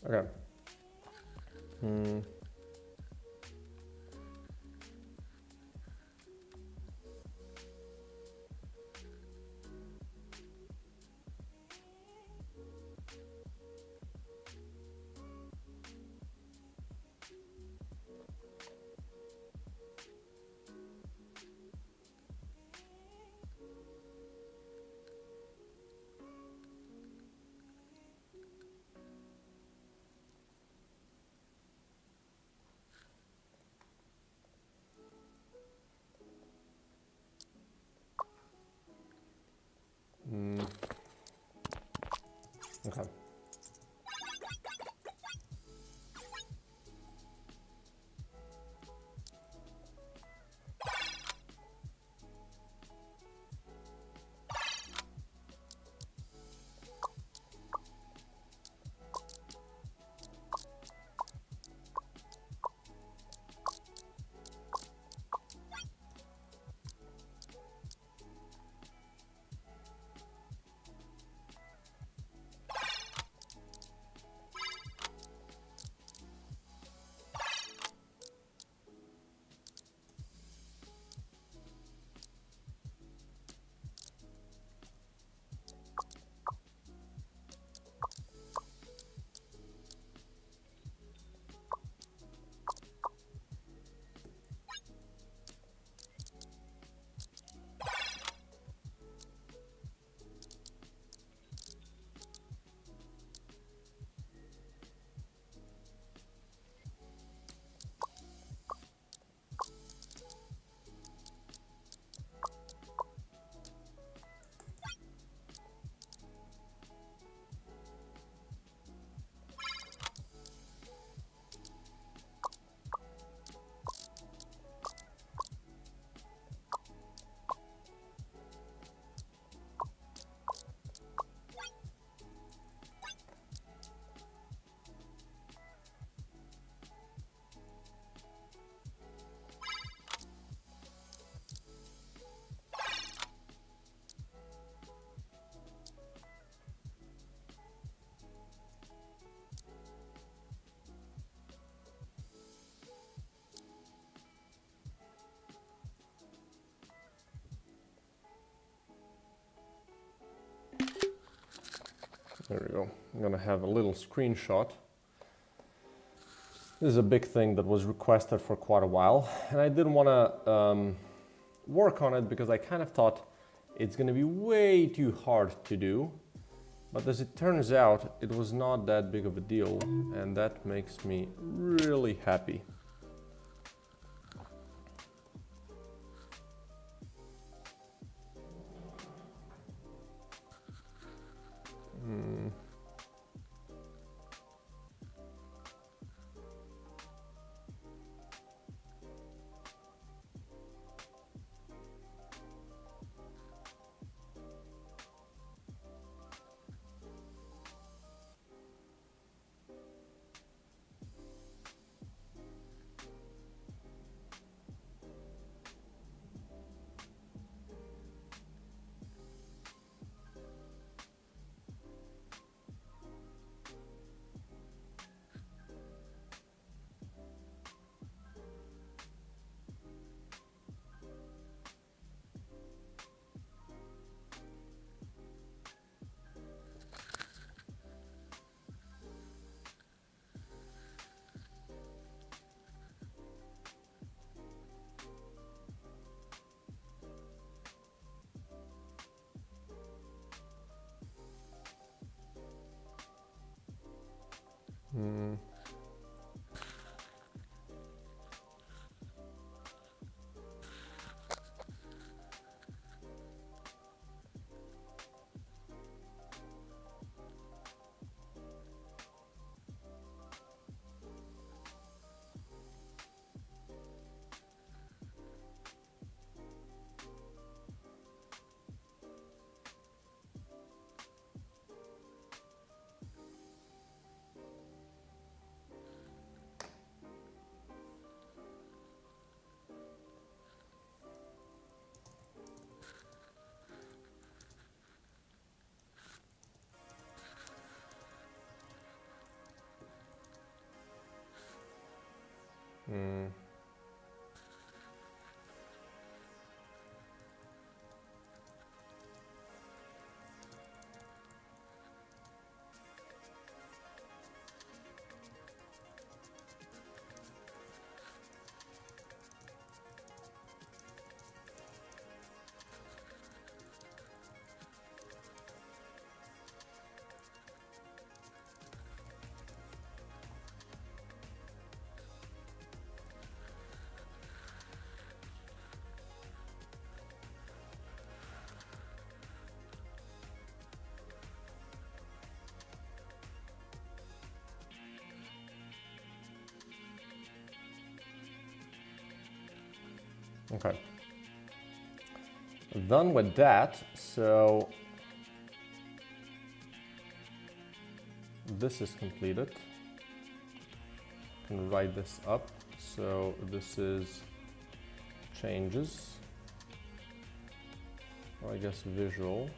Okay. There we go. I'm gonna have a little screenshot. This is a big thing that was requested for quite a while, and I didn't want to work on it because I kind of thought it's gonna be way too hard to do. But as it turns out, it was not that big of a deal, and that makes me really happy. Okay. Done with that, so this is completed. I can write this up. So this is changes, or I guess visual.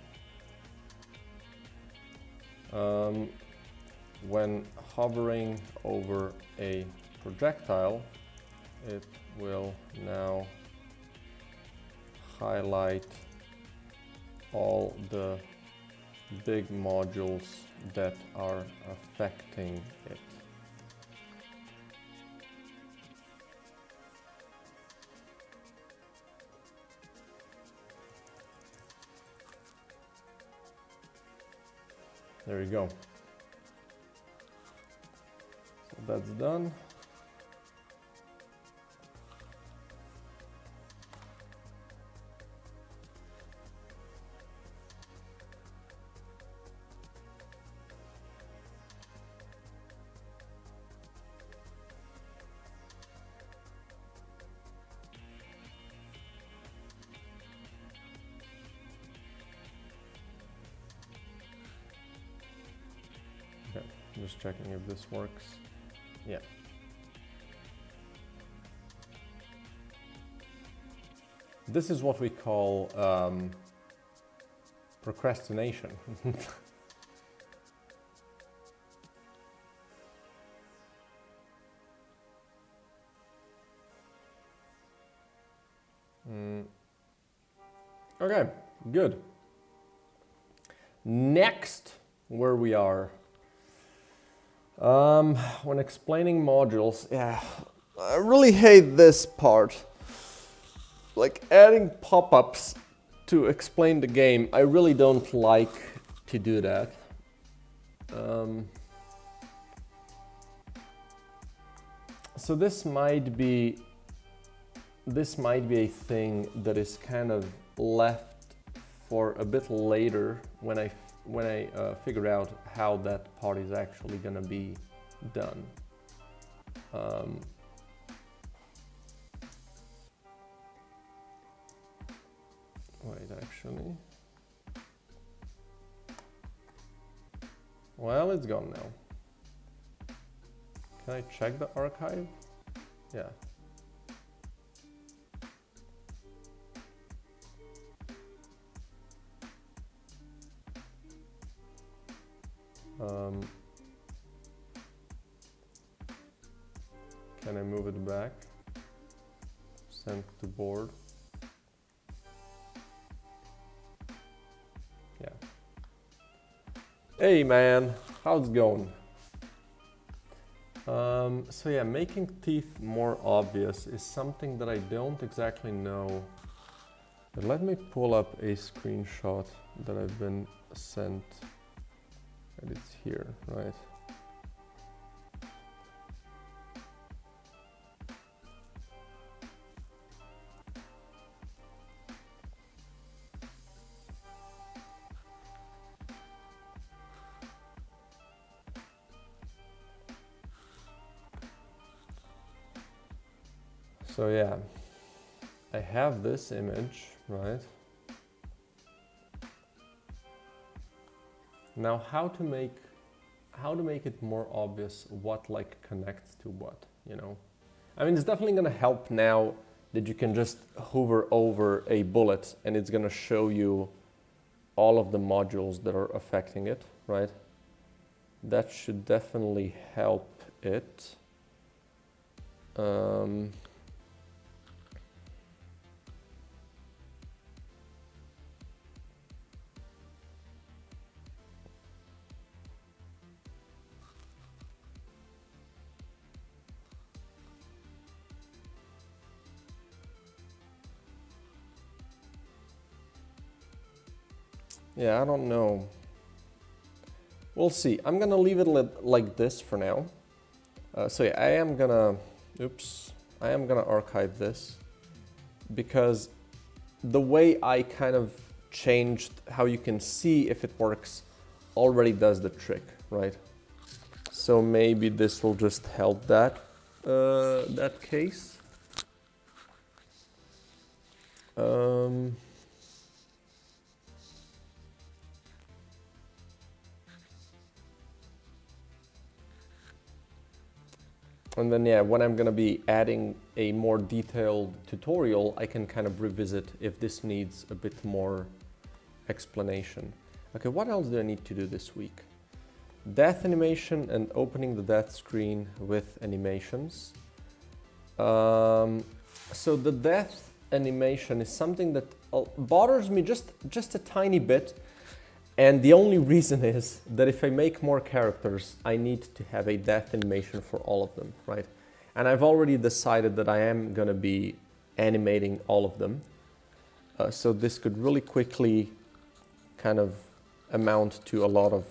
When hovering over a projectile, it will now highlight all the big modules that are affecting it. There you go. So that's done. Okay, just checking if this works. Yeah. This is what we call procrastination. Okay, good. Next, where we are. When explaining modules, yeah, I really hate this part. Like adding pop-ups to explain the game, I really don't like to do that. So this might be a thing that is kind of left for a bit later when I figure out how that part is actually gonna be done. Wait, actually. Well, it's gone now. Can I check the archive? Yeah. Can I move it back? Send to board. Yeah. Hey man, how's it going? So yeah, making teeth more obvious is something that I don't exactly know. But let me pull up a screenshot that I've been sent. And it's here, right? So yeah, I have this image, right? Now how to make it more obvious what like connects to what, you know? I mean, it's definitely gonna help now that you can just hover over a bullet and it's gonna show you all of the modules that are affecting it, right? That should definitely help it. Yeah, I don't know. We'll see. I'm gonna leave it like this for now. So yeah, I am gonna archive this because the way I kind of changed how you can see if it works already does the trick, right? So maybe this will just help that case. And then yeah, when I'm gonna be adding a more detailed tutorial, I can kind of revisit if this needs a bit more explanation. Okay, what else do I need to do this week? Death animation and opening the death screen with animations. So the death animation is something that bothers me just a tiny bit. And the only reason is that if I make more characters, I need to have a death animation for all of them, right? And I've already decided that I am gonna be animating all of them. So this could really quickly kind of amount to a lot of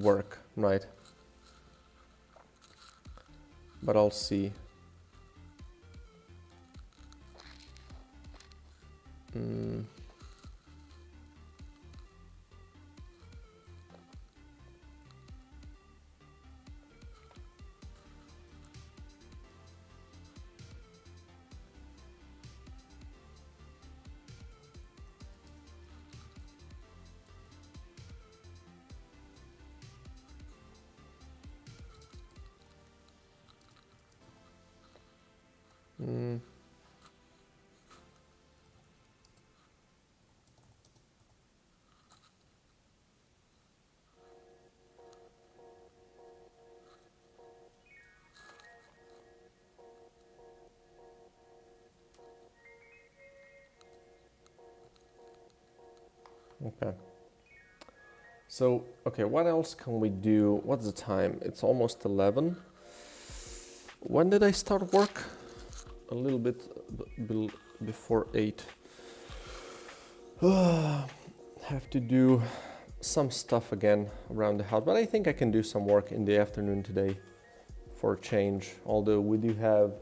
work, right? But I'll see. Okay. So, okay, what else can we do? What's the time? It's almost 11. When did I start work? A little bit before 8. Have to do some stuff again around the house, but I think I can do some work in the afternoon today for a change, although we do have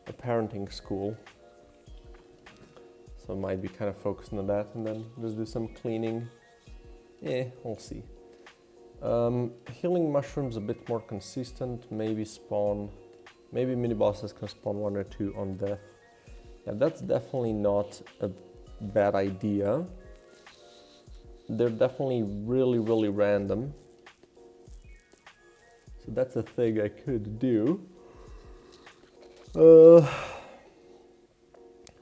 a parenting school, so I might be kind of focusing on that, and then just do some cleaning. We'll see. Healing mushrooms a bit more consistent, maybe mini bosses can spawn 1 or 2 on death. Yeah, that's definitely not a bad idea. They're definitely really, really random. So that's a thing I could do.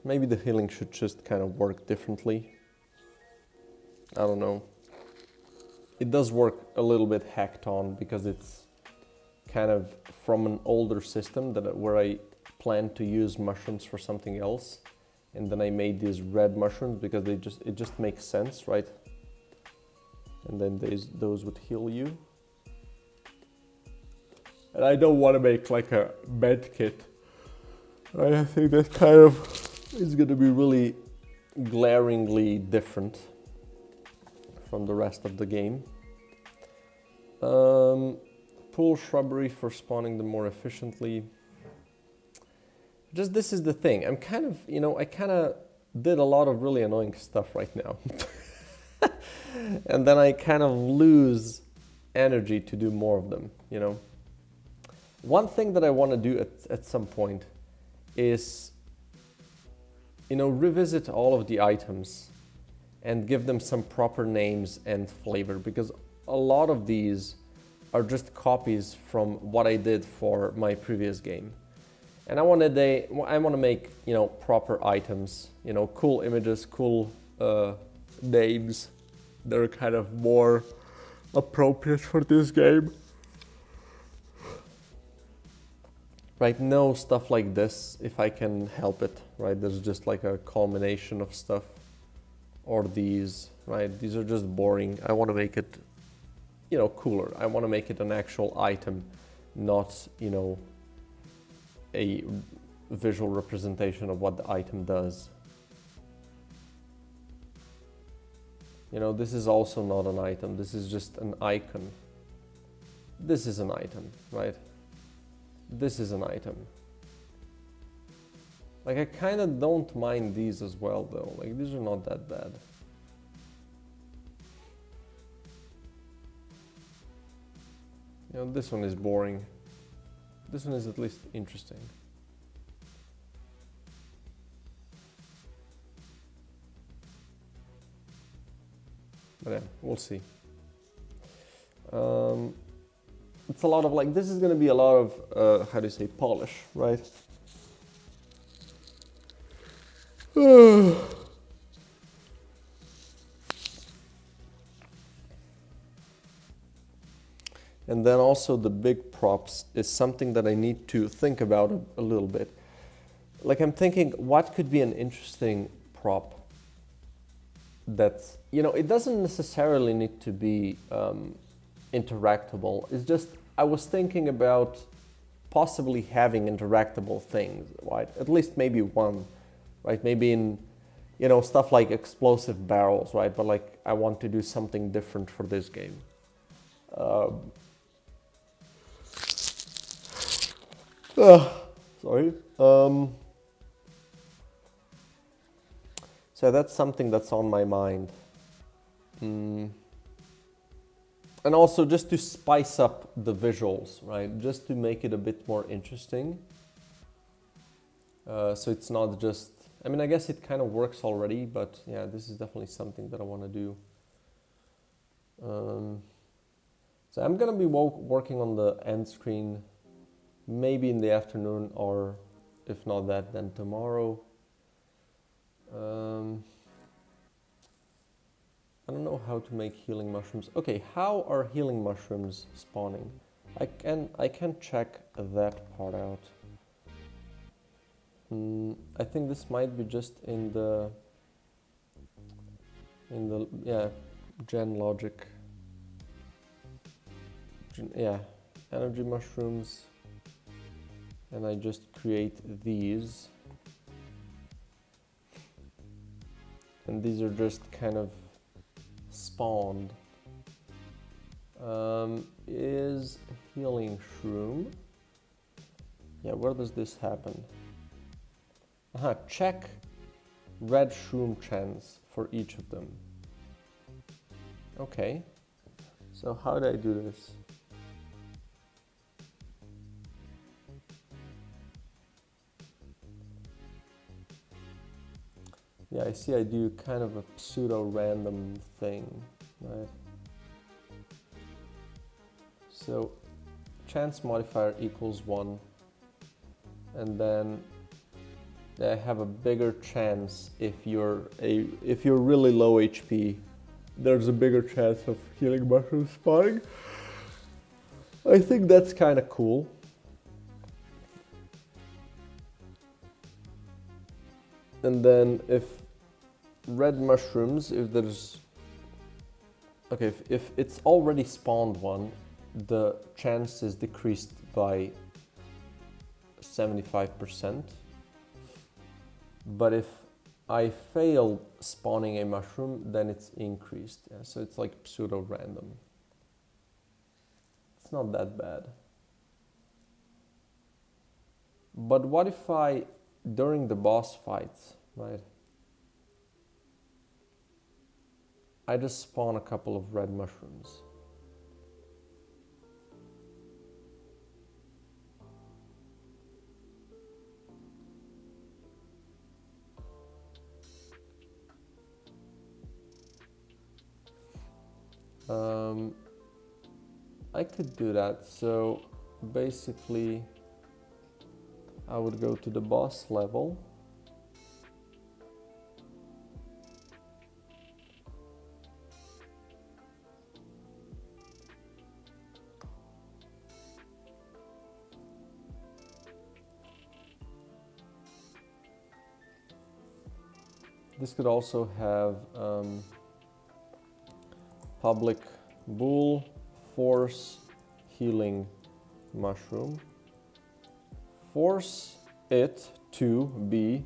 Maybe the healing should just kind of work differently. I don't know. It does work a little bit hacked on because it's kind of from an older system where I planned to use mushrooms for something else, and then I made these red mushrooms because it just makes sense, right? And then those would heal you. And I don't want to make like a med kit. I think that kind of is going to be really glaringly different from the rest of the game. Pull shrubbery for spawning them more efficiently. Just this is the thing. I'm kind of, I kind of did a lot of really annoying stuff right now. And then I kind of lose energy to do more of them, One thing that I want to do at some point is, revisit all of the items and give them some proper names and flavor, because a lot of these are just copies from what I did for my previous game. And I want to make, proper items, cool images, cool names that are kind of more appropriate for this game. Right, no stuff like this, if I can help it, right? There's just like a culmination of stuff. Or these, right? These are just boring. I want to make it, cooler. I want to make it an actual item, not, a visual representation of what the item does. This is also not an item. This is just an icon. This is an item, right? This is an item. Like, I kind of don't mind these as well, though. Like, these are not that bad. This one is boring. This one is at least interesting. But yeah, we'll see. It's a lot of like, this is going to be a lot of, how do you say, polish, right? And then also the big props is something that I need to think about a little bit. Like, I'm thinking, what could be an interesting prop that's, it doesn't necessarily need to be interactable. It's just, I was thinking about possibly having interactable things, right? At least maybe one, right? Maybe in, stuff like explosive barrels, right? But like, I want to do something different for this game. Sorry. So that's something that's on my mind. And also just to spice up the visuals, right? Just to make it a bit more interesting. So it's not just, I guess it kind of works already, but yeah, this is definitely something that I want to do. So I'm going to be working on the end screen maybe in the afternoon, or if not that, then tomorrow. I don't know how to make healing mushrooms. Okay, how are healing mushrooms spawning? I can check that part out. I think this might be just in the gen logic. oxygen, yeah, energy mushrooms, and I just create these, and these are just kind of spawned. Is healing shroom, yeah, where does this happen? Check red shroom chance for each of them. Okay, so how do I do this? Yeah, I see I do kind of a pseudo-random thing, right? So chance modifier equals 1, and then I have a bigger chance if you're really low HP. There's a bigger chance of healing mushroom spawning. I think that's kind of cool. And then if red mushrooms, if there's... Okay, if it's already spawned one, the chance is decreased by 75%. But if I fail spawning a mushroom, then it's increased. Yeah, so it's like pseudo-random. It's not that bad. But what if I, during the boss fights, right, I just spawn a couple of red mushrooms? I could do that. So basically I would go to the boss level, this could also have public bool force healing mushroom. Force it to be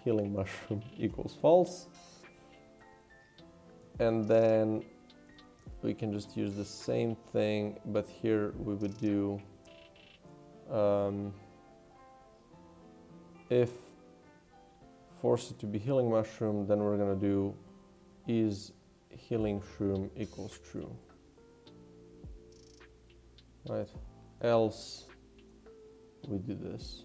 healing mushroom equals false. And then we can just use the same thing, but here we would do if force it to be healing mushroom, then we're gonna do is healing shroom equals true. Right, else we do this.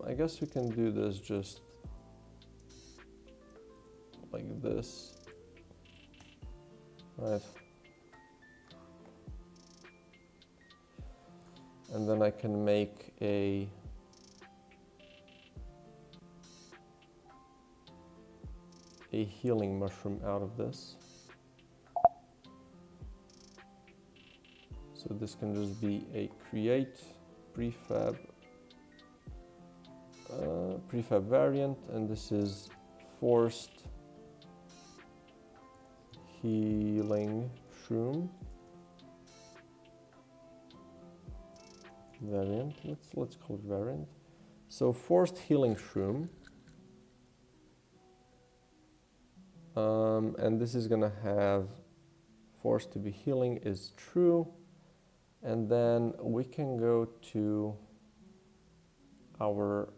I guess we can do this just like this, right? And then I can make a healing mushroom out of this. So this can just be a create prefab variant, and this is forced healing shroom variant. Let's call it variant. So forced healing shroom, and this is gonna have forced to be healing is true. And then we can go to our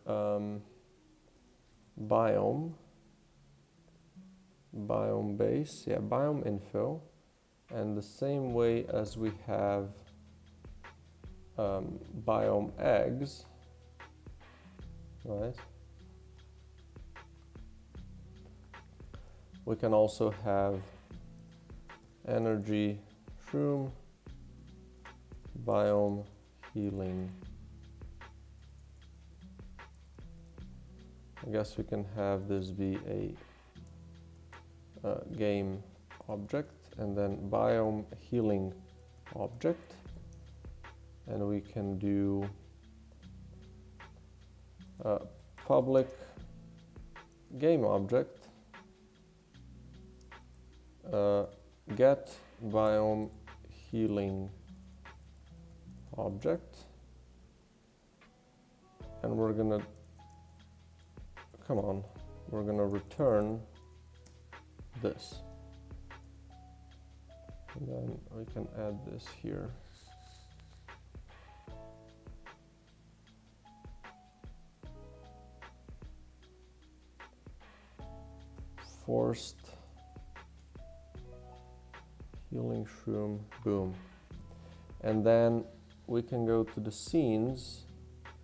biome base, yeah, biome info, and the same way as we have biome eggs, right? We can also have energy shroom biome healing. I guess we can have this be a game object, and then biome healing object, and we can do public game object get biome healing object, and we're gonna, come on, we're gonna return this. And then we can add this here. Forced healing shroom, boom. And then we can go to the scenes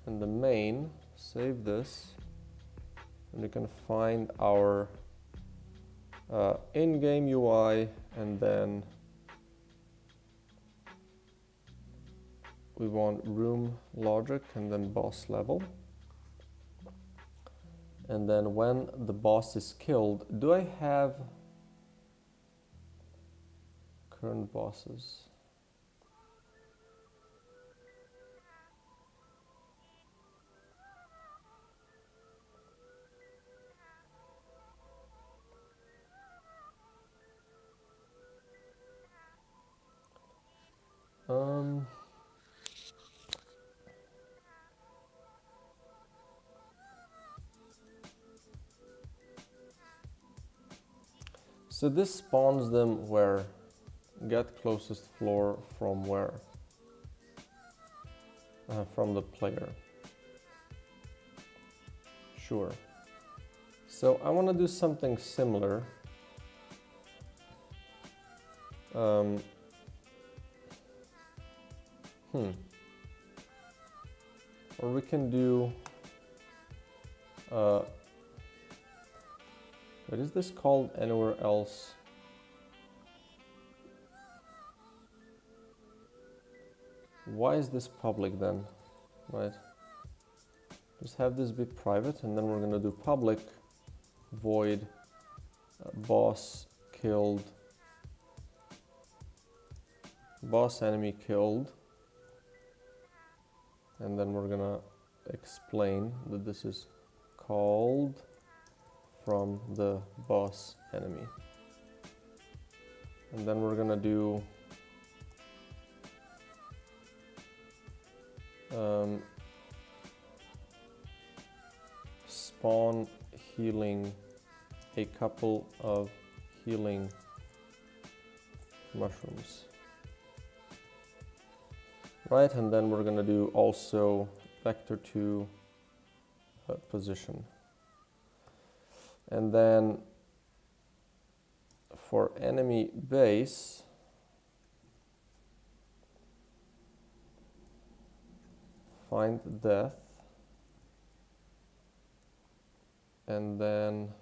and the main, save this, and we can find our in-game UI, and then we want room logic and then boss level. And then when the boss is killed, do I have current bosses? So this spawns them where? Get closest floor from where? From the player. Sure. So I want to do something similar. Or we can do, what is this called anywhere else? Why is this public then, right? Just have this be private, and then we're gonna do public void boss killed, boss enemy killed. And then we're gonna explain that this is called from the boss enemy. And then we're gonna do spawn healing, a couple of healing mushrooms. Right, and then we're gonna do also vector to position. And then for enemy base, find death, and then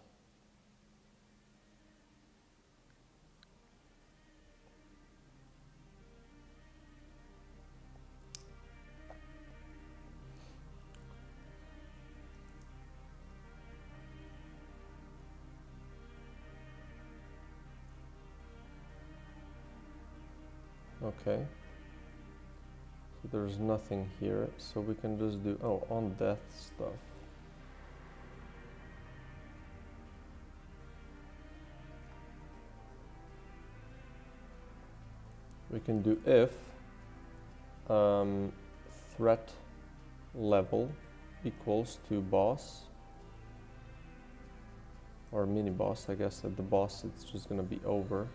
okay, so there's nothing here, so we can just do, oh, on death stuff. We can do if threat level equals to boss, or mini boss. I guess at the boss it's just gonna be over.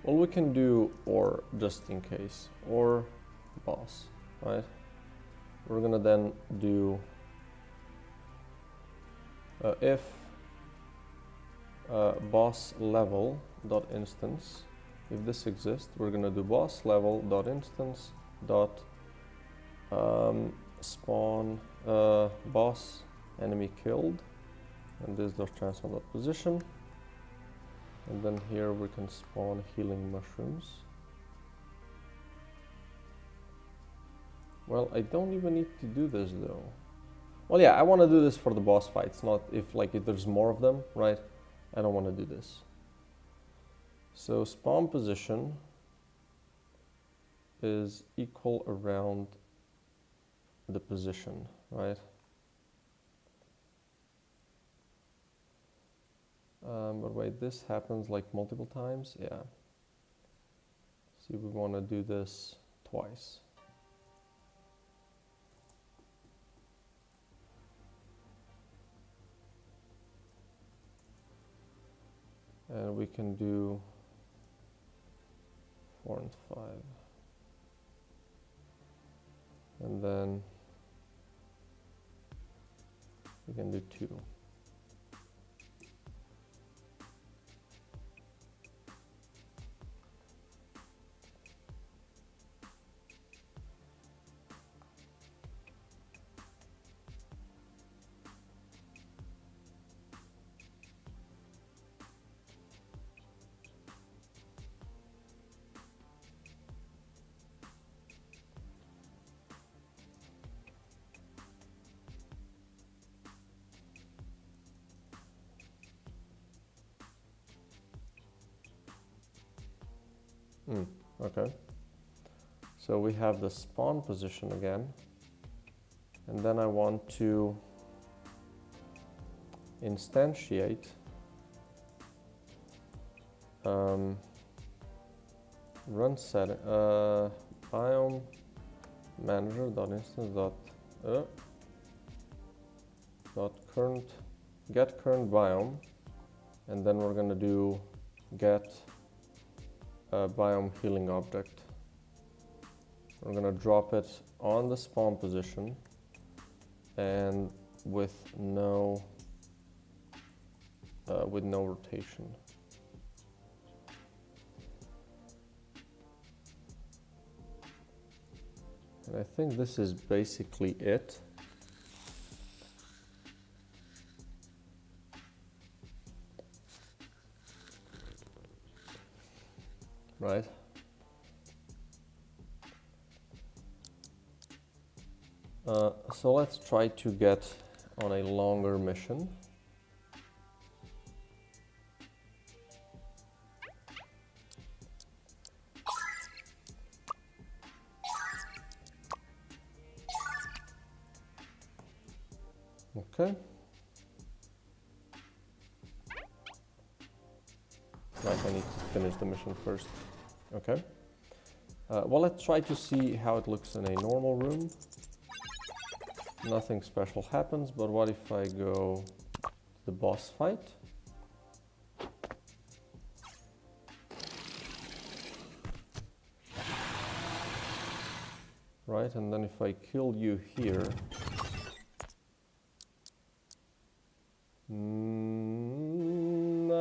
Well, we can do or just in case, or boss, right? We're gonna then do if boss level dot instance. If this exists, we're gonna do boss level dot instance dot spawn boss enemy killed, and this dot transform dot position. And then here we can spawn healing mushrooms. Well, I don't even need to do this though. Well, yeah, I want to do this for the boss fights, not if there's more of them, right? I don't want to do this. So spawn position is equal around the position, right? But wait, this happens like multiple times, yeah. see, we want to do this twice. And we can do 4 and 5. And then we can do 2. Okay, so we have the spawn position again, and then I want to instantiate run setting biome manager dot instance dot current get current biome, and then we're going to do get biome healing object. We're going to drop it on the spawn position and with no rotation. And I think this is basically it. Right? So let's try to get on a longer mission. Okay. Right, I need to finish the mission first. Okay. Well, let's try to see how it looks in a normal room. Nothing special happens, but what if I go to the boss fight? Right, and then if I kill you here, I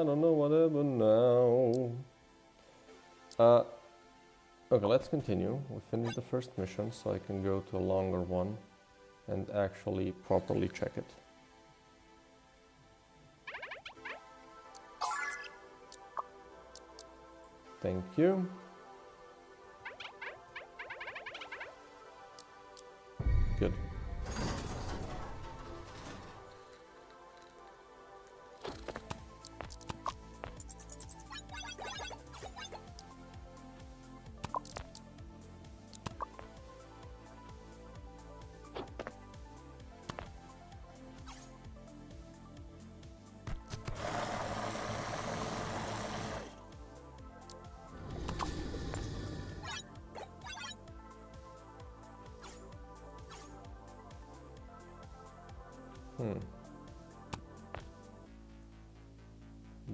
don't know what happened now. Okay, let's continue. We finished the first mission, so I can go to a longer one and actually properly check it. Thank you. Good.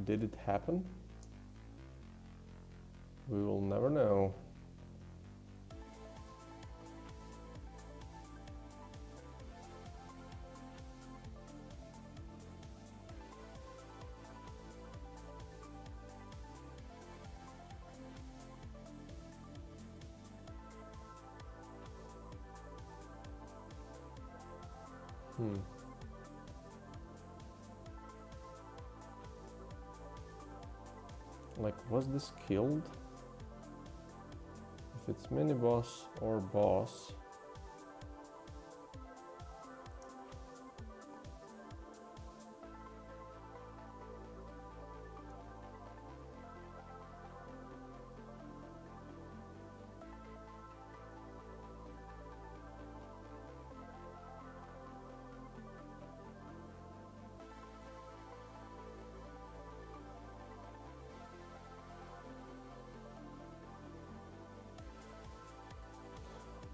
Did it happen? We will never know. Like, was this killed? If it's mini boss or boss.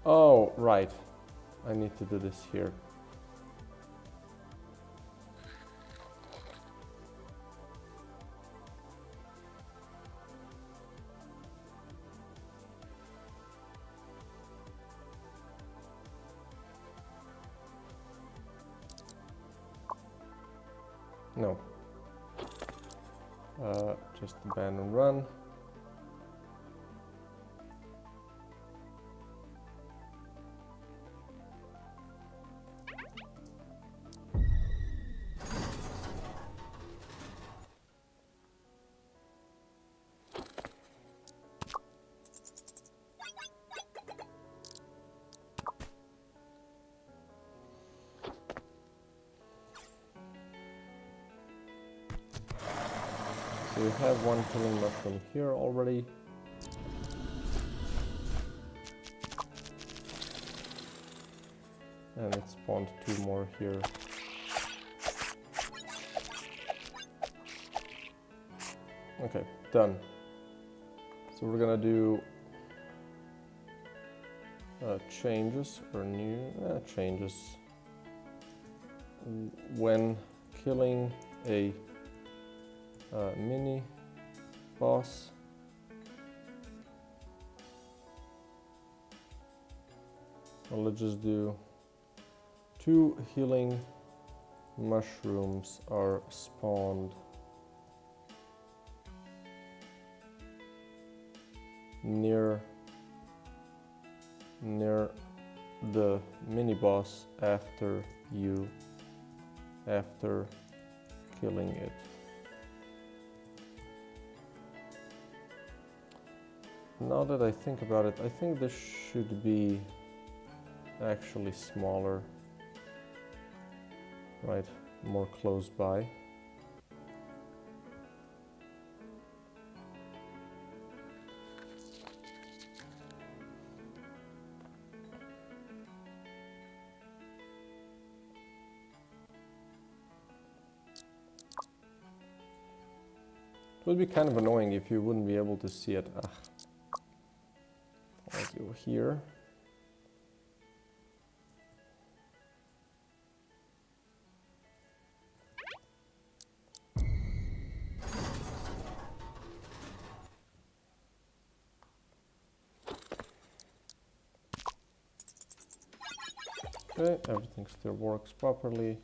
Oh, right. I need to do this here. No. Just abandon run. So we have one killing mushroom here already. And it spawned 2 more here. Okay, done. So we're gonna do changes or new changes. When killing a mini boss, well, let's just do 2 healing mushrooms are spawned near the mini boss after killing it. Now that I think about it, I think this should be actually smaller, right? More close by. It would be kind of annoying if you wouldn't be able to see it. I'll go here. Okay, everything still works properly.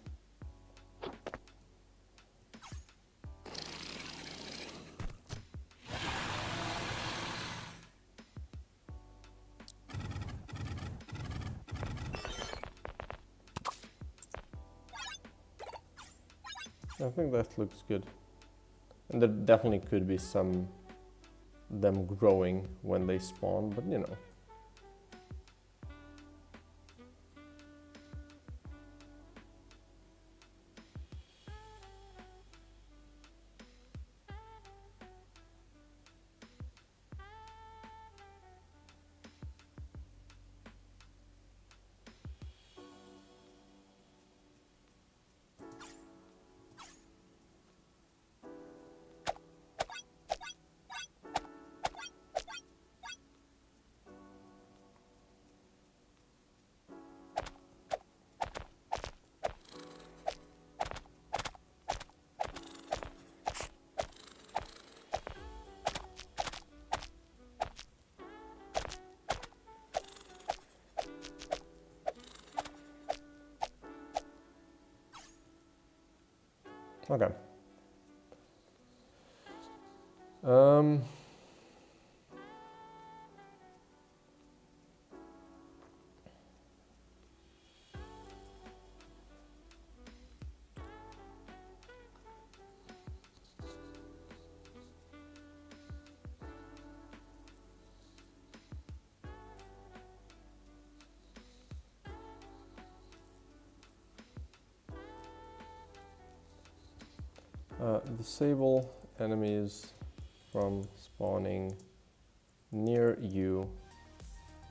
I think that looks good. And there definitely could be them growing when they spawn, but you know. Okay. Disable enemies from spawning near you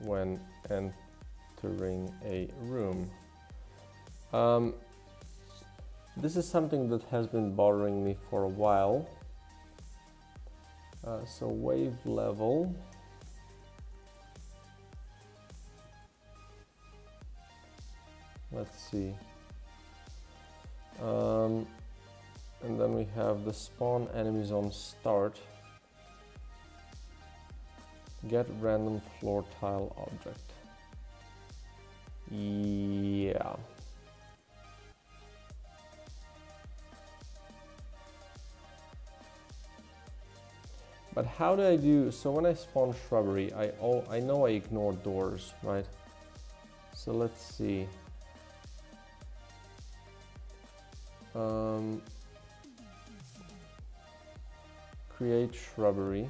when entering a room. This is something that has been bothering me for a while. So wave level. Let's see. And then we have the spawn enemies on start. Get random floor tile object. Yeah. But how do I do, so when I spawn shrubbery, I know I ignore doors, right? So let's see. Create shrubbery.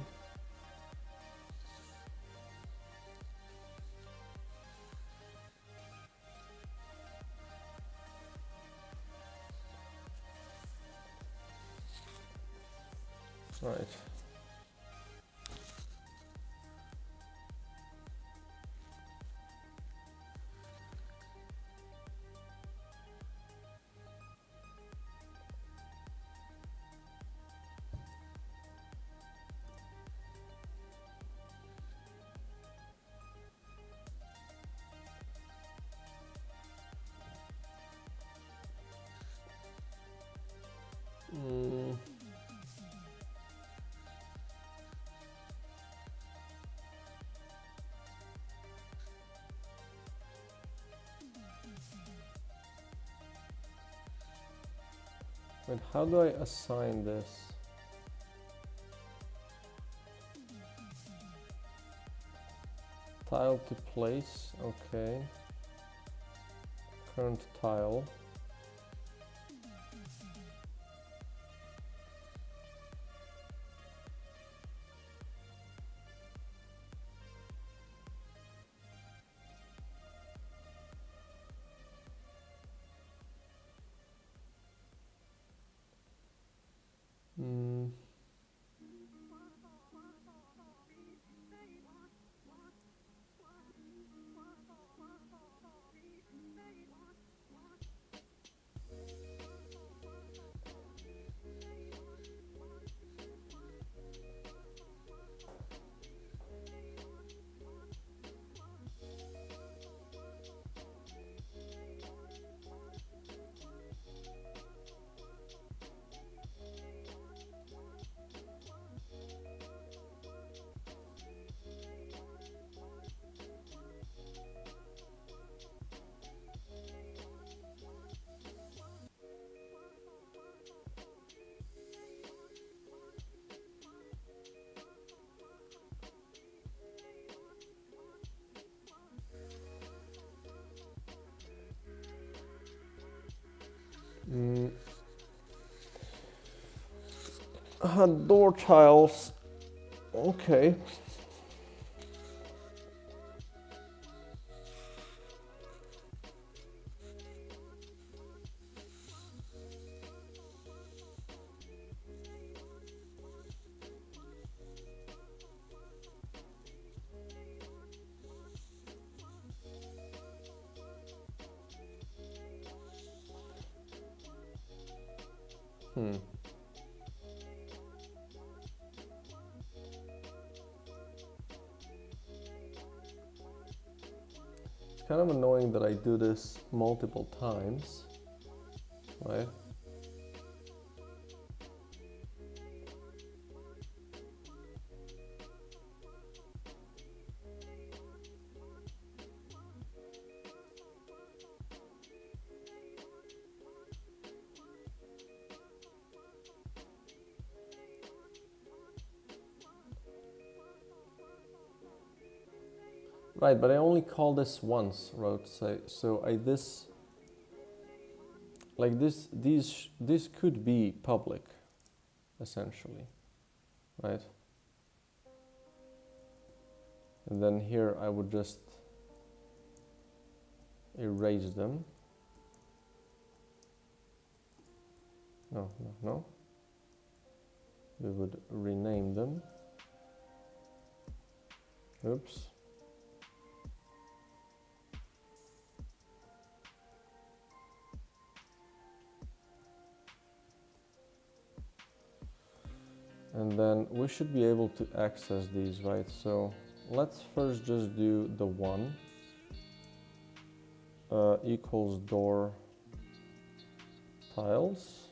Right. Wait, how do I assign this? Tile to place, okay. Current tile. Door tiles. Okay. It's kind of annoying that I do this multiple times, right? Right, but I only call this once, right? So these could be public, essentially, right? And then here I would just erase them. No. We would rename them. Oops. And then we should be able to access these, right? So let's first just do the one. equals door tiles,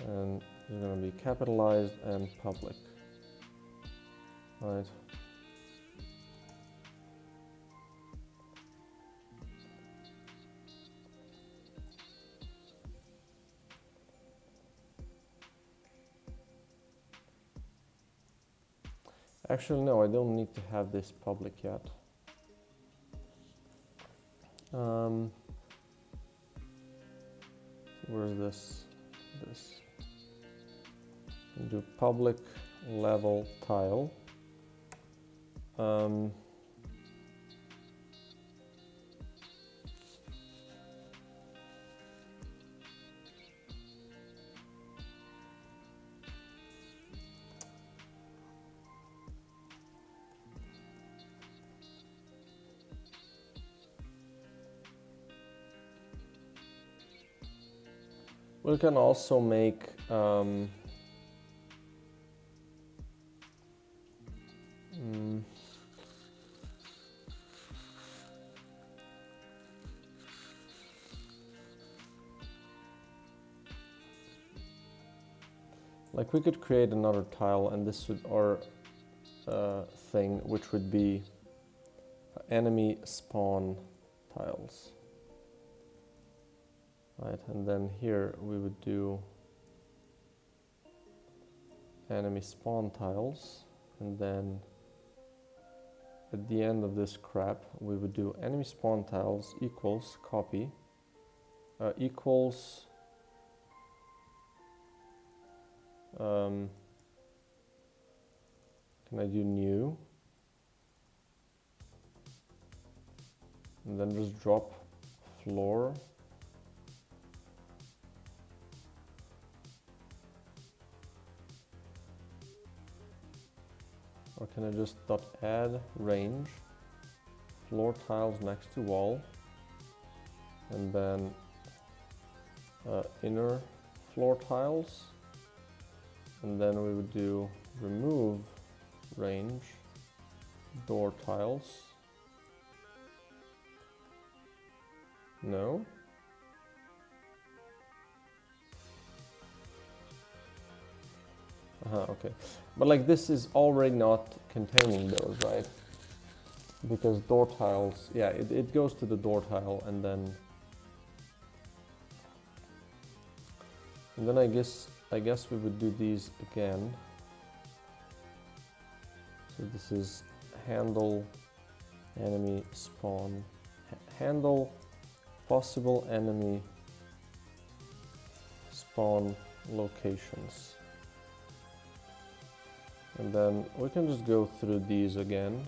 and it's going to be capitalized and public, right? Actually, no, I don't need to have this public yet. Where's this? Do public level tile. We can also make like we could create another tile, and this would our thing, which would be enemy spawn tiles. Right, and then here we would do enemy spawn tiles, and then at the end of this crap we would do enemy spawn tiles equals copy equals can I do new, and then just drop floor or can I just add range floor tiles next to wall, and then inner floor tiles, and then we would do remove range door tiles. No. Okay, but like this is already not containing those, right? Because door tiles, yeah, it goes to the door tile, and then I guess we would do these again. So this is handle enemy spawn, handle possible enemy spawn locations. And then we can just go through these again.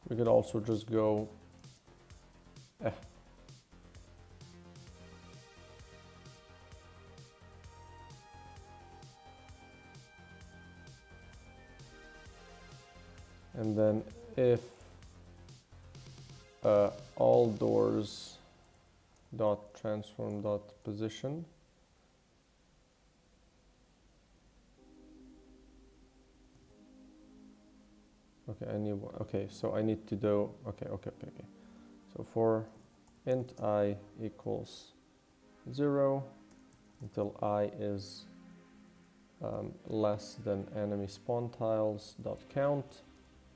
We could also just go and then if all doors dot transform dot position, okay, I need one. Okay, so I need to do okay. So for int I equals 0 until I is less than enemy spawn tiles dot count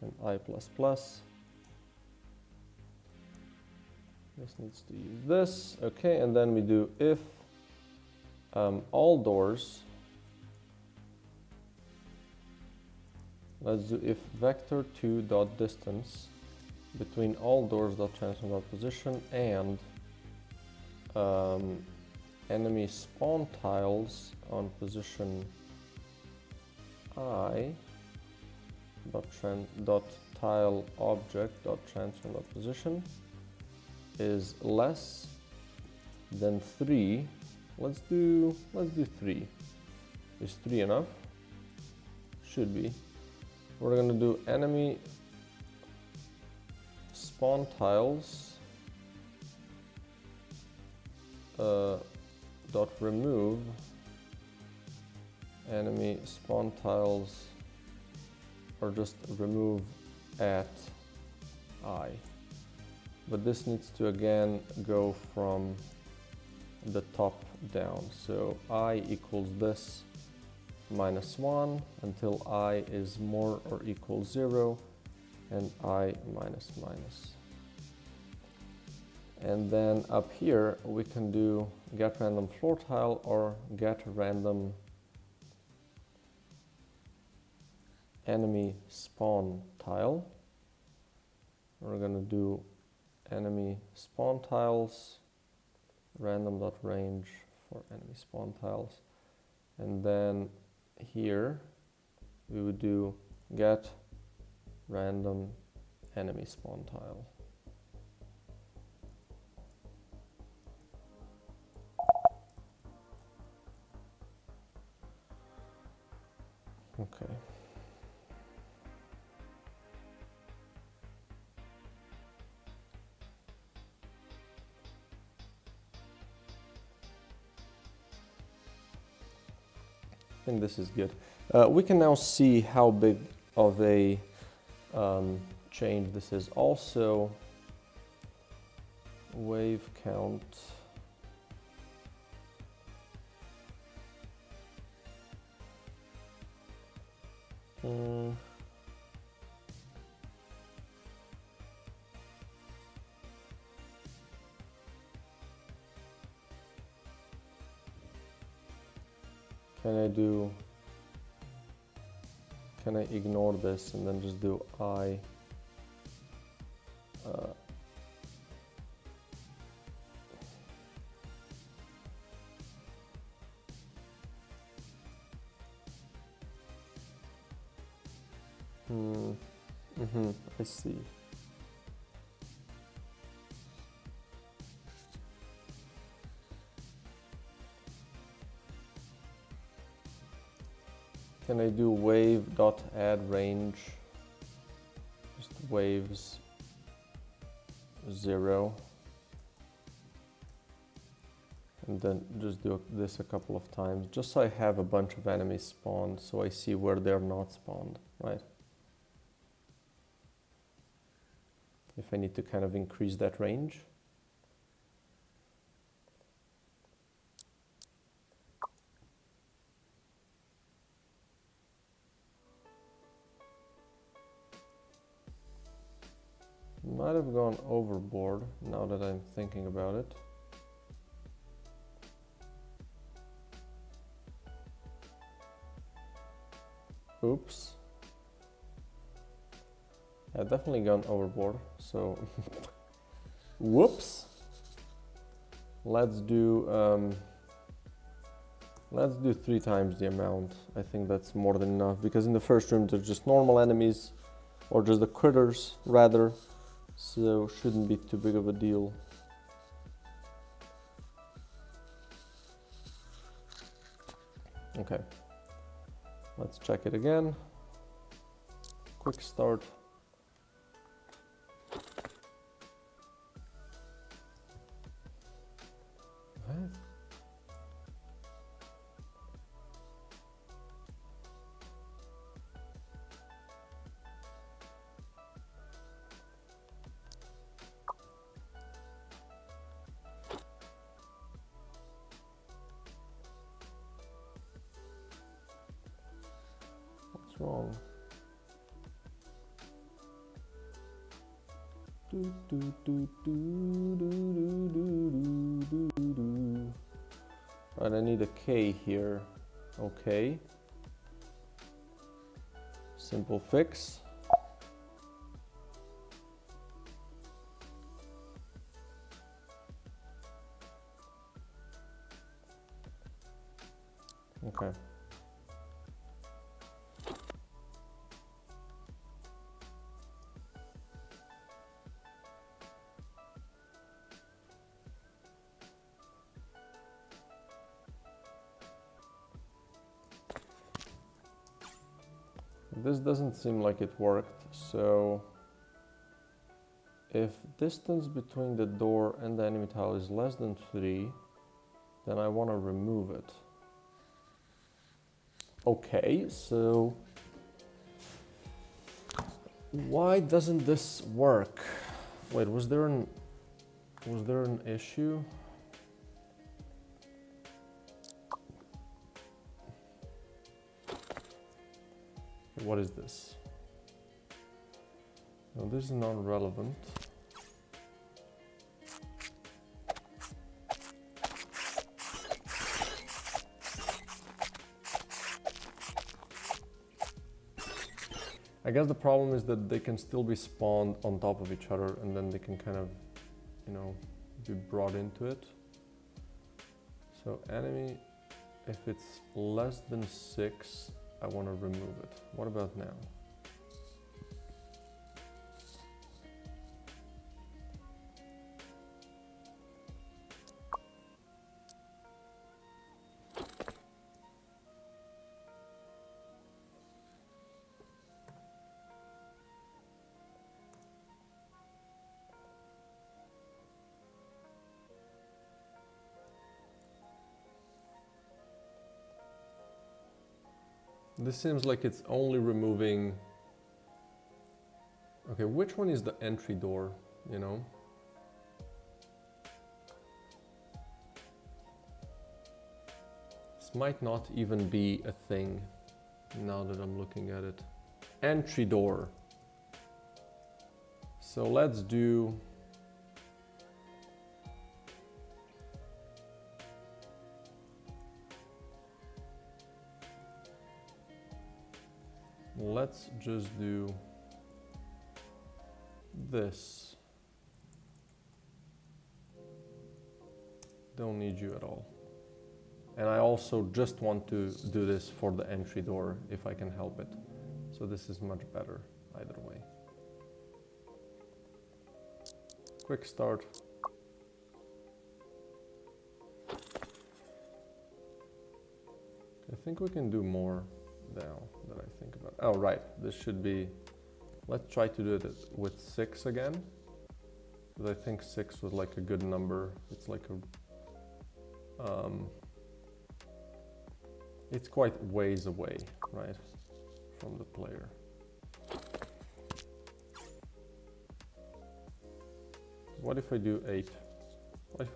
and I plus plus. This needs to use this. Okay, and then we do if all doors. Let's do if vector 2 dot distance between all doors dot transform dot position and enemy spawn tiles on position I dot tile object dot transform dot position is less than 3. Let's do 3. Is 3 enough? Should be. We're gonna do enemy spawn tiles dot remove enemy spawn tiles, or just remove at I. But this needs to again go from the top down. So I equals this -1 until I is more or equal 0, and I minus minus. And then up here we can do get random floor tile or get random enemy spawn tile. We're gonna do enemy spawn tiles random.range for enemy spawn tiles, and then here we would do get random enemy spawn tile. Okay. I think this is good. We can now see how big of a change this is. Also, wave count. Can I ignore this and then just do I? I see. Can I do wave dot add range? Just waves 0. And then just do this a couple of times, just so I have a bunch of enemies spawned, so I see where they're not spawned, right? If I need to kind of increase that range. Might have gone overboard now that I'm thinking about it. Oops. I've definitely gone overboard, so whoops. Let's do 3 times the amount. I think that's more than enough, because in the first room there's just normal enemies, or just the critters rather, so shouldn't be too big of a deal. Okay, let's check it again. Quick start. What? What's wrong? Right, I need a K here. Okay. Simple fix. Okay. This doesn't seem like it worked, so if distance between the door and the enemy tile is less than 3, then I want to remove it. Okay, so why doesn't this work? Wait, was there an issue? What is this? No, this is not relevant. I guess the problem is that they can still be spawned on top of each other and then they can kind of, you know, be brought into it. So enemy, if it's less than 6, I want to remove it. What about now? This seems like it's only removing... Okay, which one is the entry door, you know? This might not even be a thing, now that I'm looking at it. Entry door. So let's do... Let's just do this. Don't need you at all. And I also just want to do this for the entry door if I can help it. So this is much better either way. Quick start. I think we can do more now that I think about it. Oh, right, this should be, let's try to do it with 6 again, because I think 6 was like a good number. It's like a, it's quite ways away, right, from the player. What if I do 8? What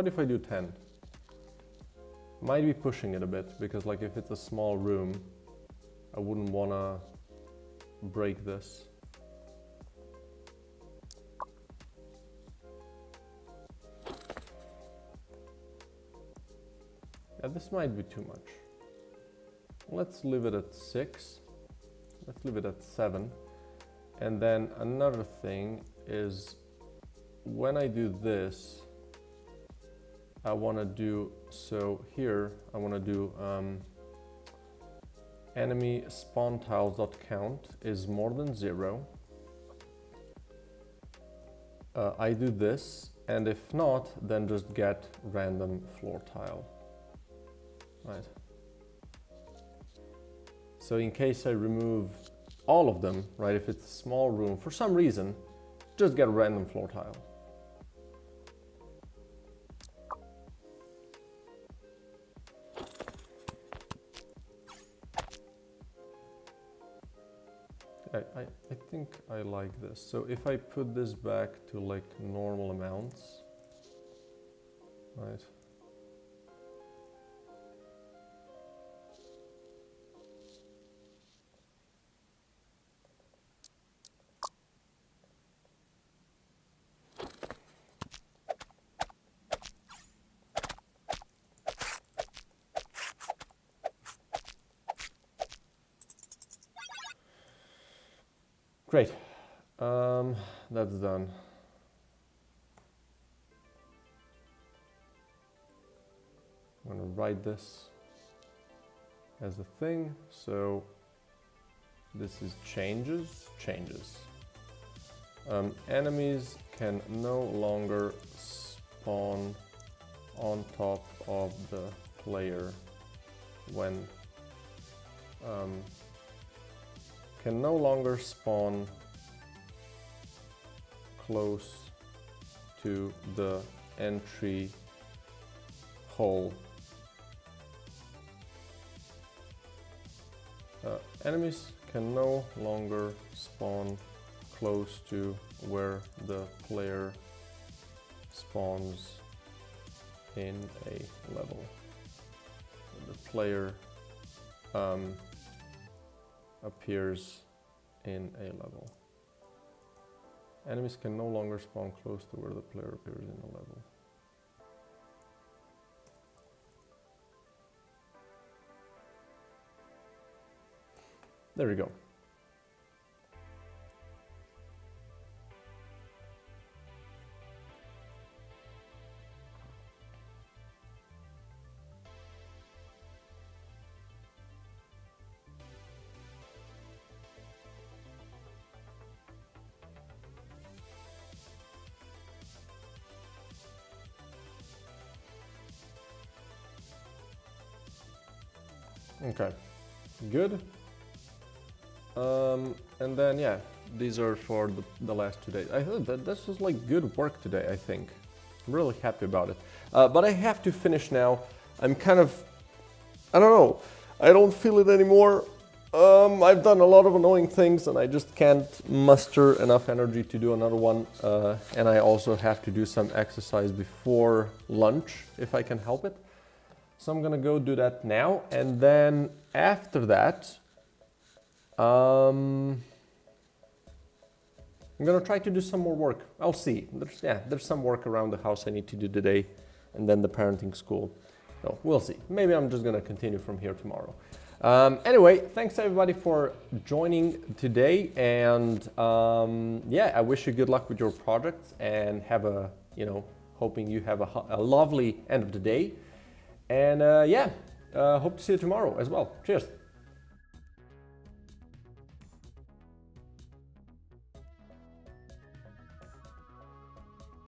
if I do 10? Might be pushing it a bit, because like if it's a small room, I wouldn't wanna break this. Yeah, this might be too much. Let's leave it at 6. Let's leave it at 7. And then another thing is, when I do this, I wanna do, so here, I wanna do enemy spawn tiles.count is more than 0. I do this, and if not, then just get random floor tile. Right. So in case I remove all of them, right, if it's a small room, for some reason, just get a random floor tile. I think I like this. So if I put this back to like normal amounts, right? Great, that's done. I'm gonna write this as a thing, so this is changes. Enemies can no longer spawn on top of the player when can no longer spawn close to the entry hole. Enemies can no longer spawn close to where the player spawns in a level. The player appears in a level. Enemies can no longer spawn close to where the player appears in a level. There we go. Okay, good. And then yeah, these are for the last 2 days. I thought that this was like good work today, I think. I'm really happy about it. But I have to finish now. I'm kind of, I don't know, I don't feel it anymore. I've done a lot of annoying things and I just can't muster enough energy to do another one. And I also have to do some exercise before lunch, if I can help it. So I'm gonna go do that now. And then after that, I'm gonna try to do some more work. I'll see. There's some work around the house I need to do today, and then the parenting school. So we'll see. Maybe I'm just gonna continue from here tomorrow. Anyway, thanks everybody for joining today, and yeah, I wish you good luck with your projects and have a, hoping you have a lovely end of the day. And yeah, hope to see you tomorrow as well. Cheers.